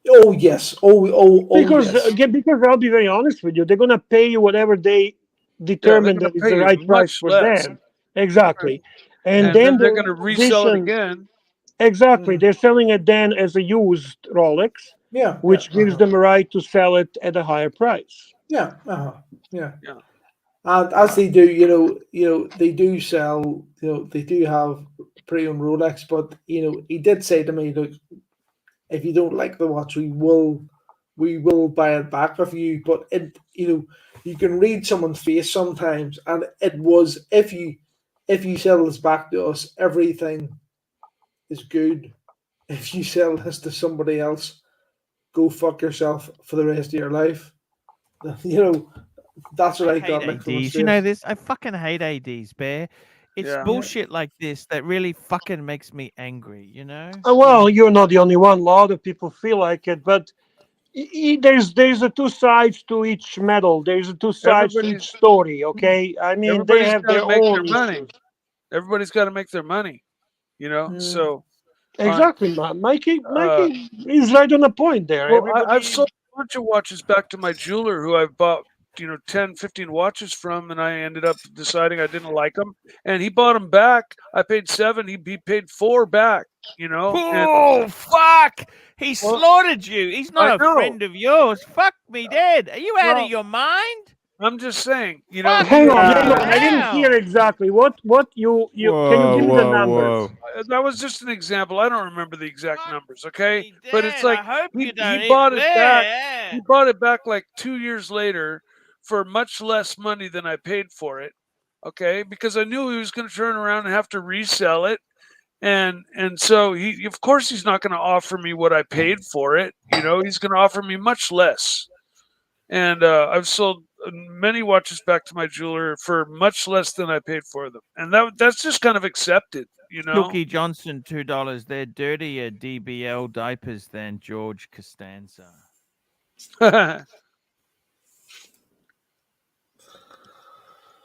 Oh yes. Because yes. Because I'll be very honest with you, they're gonna pay you whatever they determine that is the right price for them. Exactly. And then they're gonna resell it again. Exactly. They're selling it then as a used Rolex. Yeah. Which gives them a right to sell it at a higher price. Yeah. Yeah. And as they do, they do sell, they do have pre-owned Rolex, but he did say to me, look, if you don't like the watch, we will buy it back of you. But you can read someone's face sometimes, and it was if you sell this back to us, everything is good. If you sell this to somebody else, go fuck yourself for the rest of your life. That's what I got. ADs. You know this? I fucking hate ADs, Bear. It's bullshit like this that really fucking makes me angry, Well, you're not the only one. A lot of people feel like it, but there's a two sides to each medal. There's a two sides to each story, okay? I mean, they have their own money. Everybody's got to make their money, so... Exactly, Mikey is right on the point there. Well, I've sold a bunch of watches back to my jeweler who I've bought 10, 15 watches from, and I ended up deciding I didn't like them. And he bought them back. I paid 7. He paid 4 back. Oh, fuck! He slaughtered you. He's not a friend of yours. Fuck me dead. Are you out of your mind? I'm just saying, Hang on. I didn't hear exactly what you can you give me the numbers? That was just an example. I don't remember the exact numbers, okay? But it's I like hope he you don't bought it back. He bought it back like 2 years later for much less money than I paid for it, okay? Because I knew he was going to turn around and have to resell it. And so of course he's not going to offer me what I paid for it. He's going to offer me much less. And I've sold many watches back to my jeweler for much less than I paid for them, and that's just kind of accepted, Silky Johnson, $2. They're dirtier DBL diapers than George Costanza.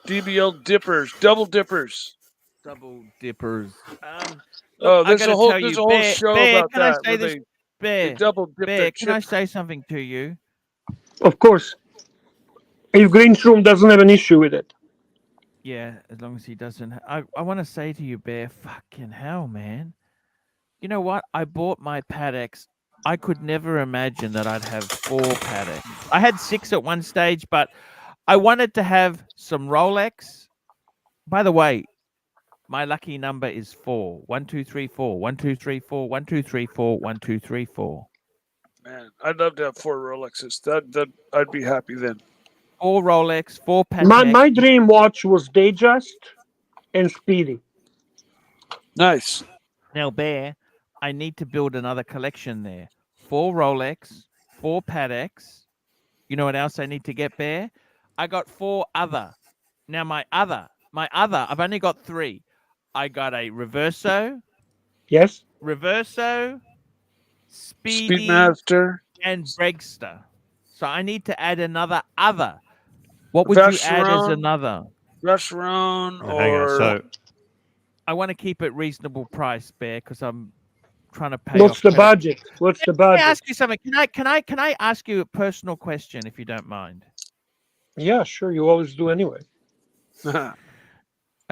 DBL dippers, double dippers. Look, there's a whole show about can that. I say this? Bear, double dip Bear, can I say something to you? Of course. If Greenstrom doesn't have an issue with it. Yeah, as long as he doesn't. I want to say to you, Bear, fucking hell, man. You know what? I bought my Pateks. I could never imagine that I'd have 4 Pateks. I had 6 at one stage, but I wanted to have some Rolex. By the way, my lucky number is 4. 1, 2, 3, 4. 1, 2, 3, 4. 1, 2, 3, 4. 1, 2, 3, 4. Man, I'd love to have 4 Rolexes. That I'd be happy then. 4 Rolex, 4 Patek. My dream watch was Datejust and Speedy. Nice. Now, Bear, I need to build another collection there. 4 Rolex, 4 Pateks. You know what else I need to get, Bear? I got 4 other. Now, my other, I've only got 3. I got a Reverso. Yes. Reverso, Speedy, Speedmaster, and Bregster. So I need to add another other. What would you add as another? Vacheron or... Hang on, so... I want to keep it reasonable price, Bear, because I'm trying to pay What's off the budget? What's the budget? Can I ask you something? Can I ask you a personal question, if you don't mind? Yeah, sure. You always do anyway.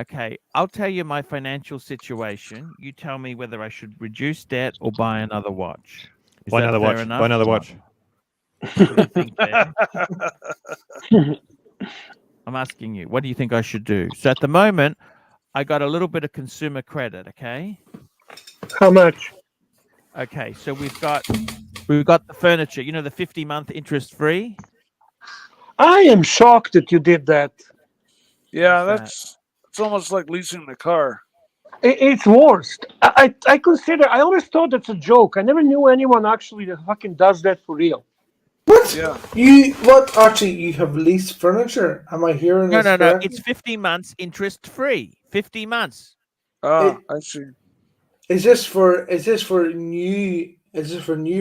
Okay, I'll tell you my financial situation. You tell me whether I should reduce debt or buy another watch. Buy another watch. Buy another watch. What do you think, Bear? I'm asking you, what do you think I should do? So at the moment, I got a little bit of consumer credit, okay? How much? Okay, so we've got the furniture, the 50-month interest-free. I am shocked that you did that. Yeah, it's almost like leasing the car. It's worst. I always thought that's a joke. I never knew anyone actually that fucking does that for real. What? Yeah. What, Archie? You have leased furniture? Am I hearing this? No. It's 50 months interest-free. 50 months. Oh, I see. Is this for new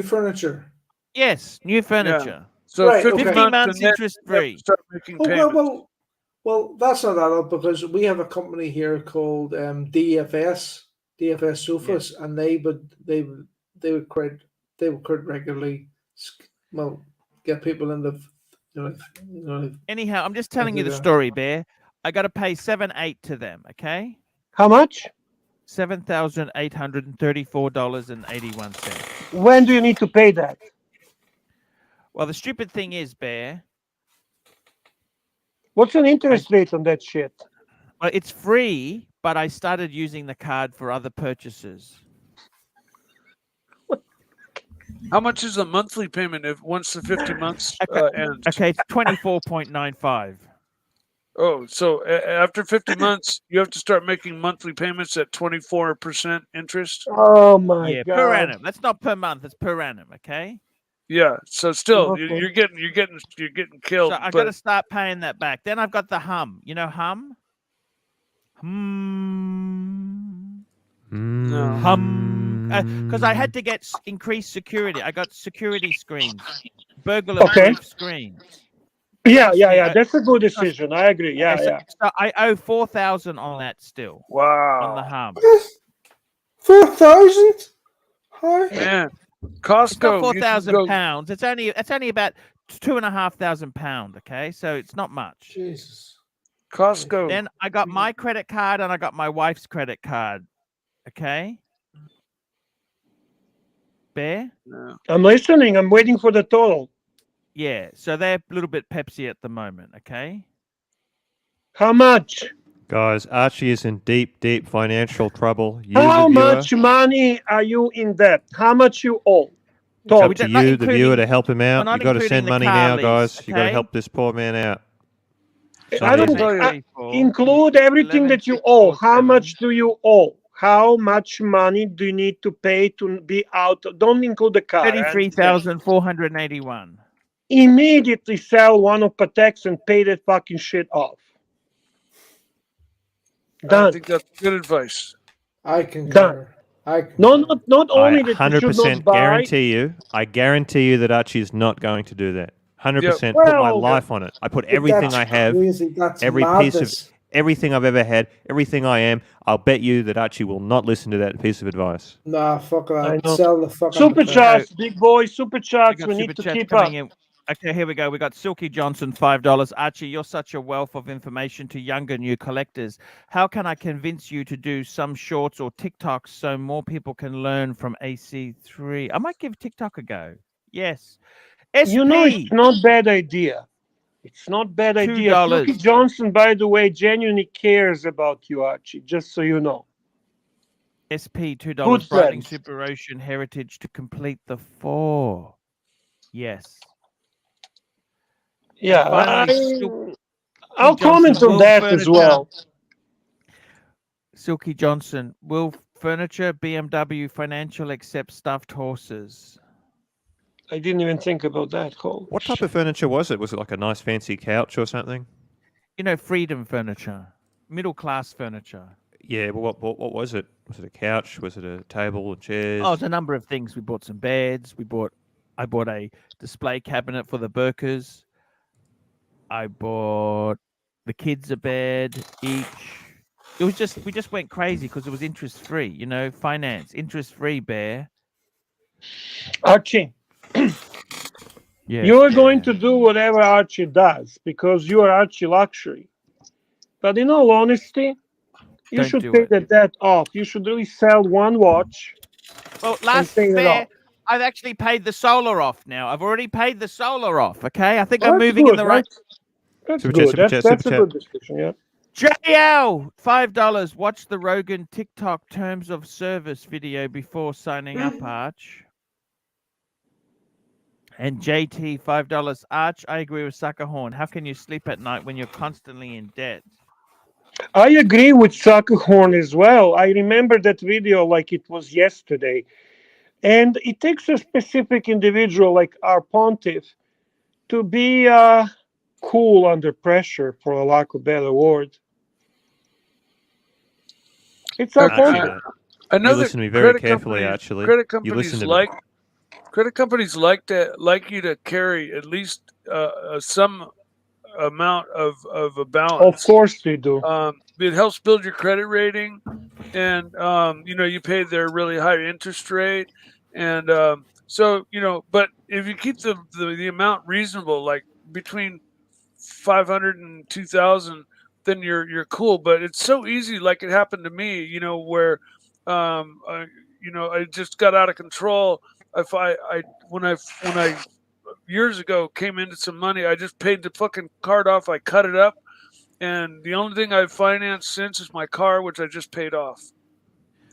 furniture? Yes, new furniture. Yeah. So right, 50 months interest-free. Start making payments. Well, that's not that up, because we have a company here called DFS Sofas, and they would credit regularly. Well, get people in the. Anyhow, I'm just telling you the story, Bear. I got to pay 7,800 to them. Okay. How much? $7,834.81. When do you need to pay that? Well, the stupid thing is, Bear. What's an interest rate on that shit? Well, it's free, but I started using the card for other purchases. How much is a monthly payment once the 50 months ends? Okay, it's 24.95. Oh, so after 50 months, you have to start making monthly payments at 24% interest? Oh my God. Per annum. That's not per month, it's per annum, okay? Yeah, so still you're getting killed. So I got to start paying that back. Then I've got the hum. You know hum? No. Hum. Because I had to get increased security. I got security screens, burglar-proof screens. Yeah. That's a good decision. I agree. Yeah. So I owe $4,000 on that still. Wow. On the hum. 4,000? Man, Costco. It's not £4,000. It's only about £2,500. Okay, so it's not much. Jesus. Costco. Then I got my credit card and I got my wife's credit card. Okay. Bear? No. I'm listening. I'm waiting for the total. Yeah, so they're a little bit Pepsi at the moment, okay? How much? Guys, Archie is in deep, deep financial trouble. You, How the viewer, much money are you in debt? How much you owe? it's Talk. up to you, the viewer, to help him out. You got to send money now, guys. You got to help this poor man out. I don't include everything that you owe. How much do you owe? How much money do you need to pay to be out? Don't include the car. 33,481. Immediately sell one of Patek's and pay that fucking shit off. Done. I think that's good advice. I concur. Not only that you should not buy. I guarantee you that Archie is not going to do that. 100%. Well, put my life on it. I put everything I have, every piece of everything I've ever had, everything I am. I'll bet you that Archie will not listen to that piece of advice. Nah, fuck that. Sell the fucking super chats, big boy, super chats. We need to keep up. Okay, here we go. We got Silky Johnson, $5. Archie, you're such a wealth of information to younger new collectors. How can I convince you to do some shorts or TikToks so more people can learn from AC3? I might give TikTok a go. Yes. You know, it's not bad idea. It's not bad idea. Silky Johnson, by the way, genuinely cares about you, Archie, just so you know. SP, $2. Brightening Super Ocean Heritage to complete the 4. Yes. Yeah, I'll comment on that as well. Silky Johnson, will furniture, BMW, financial accept stuffed horses? I didn't even think about that. What type of furniture was it? Was it like a nice fancy couch or something? You know, freedom furniture, middle class furniture. Yeah, but what was it? Was it a couch? Was it a table and chairs? Oh, it's a number of things. We bought some beds. I bought a display cabinet for the Burkers. I bought the kids a bed each. It was just, we just went crazy because it was interest free, you know, finance, interest free, Bear. Archie, you're going to do whatever Archie does because you are ArchieLuxury. But in all honesty, you should pay the debt off. You should really sell one watch. Well, last Bear, I've actually paid the solar off now. I've already paid the solar off, okay? I think I'm moving in the right... That's good. That's a good discussion, yeah. JL, $5. Watch the Rogan TikTok terms of service video before signing up, Arch. And JT, $5. Arch, I agree with Suckerhorn. How can you sleep at night when you're constantly in debt? I agree with Suckerhorn as well. I remember that video like it was yesterday. And it takes a specific individual like our pontiff to be cool under pressure, for a lack of a better word. It's our pontiff. I know you listen to me very carefully, actually. Credit companies credit companies like you to carry at least some amount of a balance. Of course they do. It helps build your credit rating, and you know, you pay their really high interest rate, and so you know. But if you keep the amount reasonable, like between 500 and 2,000, then you're cool. But it's so easy, like it happened to me, you know, where you know, I just got out of control. When I years ago came into some money, I just paid the fucking card off. I cut it up, and the only thing I've financed since is my car, which I just paid off.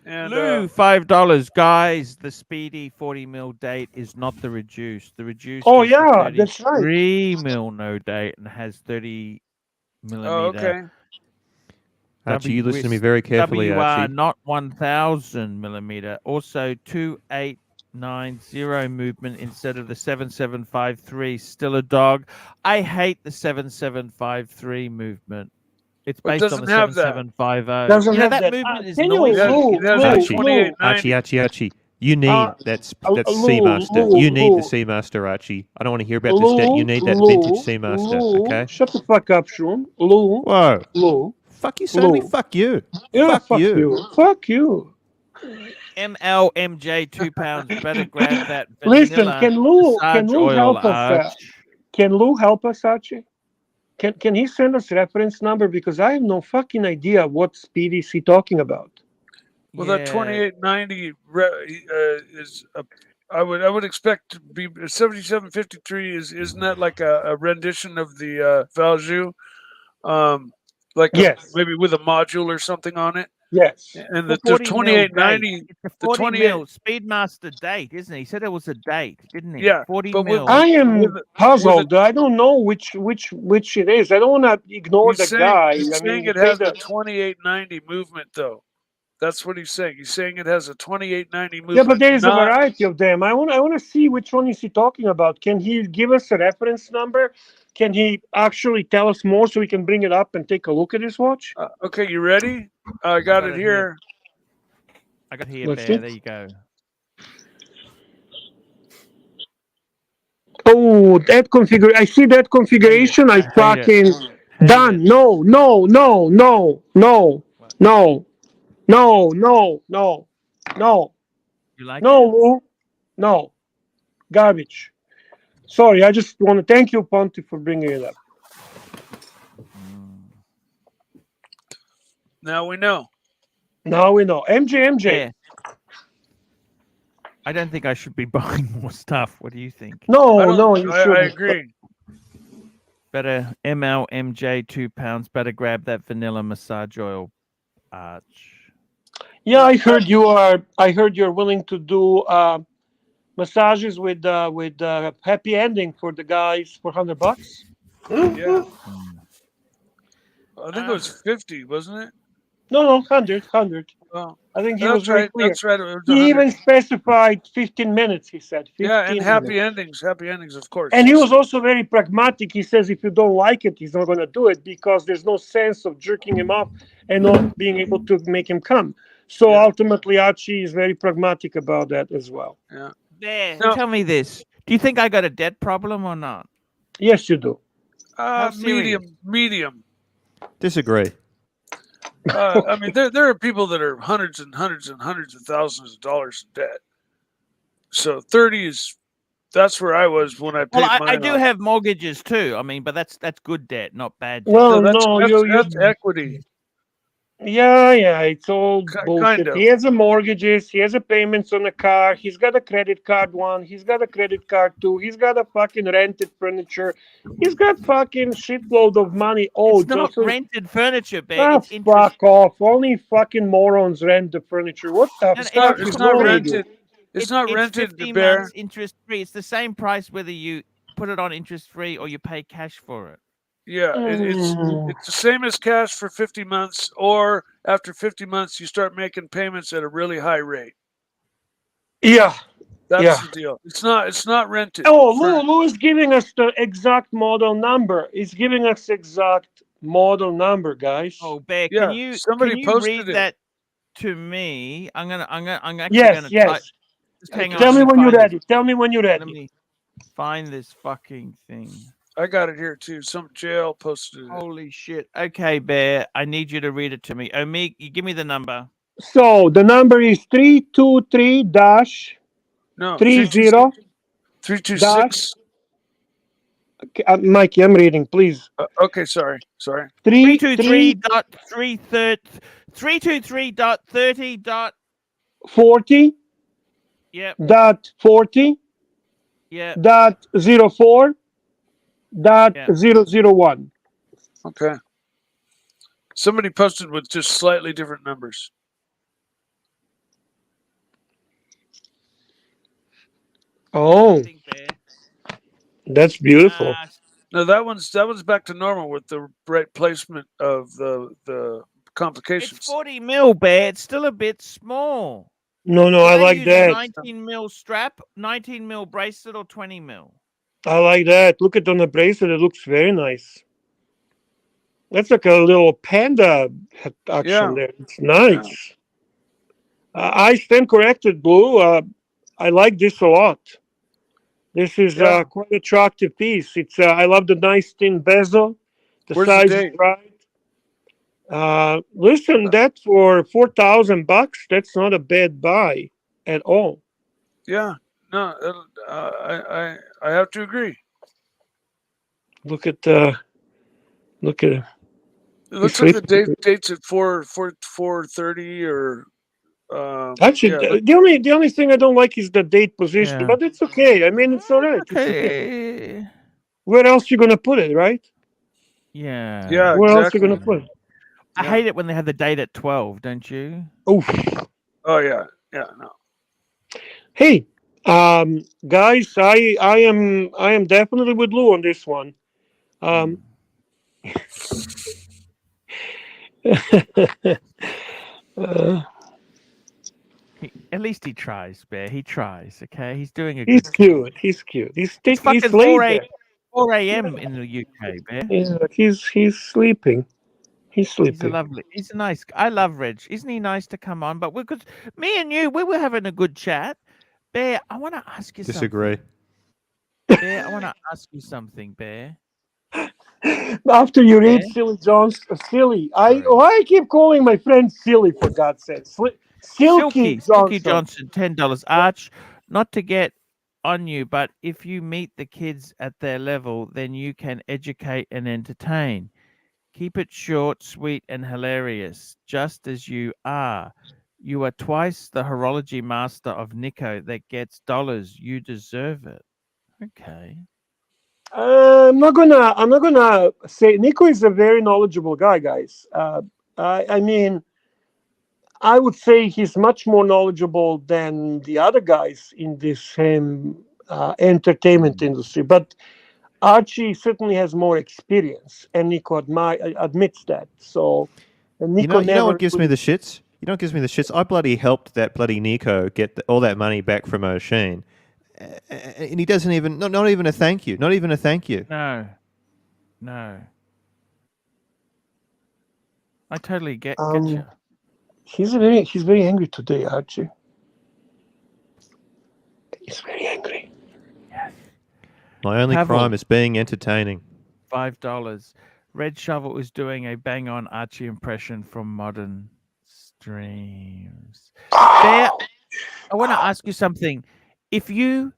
And Lou, $5, guys. The speedy 40 mil date is not the reduced. The reduced. Oh yeah, that's right. 3 mil no date and has 30 millimeter. Oh, okay. Archie, you listen to me very carefully, Archie. Not 1,000 millimeter. Also 2890 movement instead of the 7753. Still a dog. I hate the 7753 movement. It's based on the 7750. Doesn't have that movement is noisy. Archie. You need that Seamaster. You need the Seamaster, Archie. I don't want to hear about this debt. You need that vintage Seamaster, okay? Shut the fuck up, Sean. Whoa. Fuck you, Sammy. Fuck you. Yeah, fuck you. Fuck you. MLMJ, £2. Better grab that Listen, vanilla can Lou oil, help us? Arch. Can Lou help us, Archie? Can he send us reference number, because I have no fucking idea what speed is he talking about. Well, that 2890 is I would expect to be 7753. Isn't that like a rendition of the value, like yes, maybe with a module or something on it? Yes. And the 2890, it's a 40 mil Speedmaster date, isn't it? He said it was a date, didn't he? Yeah, 40 but mil. I am puzzled. I don't know which it is. I don't want to ignore the guy. He's saying it has a 2890 movement, though. That's what he's saying. He's saying it has a 2890 movement. Yeah, but there is a variety of them. I want to see which one is he talking about. Can he give us a reference number? Can he actually tell us more so we can bring it up and take a look at his watch? Okay, you ready? I got it here. I got here, Bear. There you go. Oh, that configuration. I see that configuration. I fucking done. No. You like it? No. Garbage. Sorry, I just want to thank you, Ponte, for bringing it up. Now we know. MJ. Yeah. I don't think I should be buying more stuff. What do you think? No, you shouldn't. I agree. Better MLMJ, £2. Better grab that vanilla massage oil, Arch. Yeah, I heard you're willing to do massages with happy ending for the guys for $100. Yeah. I think it was 50, wasn't it? No, 100. Oh, I think he was very clear. That's right. He even specified 15 minutes, he said. 15 and happy endings, of course. And he was also very pragmatic. He says if you don't like it, he's not going to do it because there's no sense of jerking him off and not being able to make him come. So ultimately, Archie is very pragmatic about that as well. Yeah. There. No. Tell me this. Do you think I got a debt problem or not? Yes, you do. Medium. Disagree. I mean, there are people that are hundreds and hundreds and hundreds of thousands of dollars in debt. So 30 that's where I was when I paid mine I do off. have mortgages too. I mean, but that's good debt, not bad debt. Well, that's equity. Yeah, it's all bullshit. Kind of. He has a mortgages, he has a payments on the car, he's got a credit card one, he's got a credit card two, he's got a fucking rented furniture, he's got fucking shitload of money. Oh, it's not rented furniture, Bear. Fuck off. Only fucking morons rent the furniture. What the fuck? It's not rented. It's not rented, 15 Bear. months interest free. It's the same price whether you put it on interest free or you pay cash for it. Yeah, it's the same as cash for 50 months, or after 50 months, you start making payments at a really high rate. Yeah. That's the deal. It's not rented. Oh, Lou is giving us the exact model number. He's giving us exact model number, guys. Oh, Bear, can you read that to me? I'm actually gonna yes. Tell me when you're ready. Let me find this fucking thing. I got it here too. Some jail posted it. Holy shit. Okay, Bear, I need you to read it to me. Omeg, you give me the number. So the number is 323-30 326. Mikey, I'm reading, please. Okay, sorry. 323.30.40. Yep. .40. Yeah. .04. .001. Okay. Somebody posted with just slightly different numbers. Oh, that's beautiful. No, that one's back to normal with the right placement of the complications. It's 40 mil, Bear. It's still a bit small. No, I like that. 19 mil strap, 19 mil bracelet, or 20 mil. I like that. Look at on the bracelet; it looks very nice. That's like a little panda action there. It's nice. I stand corrected, Blue. I like this a lot. This is quite an attractive piece. It's I love the nice thin bezel. The size is right. Listen, that for $4,000, that's not a bad buy at all. Yeah, no, I have to agree. Look at look at it. It looks like the dates at 4/30 or Actually, yeah, the only thing I don't like is the date position, Yeah. but it's okay. I mean, it's all right. It's okay. Where else you gonna put it, right? Yeah. yeah, Where else you exactly. gonna put it? I Yeah. hate it when they have the date at 12, don't you? Oof. Oh yeah, no. Hey, guys, I am definitely with Lou on this one. At least he tries, Bear. He tries, okay? He's doing a He's good cute. job. He's cute. It's He's fucking late 4 there. 4 a.m. in the UK, Bear. He's sleeping. He's sleeping. He's a nice I love Reg. Isn't he nice to come on? But because me and you, we were having a good chat. Bear, I want to ask you Disagree. something. Bear, I want to ask you something, Bear. After you read Silly Jones, Silly, I keep calling my friend Silly, for God's sake. Silky Johnson, $10. Arch, not to get on you, but if you meet the kids at their level, then you can educate and entertain. Keep it short, sweet, and hilarious, just as you are. You are twice the horology master of Nico that gets dollars. You deserve it. Okay. I'm not gonna say Nico is a very knowledgeable guy, guys. I mean, I would say he's much more knowledgeable than the other guys in this same entertainment industry. But Archie certainly has more experience, and Nico admits that. So, Nico you know what gives me the shits? You know what gives me the shits? I bloody helped that bloody Nico get all that money back from O'Sheen. And he doesn't even, not even a thank you. Not even a thank you. No. I totally get you. He's very angry today, Archie. He's very angry. Yes. My only crime is being entertaining. $5. Red Shovel is doing a bang on Archie impression from modern streams. Bear, I want to ask you something. If you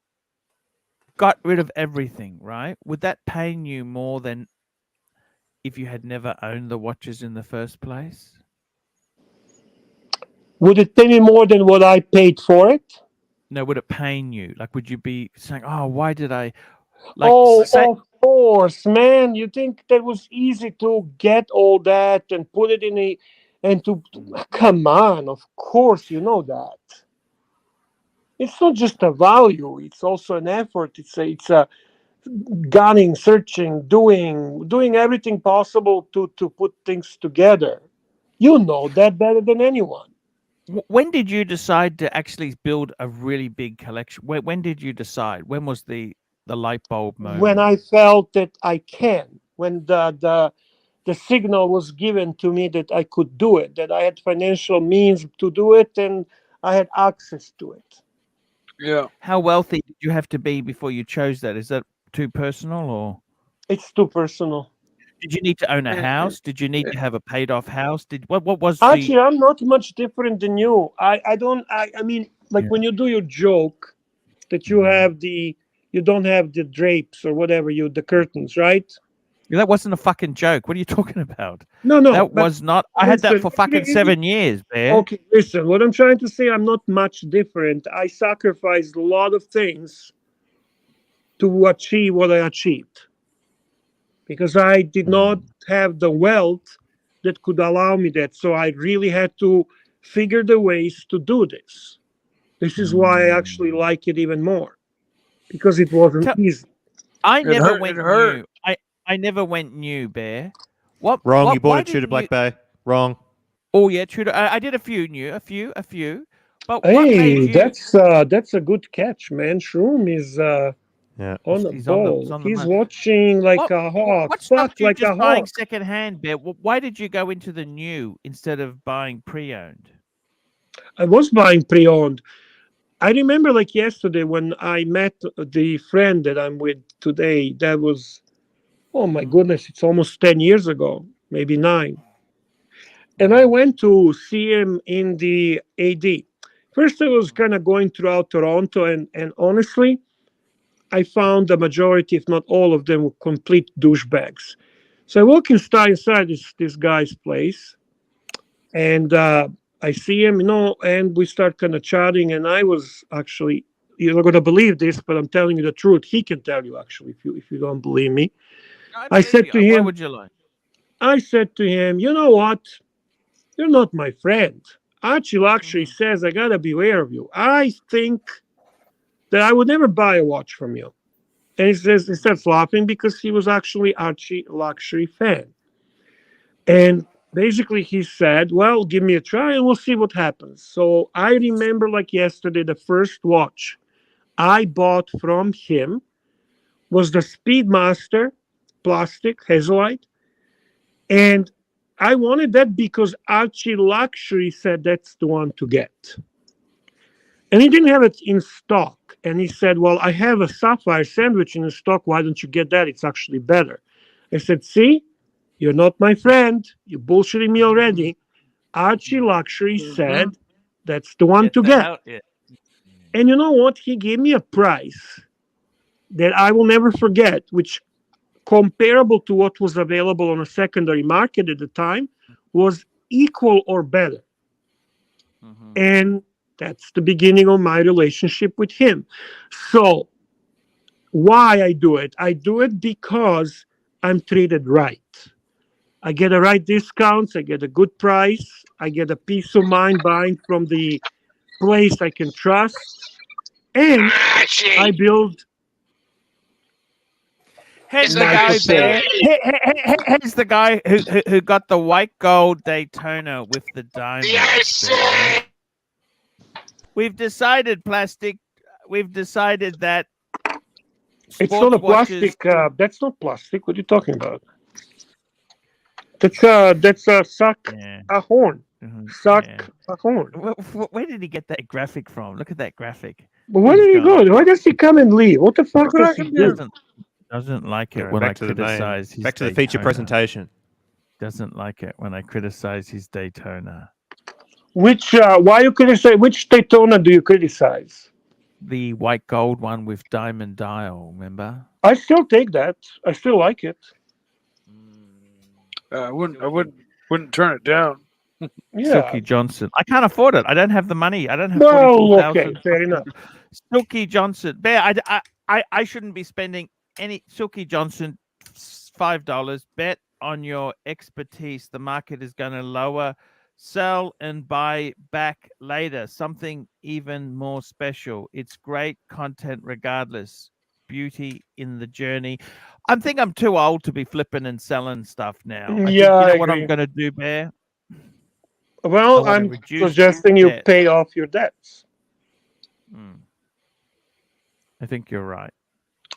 got rid of everything, right, would that pain you more than if you had never owned the watches in the first place? Would it pay me more than what I paid for it? No, would it pain you? Like, would you be saying, "Oh, why did I?" Like, of course, man. You think that was easy to get all that and put it in a, and to come on? Of course, you know that. It's not just a value; it's also an effort. It's a gunning, searching, doing everything possible to put things together. You know that better than anyone. When did you decide to actually build a really big collection? When did you decide? When was the light bulb moment? When I felt that I can. When the signal was given to me that I could do it, that I had financial means to do it, and I had access to it. Yeah. How wealthy did you have to be before you chose that? Is that too personal, or? It's too personal. Did you need to own a house? Did you need to have a paid off house? What was Actually, I'm not much different than you. I mean, like when you do your joke that you have you don't have the drapes or whatever, the curtains, right? That wasn't a fucking joke. What are you talking about? No, that was not. I had that for fucking 7 years, Bear. Okay, listen. What I'm trying to say, I'm not much different. I sacrificed a lot of things to achieve what I achieved because I did not have the wealth that could allow me that. So I really had to figure the ways to do this. This is why I actually like it even more because it wasn't easy. I never went new. I never went new, Bear. What? Wrong. You bought a Tudor Black Bay. Wrong. Oh yeah, Tudor. I did a few new, a few. But hey, what made you... that's a good catch, man. Shroom is on the ball. He's watching like a hawk. What stopped you just buying secondhand, Bear? Why did you go into the new instead of buying pre-owned? I was buying pre-owned. I remember like yesterday when I met the friend that I'm with today. That was, oh my goodness, it's almost 10 years ago, maybe 9. And I went to see him in the AD. First, I was kind of going throughout Toronto, and honestly, I found the majority, if not all of them, were complete douchebags. So I walk inside this guy's place, and I see him, and we start kind of chatting. And I was actually, you're not gonna believe this, but I'm telling you the truth. He can tell you actually, if you don't believe me. I said to Why him, would you lie? I said to him, you know what? You're not my friend. ArchieLuxury says I gotta beware of you. I think that I would never buy a watch from you. And he starts laughing because he was actually ArchieLuxury fan. And basically he said, well, give me a try and we'll see what happens. So I remember like yesterday, the first watch I bought from him was the Speedmaster plastic Hazelite. And I wanted that because ArchieLuxury said that's the one to get. And he didn't have it in stock. And he said, well, I have a sapphire sandwich in stock. Why don't you get that? It's actually better. I said, see, you're not my friend. You're bullshitting me already. ArchieLuxury said that's the one to get. And you know what? He gave me a price that I will never forget, which comparable to what was available on a secondary market at the time was equal or better. And that's the beginning of my relationship with him. So why I do it? I do it because I'm treated right. I get the right discounts. I get a good price. I get a peace of mind buying from the place I can trust. And I build. Here's the guy there. Here's the guy who got the white gold Daytona with the diamonds. We've decided plastic. We've decided that it's not a plastic. That's not plastic. What are you talking about? That's a suck, a horn. Suck, a horn. Where did he get that graphic from? Look at that graphic. But where did he go? Why does he come and leave? What the fuck does he do? Doesn't like it when I criticize his back to the feature presentation. Doesn't like it when I criticize his Daytona. Why you criticize? Which Daytona do you criticize? The white gold one with diamond dial. Remember? I still take that. I still like it. I wouldn't turn it down. Yeah. Silky Johnson. I can't afford it. I don't have the money. I don't have. Okay, fair enough. Silky Johnson. Bear. I shouldn't be spending any. Silky Johnson. $5. Bet on your expertise. The market is going to lower. Sell and buy back later. Something even more special. It's great content regardless. Beauty in the journey. I think I'm too old to be flipping and selling stuff now. I think, you know what I'm going to do, Bear? Well, I'm suggesting you pay off your debts. I think you're right.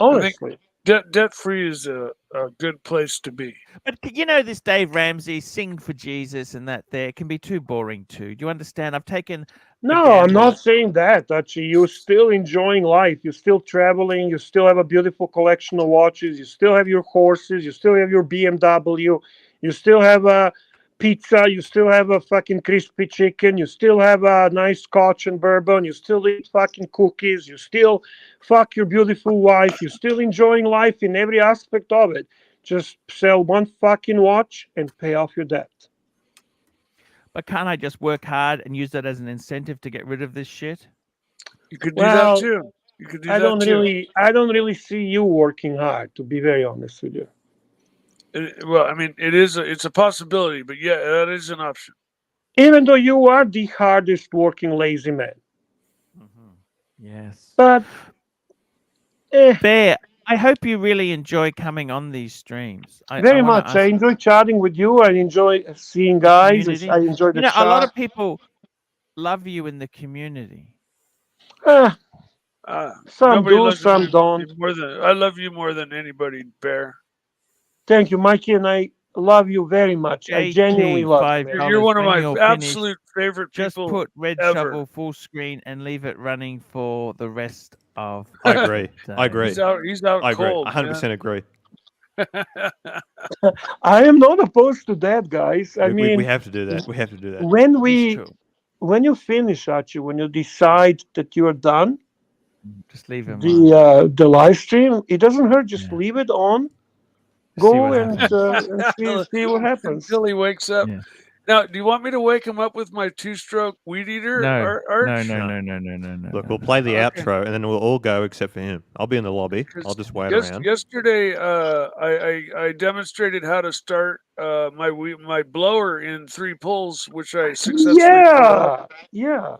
Honestly. Debt-free is a good place to be. But you know this Dave Ramsey, Sing for Jesus and that there can be too boring too. Do you understand? I've taken... No, I'm not saying that, Archie. You're still enjoying life. You're still traveling. You still have a beautiful collection of watches. You still have your horses. You still have your BMW. You still have a pizza. You still have a fucking crispy chicken. You still have a nice scotch and bourbon. You still eat fucking cookies. You still fuck your beautiful wife. You're still enjoying life in every aspect of it. Just sell one fucking watch and pay off your debt. But can't I just work hard and use that as an incentive to get rid of this shit? You could do that too. You could do I don't really see you working hard, to be very honest with you. Well, I mean, it's a possibility, but yeah, that is an option. Even though you are the hardest working lazy man. Yes. But Bear, I hope you really enjoy coming on these streams. Very much. I enjoy chatting with you. I enjoy seeing guys. I enjoy the chat. A lot of people love you in the community. Some do, some don't. I love you more than anybody, Bear. Thank you, Mikey, and I love you very much. I genuinely love you. You're one of my absolute favorite people. Just put Red Shovel full screen and leave it running for the rest of. I agree. I agree. He's out I cold. agree. 100% agree. I am not opposed to that, guys. I mean, we have to do that. We have to do that. When you finish, Archie, when you decide that you are done, just leave him on. The live stream, it doesn't hurt. Just leave it on. Go and see what happens until he wakes up. Yeah. Now, do you want me to wake him up with my 2-stroke weed eater? No, Arch? no. Look, we'll play the outro, and then we'll all go except for him. I'll be in the lobby. I'll just wait around. Yesterday, I demonstrated how to start my blower in 3 pulls, which I successfully yeah.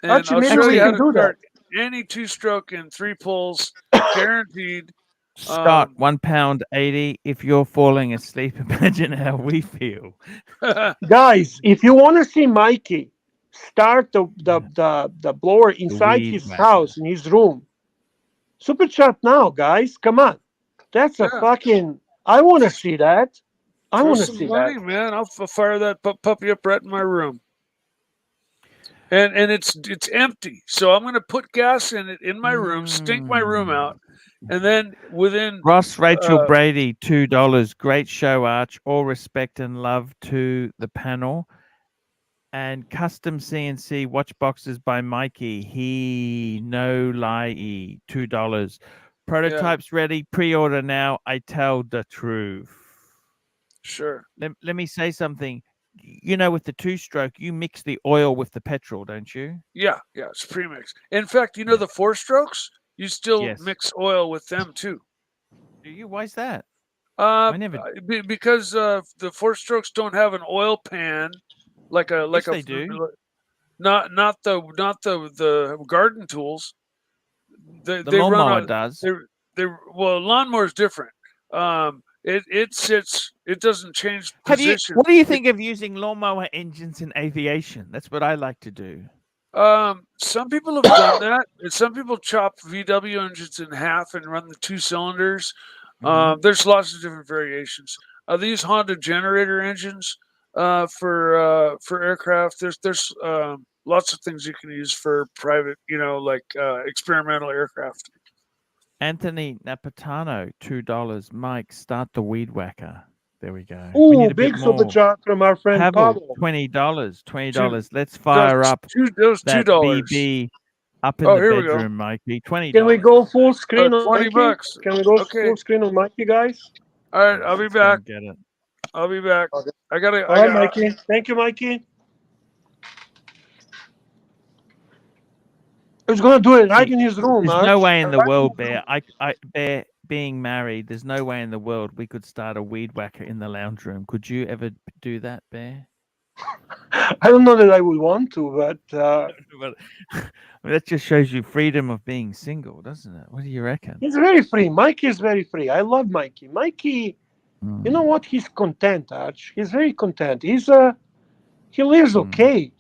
And Archie, I'll maybe show we you how can to do start any 2-stroke in 3 pulls, guaranteed. Scott, £1.80. If you're falling asleep, imagine how we feel. Guys, if you want to see Mikey start the blower inside his house, in his room, super chat now, guys. Come on. That's a fucking... I want to see that. I want to see money, that. Man, I'll fire that puppy up right in my room. And it's empty. So I'm going to put gas in it in my room, stink my room out. And then within... Ross Rachel Brady, $2. Great show, Arch. All respect and love to the panel. And custom CNC watch boxes by Mikey. He no lie, $2. Prototypes ready. Pre-order now. I tell the truth. Sure. Let me say something. You know, with the 2-stroke, you mix the oil with the petrol, don't you? Yeah, it's pre-mixed. In fact, you know the 4-strokes? You still mix oil with them too. Do you? Why is that? I never. Because the 4-strokes don't have an oil pan They do. Not the garden tools. The lawnmower does. Lawnmower's different. It sits. It doesn't change position. What do you think of using lawnmower engines in aviation? That's what I like to do. Some people have done that. Some people chop VW engines in half and run the 2 cylinders. There's lots of different variations. They use Honda generator engines for aircraft. There's lots of things you can use for private, like experimental aircraft. Anthony Napatano, $2. Mike, start the weed whacker. There we go. Oh, big super chat from our friend Pablo. $20. $20. Let's fire up those $2. BB up in the bedroom, Mikey. $20. Can we go full screen on $20? Mikey? Can we go full screen on Mikey, guys? All right, I'll be back. Get it. I'll be back. Okay. I got it. All right, Mikey. Thank you, Mikey. He's gonna do it right in his room. There's no way in the world, Bear. Bear, being married, there's no way in the world we could start a weed whacker in the lounge room. Could you ever do that, Bear? I don't know that I would want to, but that just shows you freedom of being single, doesn't it? What do you reckon? He's very free. Mikey is very free. I love Mikey. Mikey, you know what? He's content, Arch. He's very content. He lives okay.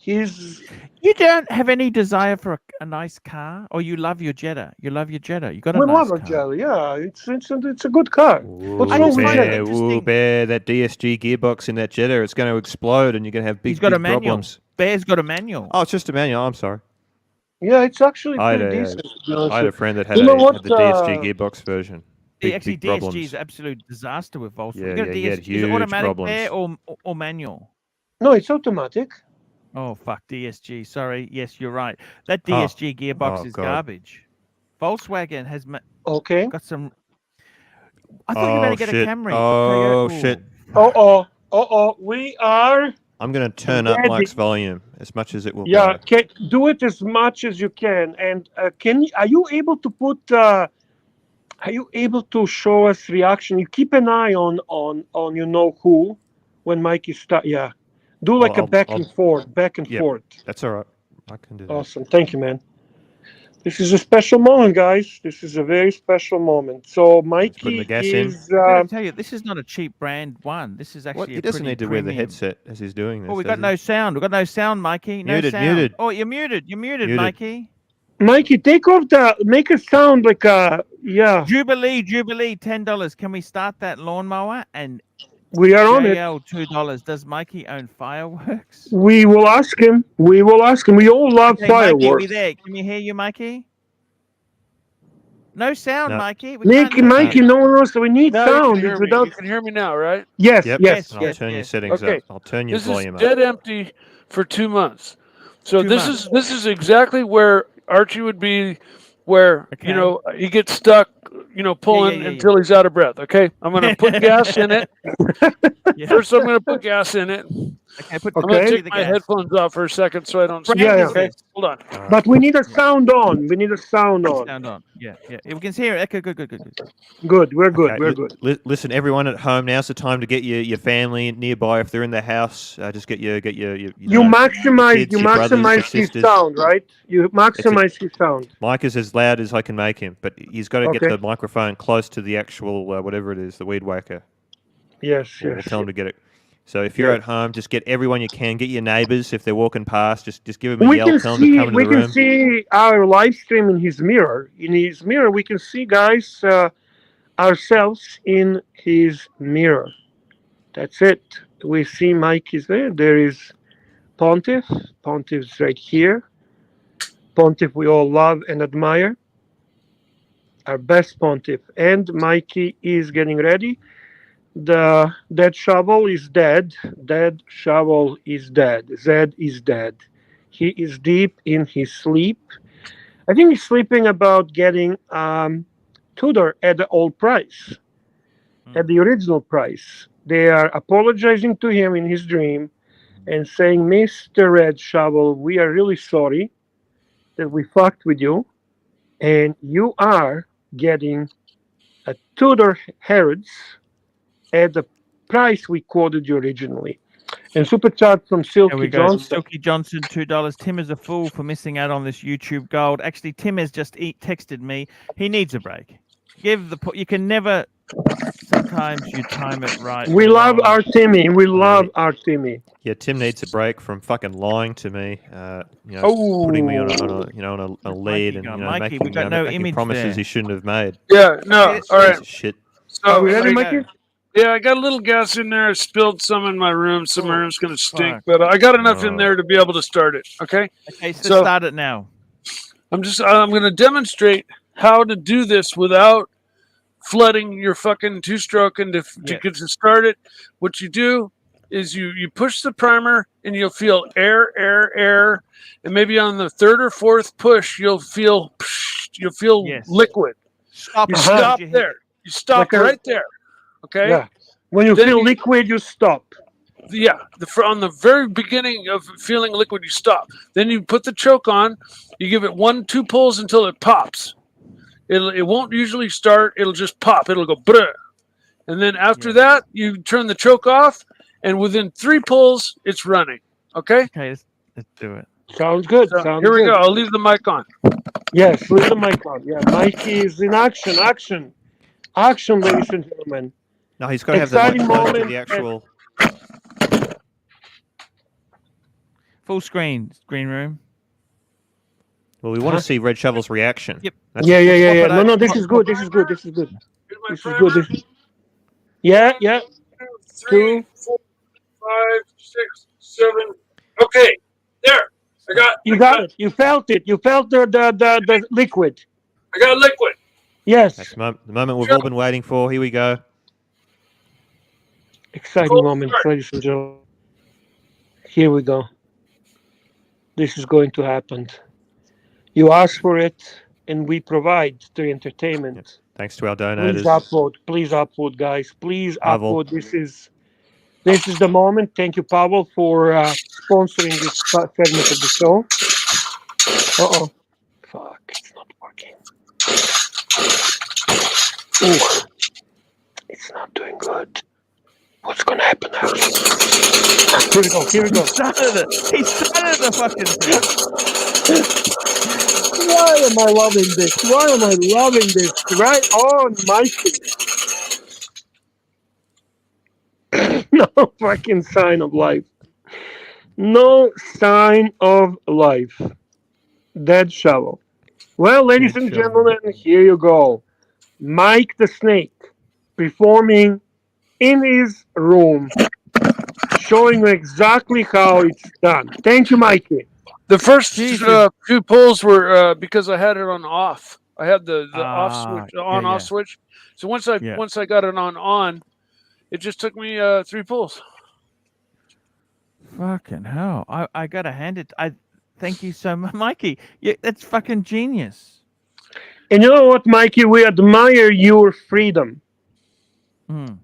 You don't have any desire for a nice car, or you love your Jetta. You love your Jetta. You got a nice car. We love a Jetta. Yeah, it's a good car. Bear, that DSG gearbox in that Jetta, it's going to explode, and you're going to have big problems. Bear's got a manual. Oh, it's just a manual. I'm sorry. Yeah, it's actually pretty decent. I had a friend that had the DSG gearbox version. Actually, DSG is an absolute disaster with Volkswagen. Yeah, is it automatic Bear or manual? No, it's automatic. Oh, fuck, DSG. Sorry. Yes, you're right. That DSG gearbox is garbage. Volkswagen has got some... I thought you were going to get a Camry. Oh, shit. We are... I'm going to turn up Mike's volume as much as it will go. Do it as much as you can. And are you able to put... are you able to show us reaction? You keep an eye on you know who when Mikey starts. Yeah. Do like a back and forth. That's all right. I can do that. Awesome. Thank you, man. This is a special moment, guys. This is a very special moment. So Mikey is... I tell you, this is not a cheap brand one. This is actually He doesn't need to wear the headset as he's doing this. Oh, we got no sound. We've got no sound, Mikey. Muted. Oh, you're muted. You're muted, Mikey. Mikey, take off make it sound like Jubilee, $10. Can we start that lawnmower? And we are on it. $2. Does Mikey own fireworks? We will ask him. We all love fireworks. Mikey, are we there? Can we hear you, Mikey? No sound, No. Mikey. We can't hear Mikey, you. no, so we need Now you sound. can hear me. Without... You can hear me now, right? Yes, Yep. yes. And I'll turn your settings Okay. up. I'll turn your This volume is up. dead empty for 2 months. So 2 this months. is exactly where Archie would be, where Okay. you know he gets stuck, you know, pulling yeah. until he's out of breath. Okay, I'm gonna put gas in it. Yeah. First, I'm gonna put gas in it. Okay, put I'm gonna Okay. take my headphones off for a second so I don't. Frank Yeah, is yeah. this. Hold on. But we need a sound on. We need a sound on. Sound on. Yeah. We can hear it. Echo. Good. Good. We're good. Okay, We're good. Listen, everyone at home, now's the time to get your family nearby. If they're in the house, just get your You know, maximize kids, your brothers, your his sisters. sound, right? You maximize his sound. Mike is as loud as I can make him, but he's got to get Okay. the microphone close to the actual whatever it is, the weed whacker. Yes, We'll tell him to get it. So if you're at home, just get everyone you can. Get your neighbours if they're walking past. Just give them a yell. Tell them to come into the room. We can see our live stream in his mirror. In his mirror, we can see, guys, ourselves in his mirror. That's it. We see Mike is there. There is Pontiff. Pontiff's right here. Pontiff we all love and admire. Our best Pontiff. And Mikey is getting ready. The dead shovel is dead. Dead shovel is dead. Zed is dead. He is deep in his sleep. I think he's sleeping about getting Tudor at the old price, at the original price. They are apologizing to him in his dream and saying, Mr. Red Shovel, we are really sorry that we fucked with you, and you are getting a Tudor Harrods at the price we quoted you originally. And super chat from Silky Johnson. Silky Johnson, $2. Tim is a fool for missing out on this YouTube gold. Actually, Tim has just texted me. He needs a break. You can never. Sometimes you time it right. We love our Timmy. We love our Timmy. Yeah, Tim needs a break from fucking lying to me. Putting me on a lead and making promises there. he shouldn't have made. Yeah, no, all right. Shit. So, Are we ready, Mikey? Yeah, I got a little gas in there. I spilled some in my room. So my room's going to stink, but I got enough in there to be able to start it. Okay? Okay, so start it now. I'm going to demonstrate how to do this without flooding your fucking two-stroke. And to get to start it, what you do is you push the primer and you'll feel air. And maybe on the third or fourth push, you'll feel liquid. Stop there. You stop right there. Okay. Yeah. When you feel liquid, you stop. Yeah. On the very beginning of feeling liquid, you stop. Then you put the choke on. You give it 1-2 pulls until it pops. It won't usually start. It'll just pop. It'll go bruh. And then after that, you turn the choke off, and within 3 pulls, it's running. Okay. Okay. Let's do it. Sounds good. So here we go. I'll leave the mic on. Yes, leave the mic on. Yeah, Mikey is in action. Action, ladies and gentlemen. No, he's got to have the mic close to the actual. Full screen room. Well, we want to see Red Shovel's reaction. Yep. Yeah. No, this is good. Yeah. 3, 4, 5, 6, 7. Okay, there. You got it. You felt it. You felt the liquid. I got liquid. Yes. That's the moment we've all been waiting for. Here we go. Exciting moment, ladies and gentlemen. Here we go. This is going to happen. You ask for it, and we provide the entertainment. Thanks to our donators. Please upload, guys. Please upload. This is the moment. Thank you, Pavel, for sponsoring this segment of the show. Fuck, it's not working. Ooh, it's not doing good. What's going to happen now? Here we go. He started the fucking thing. Why am I loving this? Right on, Mikey. No fucking sign of life. No sign of life. Dead shovel. Well, ladies and gentlemen, here you go. Mike the Snake performing in his room, showing you exactly how it's done. Thank you, Mikey. The first few pulls were because I had it on off. I had the off switch, off switch. So once I got it on, it just took me 3 pulls. Fucking hell! I gotta hand it. I thank you so much, Mikey. Yeah, that's fucking genius. And you know what, Mikey? We admire your freedom. My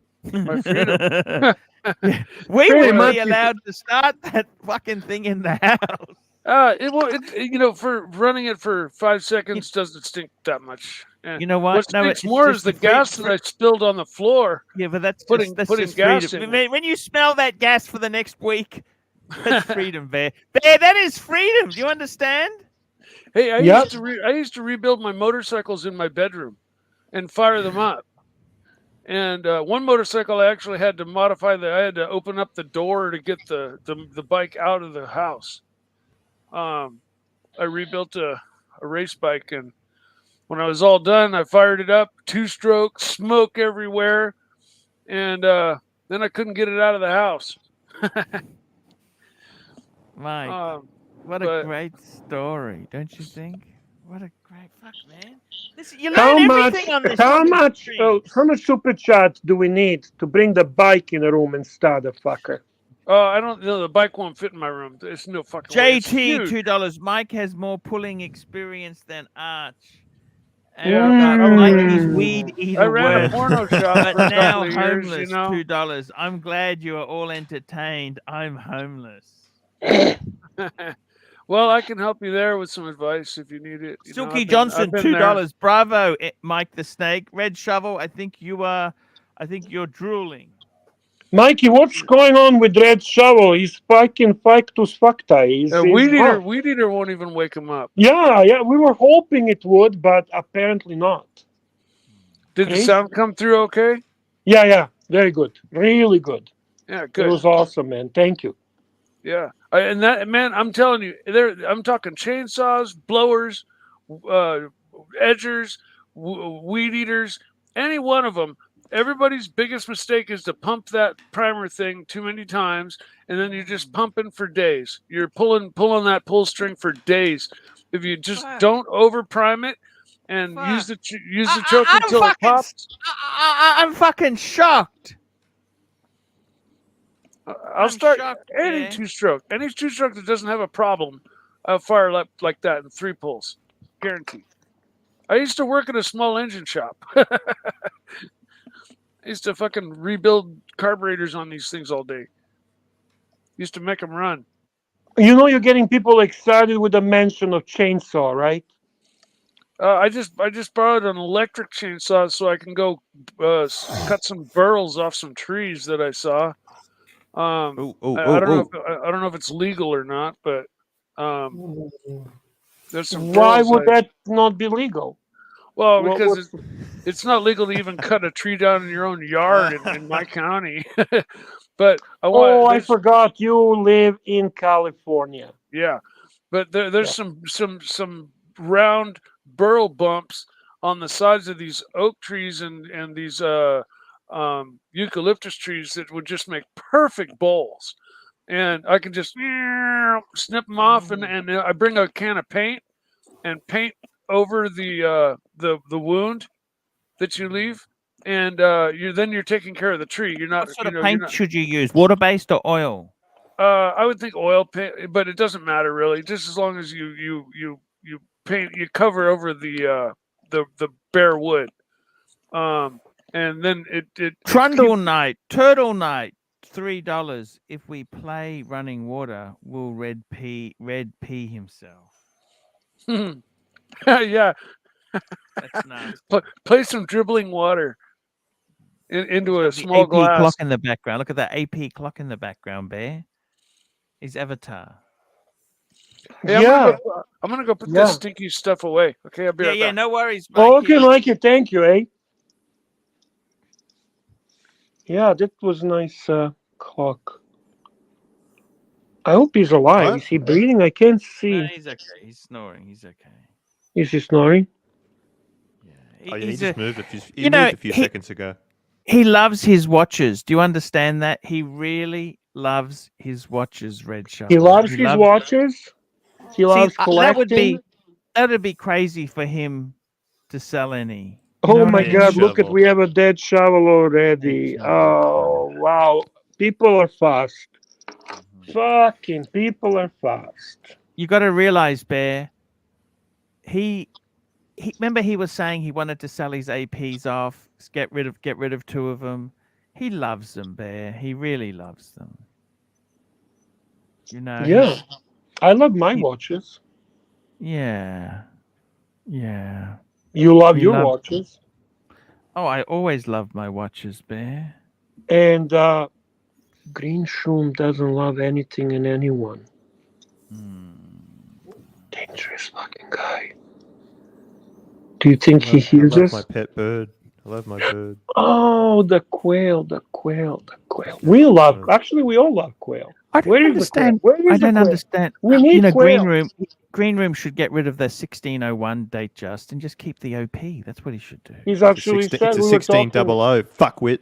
freedom. Yeah. We wouldn't be allowed to start that fucking thing in the house. For running it for 5 seconds doesn't stink that much. Yeah. You know what? What stinks more is the gas that I spilled on the floor. Yeah, but that's putting just gas freedom. in. When you smell that gas for the next week, that's freedom, Bear. Bear, that is freedom. Do you understand? Hey, I used to rebuild my motorcycles in my bedroom and fire them up. And one motorcycle I actually had to modify. I had to open up the door to get the bike out of the house. I rebuilt a race bike, and when I was all done, I fired it up, 2-stroke, smoke everywhere, and then I couldn't get it out of the house. Mike, what a great story, don't you think? What a great man! You learn everything on this. How much super chat do we need to bring the bike in the room and start a fucker? I don't know. The bike won't fit in my room. There's no fucking way. JT, $2. Mike has more pulling experience than Arch. And Mikey's weed eater. I ran a porno shop but now years, homeless. $2. I'm glad you are all entertained. I'm homeless. Well, I can help you there with some advice if you need it. Silky Johnson, $2. Bravo, Mike the Snake. Red Shovel, I think you're drooling. Mikey, what's going on with Red Shovel? He's fucking fictus facta. Weed eater won't even wake him up. Yeah, we were hoping it would, but apparently not. Did the sound come through okay? Yeah, very good. Really good. Yeah, good. It was awesome, man. Thank you. Yeah, and that, man, I'm telling you, I'm talking chainsaws, blowers, edgers, weed eaters, any one of them. Everybody's biggest mistake is to pump that primer thing too many times, and then you're just pumping for days. You're pulling that pull string for days. If you just don't over prime it and use the choke until it pops. I'm fucking shocked. I'll start any 2-stroke. Any 2-stroke that doesn't have a problem, I'll fire up like that in 3 pulls. Guaranteed. I used to work at a small engine shop. I used to fucking rebuild carburetors on these things all day. Used to make them run. You know, you're getting people excited with the mention of chainsaw, right? I just borrowed an electric chainsaw so I can go cut some burls off some trees that I saw. I don't know if it's legal or not, but there's some. Why would that not be legal? Well, because it's not legal to even cut a tree down in your own yard in my county. But I forgot you live in California. Yeah, but there's some round burl bumps on the sides of these oak trees and these eucalyptus trees that would just make perfect bowls, and I can just snip them off, and I bring a can of paint and paint over the wound that you leave, and you're taking care of the tree. You're not. What sort of paint should you use? Water-based or oil? I would think oil paint, but it doesn't matter really. Just as long as you paint, you cover over the bare wood, and then it Trundle Night, Turtle Night, $3. If we play Running Water, will Red P himself? Yeah. That's nice. Play some dribbling water into a small AP glass. Clock in the background. Look at that AP clock in the background, Bear. His avatar. Hey, I'm gonna go put this stinky stuff away. Okay, I'll be right back. No worries, Mikey. Okay, Mikey, thank you, eh? Yeah, that was a nice clock. I hope he's alive. What? Is he breathing? I can't see. No, he's okay. He's snoring. He's okay. Is he snoring? Yeah. He just moved a few seconds ago. He loves his watches. Do you understand that? He really loves his watches, Red Shovel. He loves his watches? He loves collecting? That would be crazy for him to sell any. Oh my God! Look at, we have a dead shovel already. Oh wow! People are fast. Fucking people are fast. You got to realize, Bear. He remember he was saying he wanted to sell his APs off, get rid of 2 of them. He loves them, Bear. He really loves them. You know. Yeah, I love my watches. Yeah. Yeah. You love your watches. Oh, I always love my watches, Bear. And Green Shroom doesn't love anything and anyone. Dangerous fucking guy. Do you think he hears us? I love my pet bird. I love my bird. Oh, the quail. We all love quail. I don't understand. I don't understand. We need quail. Green Room should get rid of the 1601 date just and just keep the OP. That's what he should do. He's actually said it's a 1600. Fuckwit.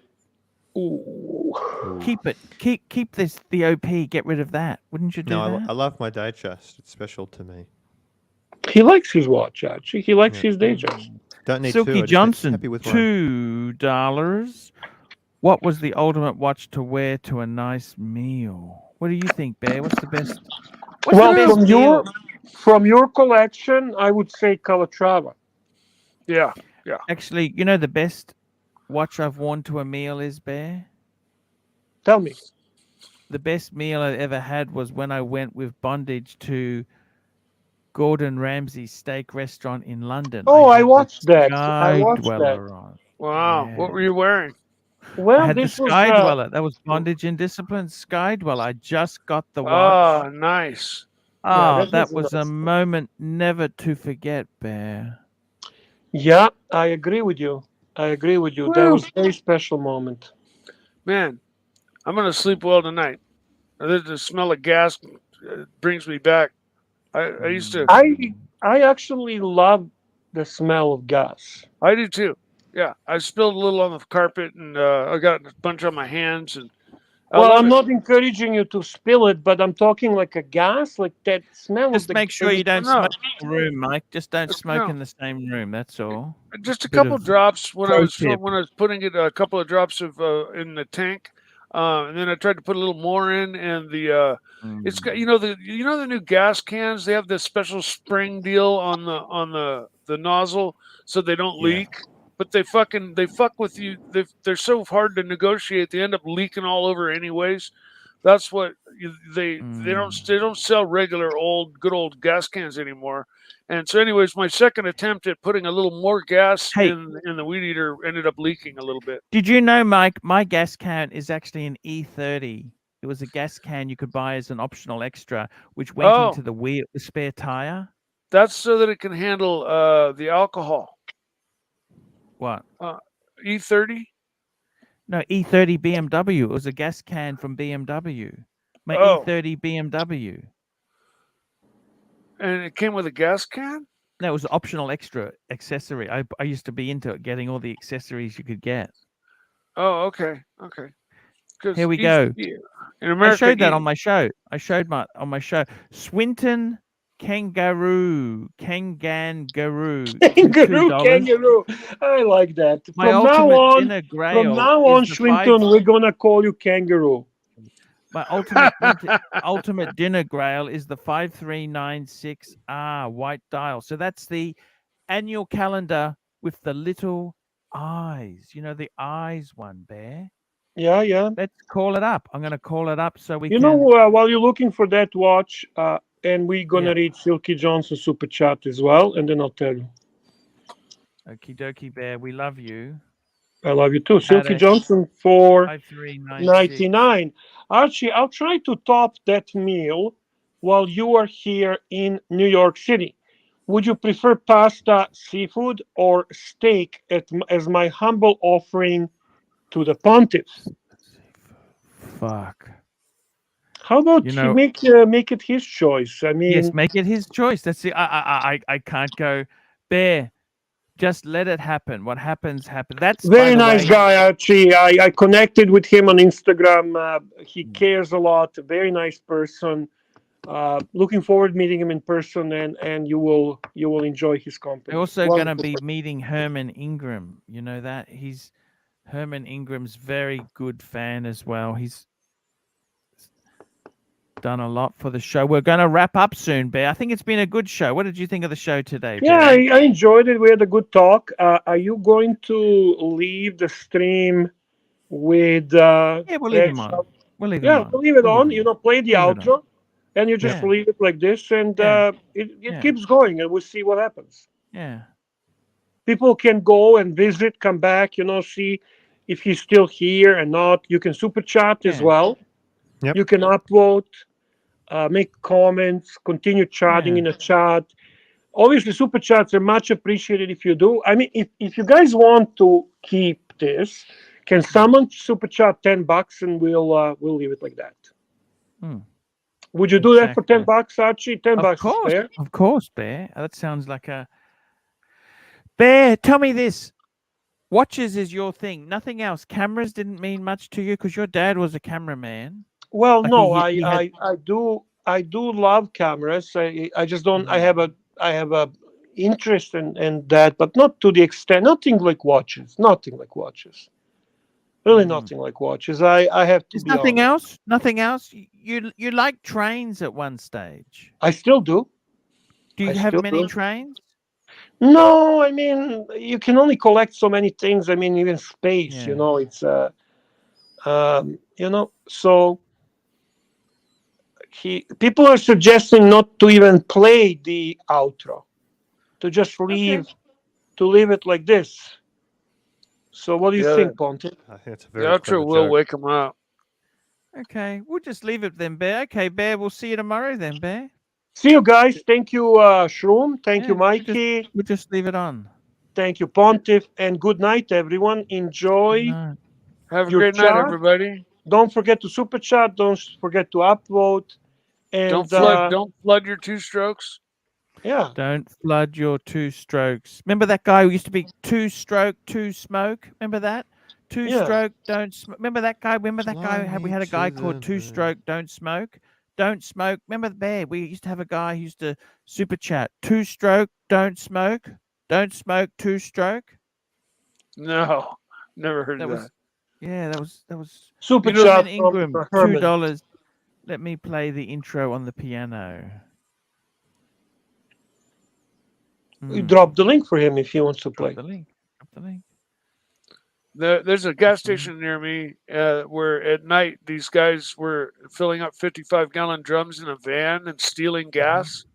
Ooh. Keep it. Keep the OP. Get rid of that. Wouldn't you do that? I love my Datejust. It's special to me. He likes his watch, actually. He likes his Datejust. Don't need Silky two. Johnson, happy with $2. What was the ultimate watch to wear to a nice meal? What do you think, Bear? What's the best? From your collection, I would say Calatrava. Yeah. Actually, you know the best watch I've worn to a meal is, Bear? Tell me. The best meal I ever had was when I went with bondage to Gordon Ramsay's steak restaurant in London. Oh, I watched that. On. Wow. Yeah. What were you wearing? Well, I had the Sky Dweller. That was Bondage and Discipline Sky Dweller. I just got the watch. Oh, nice. Oh, that was a moment never to forget, Bear. Yeah, I agree with you. That was a very special moment. Man, I'm going to sleep well tonight. The smell of gas brings me back. I used to... I actually love the smell of gas. I do too. Yeah, I spilled a little on the carpet, and I got a bunch on my hands. And I'm not encouraging you to spill it, but I'm talking like a gas, like that smell. Just make sure you don't smoke in the room, Mike. Just don't smoke in the same room. That's all. Just a couple drops when I was putting it. A couple of drops of in the tank, and then I tried to put a little more in, and the it's got the new gas cans. They have this special spring deal on the nozzle so they don't leak. But they fuck with you. They're so hard to negotiate. They end up leaking all over anyways. That's what they don't sell regular good old gas cans anymore. And so, anyways, my second attempt at putting a little more gas in the weed eater ended up leaking a little bit. Did you know, Mike? My gas can is actually an E30. It was a gas can you could buy as an optional extra, which went into the spare tire. That's so that it can handle the alcohol. What? E30? No, E30 BMW. It was a gas can from BMW. My E30 BMW. And it came with a gas can? No, it was an optional extra accessory. I used to be into it, getting all the accessories you could get. Oh, okay. Here we go. In America, I showed that on my show. On my show. Swinton Kangaroo. Kangaroo. I like that. From now on, Swinton, we're gonna call you Kangaroo. My ultimate dinner grail is the 5396R white dial. So that's the annual calendar with the little eyes. You know, the eyes one, Bear. Yeah. Let's call it up. I'm going to call it up so we can... while you're looking for that watch, and we're going to read Silky Johnson super chat as well, and then I'll tell you. Okie dokie, Bear. We love you. I love you too. Silky Johnson for $99. Archie, I'll try to top that meal while you are here in New York City. Would you prefer pasta, seafood, or steak as my humble offering to the pontiff? Fuck. How about you make it his choice? I mean, yes, make it his choice. That's it. I can't go. Bear, just let it happen. What happens, happens. That's very nice guy, Archie. I connected with him on Instagram. He cares a lot. A very nice person. Looking forward to meeting him in person, and you will enjoy his company. We're also going to be meeting Herman Ingram. You know that Herman Ingram's very good fan as well. He's done a lot for the show. We're going to wrap up soon, Bear. I think it's been a good show. What did you think of the show today, Bear? Yeah, I enjoyed it. We had a good talk. Are you going to leave the stream with? Yeah, we'll leave them on. We'll leave them on. We'll leave it on. You know, play the outro, and you just leave it like this, and it keeps going, and we'll see what happens. Yeah. People can go and visit, come back, you know, see if he's still here and not. You can super chat as well. Yep. You can upvote, make comments, continue chatting in the chat. Obviously, super chats are much appreciated if you do. I mean, if you guys want to keep this, can someone super chat $10 and we'll leave it like that. Would you do that for $10, Archie? $10 is fair. Of course, Bear. That sounds like a Bear. Tell me this: watches is your thing. Nothing else. Cameras didn't mean much to you because your dad was a cameraman. Well, like no, I do love cameras. I just don't. I have a interest in that, but not to the extent. Nothing like watches. Really, nothing like watches. I have to. Nothing else. Nothing else. You like trains at one stage. I still do. Do you have many trains? No, I mean you can only collect so many things. I mean, even space. You know, it's you know. So people are suggesting not to even play the outro, to just leave it like this. So what do you think, Ponte? I think it's a The very outro will wake him up. Okay, we'll just leave it then, Bear. Okay, Bear, we'll see you tomorrow then, Bear. See you guys. Thank you, Shroom. Thank you, Mikey. We'll just leave it on. Thank you, Pontiff. And good night, everyone. Enjoy. Have a great night, everybody. Don't forget to super chat. Don't forget to upvote. And don't flood your two strokes. Yeah. Don't flood your two strokes. Remember that guy who used to be two stroke, two smoke? Remember that? Two stroke, don't smoke. Remember that guy? Remember that guy? We had a guy called two stroke, don't smoke. Don't smoke. Remember the Bear? We used to have a guy who used to super chat. Two stroke, don't smoke. Don't smoke, two stroke. No, never heard of that. Yeah, that was super chat. Ingram, $2. Let me play the intro on the piano. You drop the link for him if he wants to play. Drop the link. There's a gas station near me where at night these guys were filling up 55-gallon drums in a van and stealing gas.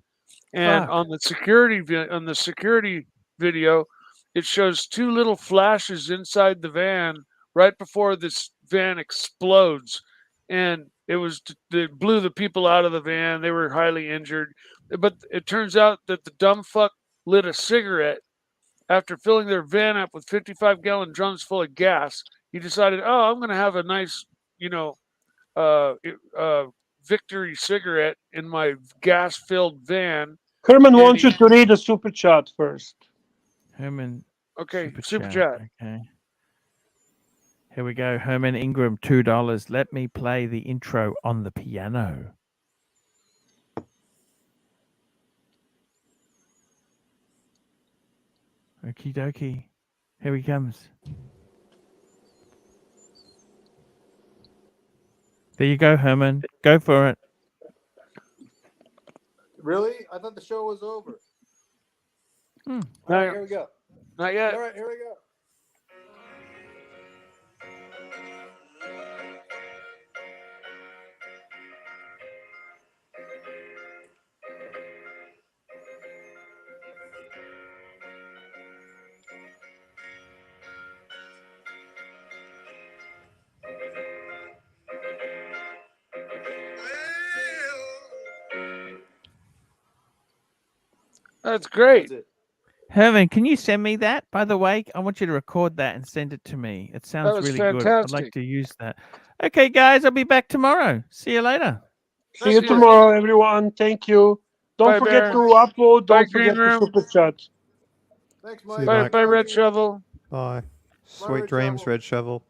And on the security video, it shows two little flashes inside the van right before this van explodes, and it blew the people out of the van. They were highly injured, but it turns out that the dumb fuck lit a cigarette. After filling their van up with 55-gallon drums full of gas, he decided, I'm going to have a nice, victory cigarette in my gas-filled van. Herman wants you to read a super chat first. Herman. Okay, super chat. Okay. Here we go. Herman Ingram, $2. Let me play the intro on the piano. Okie dokie. Here he comes. There you go, Herman. Go for it. Really? I thought the show was over. All right, here we go. Not yet. All right, here we go. That's great. Herman, can you send me that? By the way, I want you to record that and send it to me. It sounds really good. I'd like to use that. Okay, guys, I'll be back tomorrow. See you later. See you tomorrow, everyone. Thank you. Don't forget to upload. Don't forget to super chat. Thanks, Mike. Bye, Red Shovel. Bye. Sweet dreams, Red Shovel.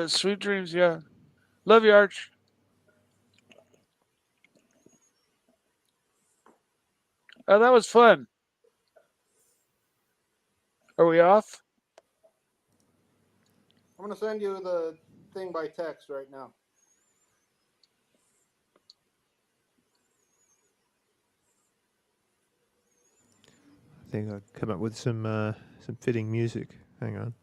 Sweet dreams, yeah. Love you, Arch. Oh, that was fun. Are we off? I'm going to send you the thing by text right now. I think I'll come up with some fitting music. Hang on.